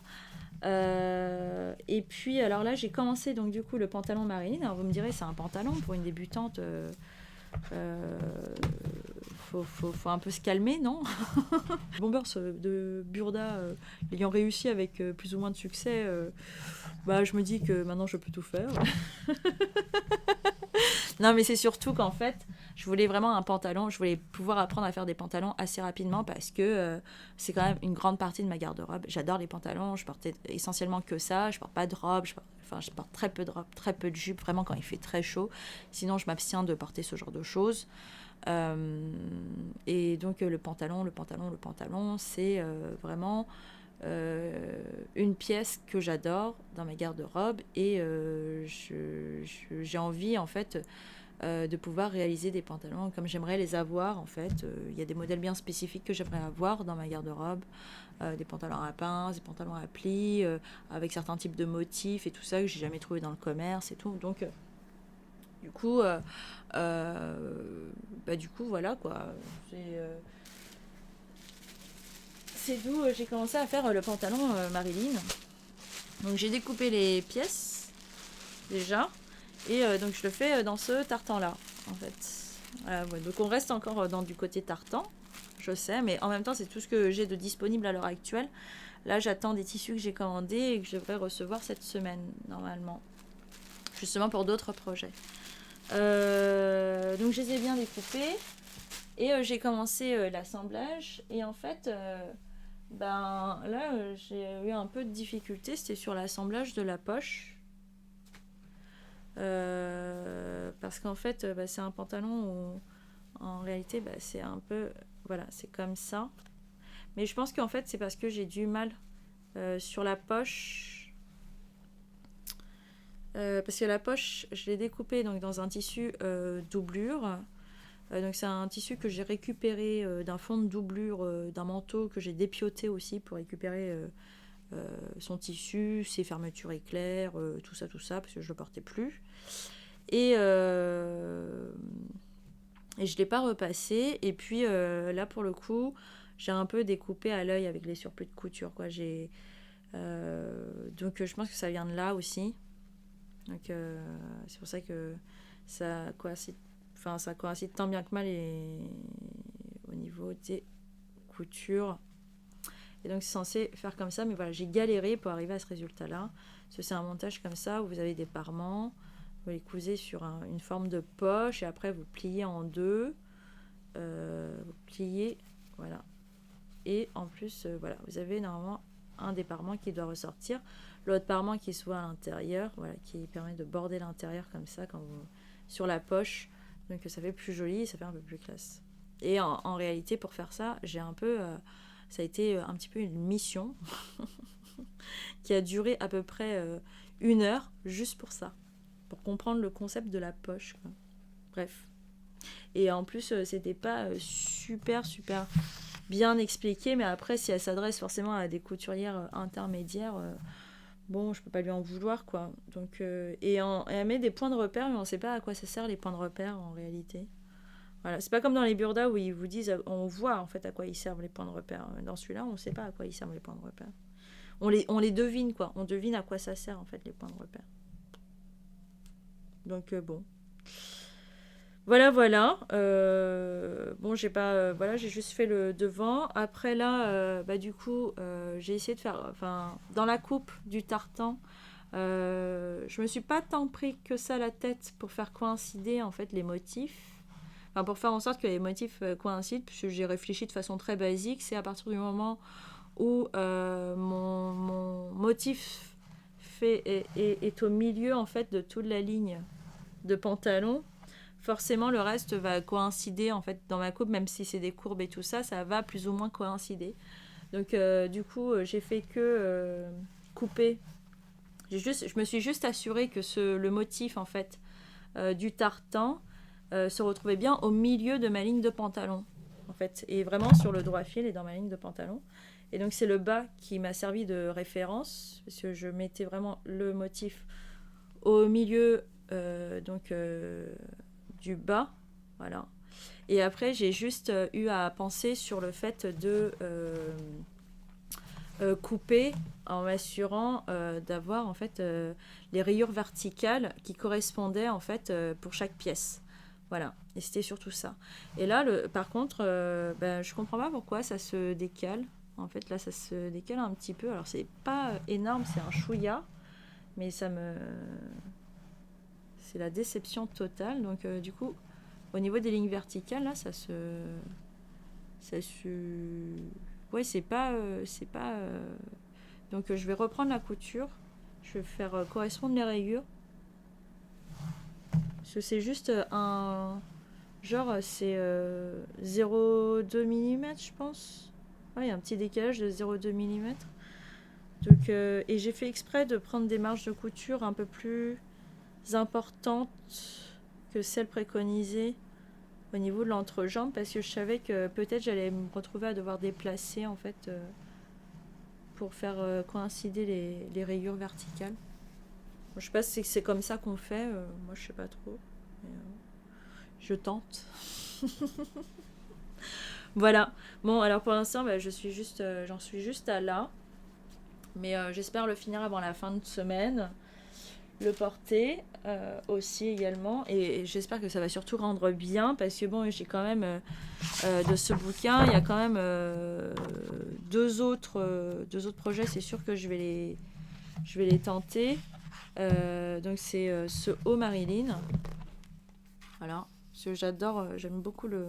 Et puis alors là j'ai commencé donc du coup le pantalon Marilyn. Alors vous me direz c'est un pantalon pour une débutante. Faut un peu se calmer, non? Bombers de Burda ayant réussi avec plus ou moins de succès, je me dis que maintenant je peux tout faire. Non, mais c'est surtout qu'en fait, je voulais vraiment un pantalon. Je voulais pouvoir apprendre à faire des pantalons assez rapidement parce que c'est quand même une grande partie de ma garde-robe. J'adore les pantalons. Je portais essentiellement que ça. Je porte pas de robe. Je porte très peu de robe, très peu de jupe, vraiment quand il fait très chaud. Sinon, je m'abstiens de porter ce genre de choses. Et donc, le pantalon, c'est vraiment une pièce que j'adore dans ma garde-robe et j'ai envie en fait de pouvoir réaliser des pantalons comme j'aimerais les avoir en fait. Il y a des modèles bien spécifiques que j'aimerais avoir dans ma garde-robe, des pantalons à pinces, des pantalons à plis avec certains types de motifs et tout ça que j'ai jamais trouvé dans le commerce et tout. Donc du coup voilà quoi. C'est d'où j'ai commencé à faire le pantalon Marilyn. Donc j'ai découpé les pièces déjà et donc je le fais dans ce tartan là en fait. Donc on reste encore dans du côté tartan, je sais, mais en même temps c'est tout ce que j'ai de disponible à l'heure actuelle. Là j'attends des tissus que j'ai commandés et que je devrais recevoir cette semaine normalement, justement pour d'autres projets. Donc je les ai bien découpés et j'ai commencé l'assemblage et en fait là j'ai eu un peu de difficulté, c'était sur l'assemblage de la poche parce qu'en fait c'est un pantalon où en réalité c'est un peu voilà, c'est comme ça, mais je pense qu'en fait c'est parce que j'ai du mal sur la poche parce que la poche je l'ai découpée donc dans un tissu doublure. Donc c'est un tissu que j'ai récupéré d'un fond de doublure d'un manteau que j'ai dépioté aussi pour récupérer son tissu, ses fermetures éclairs, tout ça, parce que je le portais plus. Et je l'ai pas repassé. Et puis là, pour le coup, j'ai un peu découpé à l'œil avec les surplus de couture, quoi. Donc je pense que ça vient de là aussi. Donc c'est pour ça que ça coïncide, ça coïncide tant bien que mal au niveau des coutures. Et donc c'est censé faire comme ça, mais voilà, j'ai galéré pour arriver à ce résultat-là. Parce que c'est un montage comme ça où vous avez des parements, vous les cousez sur une forme de poche et après vous pliez en deux. Vous pliez, voilà. Et en plus, voilà, vous avez normalement un des parements qui doit ressortir, l'autre parement qui soit à l'intérieur, voilà, qui permet de border l'intérieur comme ça sur la poche. Donc ça fait plus joli, ça fait un peu plus classe. Et en réalité, pour faire ça, ça a été un petit peu une mission qui a duré à peu près 1 heure juste pour ça, pour comprendre le concept de la poche, quoi. Bref. Et en plus, c'était pas super bien expliqué, mais après, si elle s'adresse forcément à des couturières intermédiaires, bon, je peux pas lui en vouloir, quoi. Donc, et elle met des points de repère, mais on sait pas à quoi ça sert les points de repère en réalité. Voilà, c'est pas comme dans les burdas où ils vous disent, on voit en fait à quoi ils servent les points de repère. Dans celui-là, on sait pas à quoi ils servent les points de repère. On les devine, quoi. On devine à quoi ça sert en fait les points de repère. Donc bon. Voilà. Bon, j'ai juste fait le devant. Après là, du coup, j'ai essayé de faire, dans la coupe du tartan, je me suis pas tant pris que ça la tête pour faire coïncider en fait les motifs. Pour faire en sorte que les motifs coïncident, puisque j'ai réfléchi de façon très basique, c'est à partir du moment où mon motif est au milieu en fait de toute la ligne de pantalon. Forcément, le reste va coïncider en fait dans ma coupe, même si c'est des courbes et tout ça, ça va plus ou moins coïncider. Donc, du coup, j'ai fait que couper. Je me suis juste assurée que le motif en fait du tartan se retrouvait bien au milieu de ma ligne de pantalon, en fait, et vraiment sur le droit fil et dans ma ligne de pantalon. Et donc, c'est le bas qui m'a servi de référence, parce que je mettais vraiment le motif au milieu du bas, voilà. Et après, j'ai juste eu à penser sur le fait de couper en m'assurant d'avoir en fait les rayures verticales qui correspondaient en fait pour chaque pièce. Voilà, et c'était surtout ça. Et là, par contre, je comprends pas pourquoi ça se décale. En fait, là, ça se décale un petit peu. Alors, c'est pas énorme, c'est un chouïa, mais c'est la déception totale. Donc, du coup, au niveau des lignes verticales, là, ouais, c'est pas. Donc, je vais reprendre la couture. Je vais faire correspondre les rayures. Parce que c'est juste c'est 0,2 mm, je pense. Ouais, il y a un petit décalage de 0,2 mm. Donc, et j'ai fait exprès de prendre des marges de couture un peu plus importantes que celles préconisées au niveau de l'entrejambe, parce que je savais que peut-être j'allais me retrouver à devoir déplacer en fait pour faire coïncider les rayures verticales. Bon, je sais pas si c'est comme ça qu'on fait, moi je sais pas trop, mais, je tente. Voilà. Bon, alors pour l'instant, j'en suis juste à là, mais j'espère le finir avant la fin de semaine, le porter aussi également, et j'espère que ça va surtout rendre bien, parce que bon, j'ai quand même de ce bouquin, il y a quand même deux autres projets, c'est sûr que je vais les tenter. Donc c'est ce haut Marilyn, voilà, parce que j'aime beaucoup le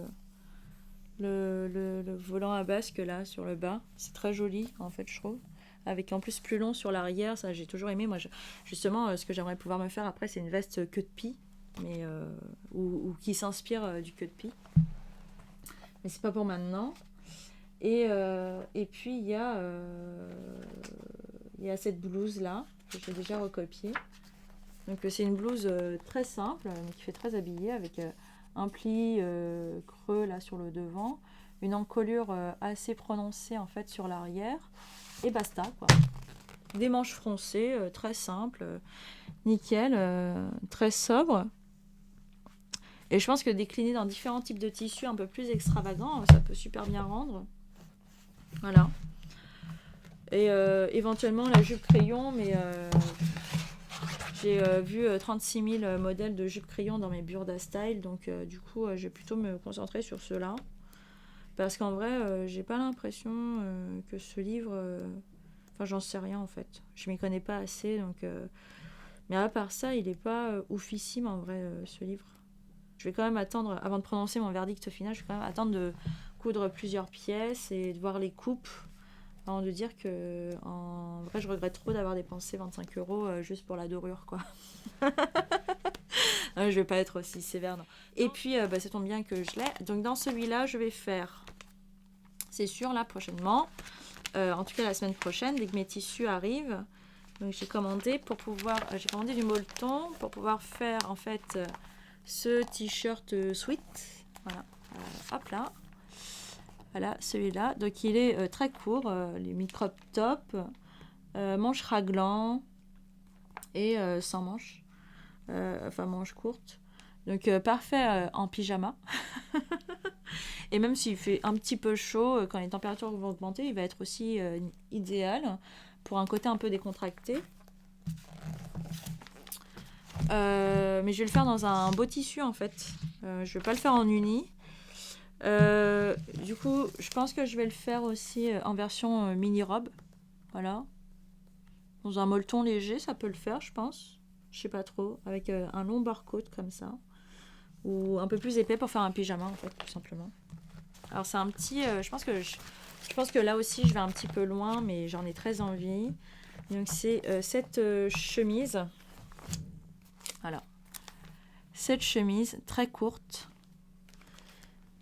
volant à basque là sur le bas, c'est très joli en fait, je trouve, avec en plus plus long sur l'arrière, ça j'ai toujours aimé. Moi justement, ce que j'aimerais pouvoir me faire après, c'est une veste queue de pie, mais ou qui s'inspire du queue de pie, mais c'est pas pour maintenant. Et puis il y a cette blouse là que j'ai déjà recopiée. Donc c'est une blouse très simple, mais qui fait très habillée, avec un pli creux là sur le devant, une encolure assez prononcée en fait sur l'arrière, et basta quoi. des manches froncées, très simples, nickel, très sobre. Et je pense que décliner dans différents types de tissus un peu plus extravagants, ça peut super bien rendre. Voilà. Et éventuellement la jupe crayon, mais j'ai vu 36 000 modèles de jupe crayon dans mes Burda Style, donc du coup je vais plutôt me concentrer sur ceux-là. Parce qu'en vrai, j'ai pas l'impression que ce livre... Enfin, j'en sais rien en fait. Je m'y connais pas assez, donc... Mais à part ça, il est pas oufissime en vrai, ce livre. Je vais quand même attendre, avant de prononcer mon verdict final, je vais quand même attendre de coudre plusieurs pièces et de voir les coupes avant de dire que, en vrai, je regrette trop d'avoir dépensé 25 € juste pour la dorure, quoi. Je vais pas être aussi sévère, non. Et puis, ça tombe bien que je l'ai. Donc, dans celui-là, je vais faire, c'est sûr, là, prochainement, en tout cas la semaine prochaine, dès que mes tissus arrivent. Donc, j'ai commandé du molleton pour pouvoir faire, en fait, ce t-shirt sweat. Voilà. Hop là. Voilà, celui-là. Donc, il est très court, les mi-crop top, manches raglan et sans manches. Enfin, manches courtes. Donc, parfait en pyjama. Et même s'il fait un petit peu chaud, quand les températures vont augmenter, il va être aussi idéal pour un côté un peu décontracté. Mais je vais le faire dans un beau tissu en fait. Je vais pas le faire en uni. Du coup, je pense que je vais le faire aussi en version mini-robe. Voilà. Dans un molleton léger, ça peut le faire, je pense. Je sais pas trop. Avec un long barcoat comme ça. Ou un peu plus épais pour faire un pyjama en fait, tout simplement. Alors c'est un petit... je pense que là aussi, je vais un petit peu loin, mais j'en ai très envie. Donc c'est cette chemise. Voilà. Cette chemise très courte.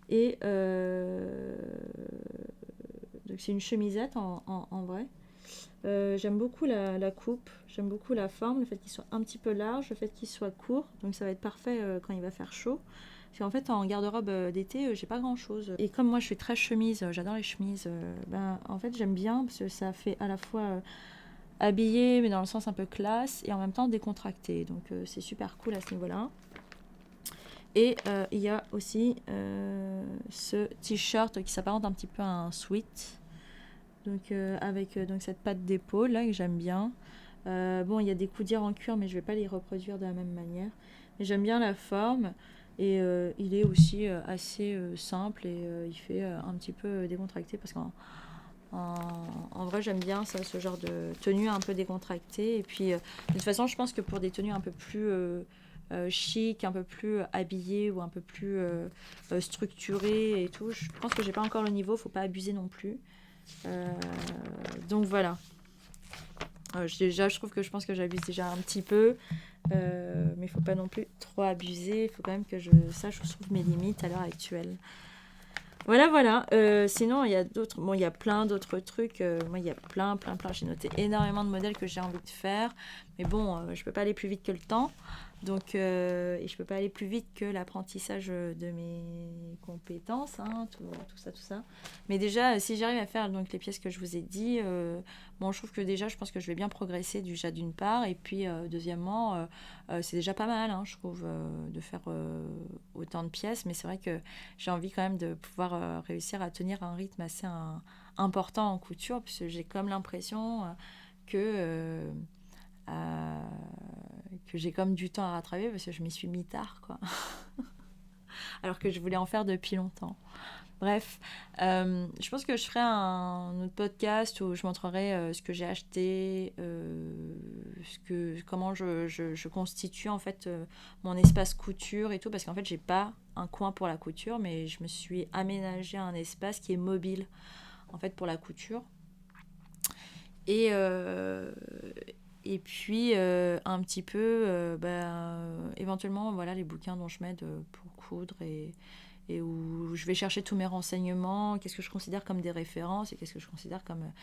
Et donc c'est une chemisette en vrai. J'aime beaucoup la coupe, j'aime beaucoup la forme, le fait qu'il soit un petit peu large, le fait qu'il soit court, donc ça va être parfait quand il va faire chaud. Parce qu'en fait en garde-robe d'été, j'ai pas grand chose. Et comme moi je suis très chemise, j'adore les chemises, en fait j'aime bien parce que ça fait à la fois habillé mais dans le sens un peu classe et en même temps décontracté. Donc c'est super cool à ce niveau-là. Et il y a aussi ce t-shirt qui s'apparente un petit peu à un sweat. Donc avec donc cette patte d'épaule là que j'aime bien. Bon, il y a des coudières en cuir, mais je vais pas les reproduire de la même manière. Mais j'aime bien la forme. Et il est aussi assez simple et il fait un petit peu décontracté parce qu'en vrai j'aime bien ça, ce genre de tenue un peu décontractée. Et puis de toute façon je pense que pour des tenues un peu plus chic, un peu plus habillées ou un peu plus structurées et tout, je pense que j'ai pas encore le niveau, faut pas abuser non plus. Donc voilà. Je pense que j'abuse déjà un petit peu, mais il faut pas non plus trop abuser. Il faut quand même que je sache où se trouvent mes limites à l'heure actuelle. Voilà. Sinon, il y a d'autres. Bon, il y a plein d'autres trucs. Moi, il y a plein. J'ai noté énormément de modèles que j'ai envie de faire. Mais bon, je peux pas aller plus vite que le temps. Donc, et je peux pas aller plus vite que l'apprentissage de mes compétences, hein, tout ça. Mais déjà, si j'arrive à faire donc les pièces que je vous ai dit, bon, je trouve que déjà, je pense que je vais bien progresser déjà d'une part. Et puis, deuxièmement, c'est déjà pas mal, hein, je trouve, de faire autant de pièces. Mais c'est vrai que j'ai envie quand même de pouvoir réussir à tenir un rythme assez important en couture, puisque j'ai comme l'impression que j'ai comme du temps à rattraper parce que je m'y suis mis tard, quoi. Alors que je voulais en faire depuis longtemps. Bref, je pense que je ferai un autre podcast où je montrerai ce que j'ai acheté, comment je constitue en fait mon espace couture et tout, parce qu'en fait j'ai pas un coin pour la couture, mais je me suis aménagé un espace qui est mobile en fait pour la couture. Et puis un petit peu éventuellement voilà les bouquins dont je m'aide pour coudre et où je vais chercher tous mes renseignements, qu'est-ce que je considère comme des références et qu'est-ce que je considère comme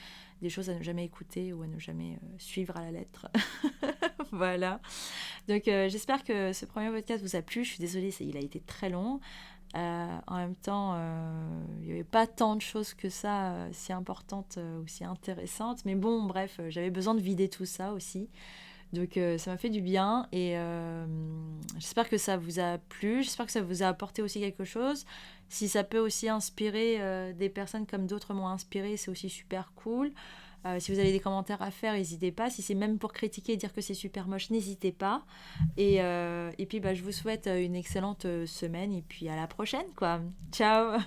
des choses à ne jamais écouter ou à ne jamais suivre à la lettre. Voilà. Donc, j'espère que ce premier podcast vous a plu. Je suis désolée, il a été très long. En même temps, il n'y avait pas tant de choses que ça, si importantes ou si intéressantes. Mais bon, bref, j'avais besoin de vider tout ça aussi. Donc, ça m'a fait du bien. Et j'espère que ça vous a plu. J'espère que ça vous a apporté aussi quelque chose. Si ça peut aussi inspirer des personnes comme d'autres m'ont inspiré, c'est aussi super cool. Si vous avez des commentaires à faire, n'hésitez pas. Si c'est même pour critiquer et dire que c'est super moche, n'hésitez pas. Et puis, bah, je vous souhaite une excellente semaine et puis à la prochaine, quoi. Ciao!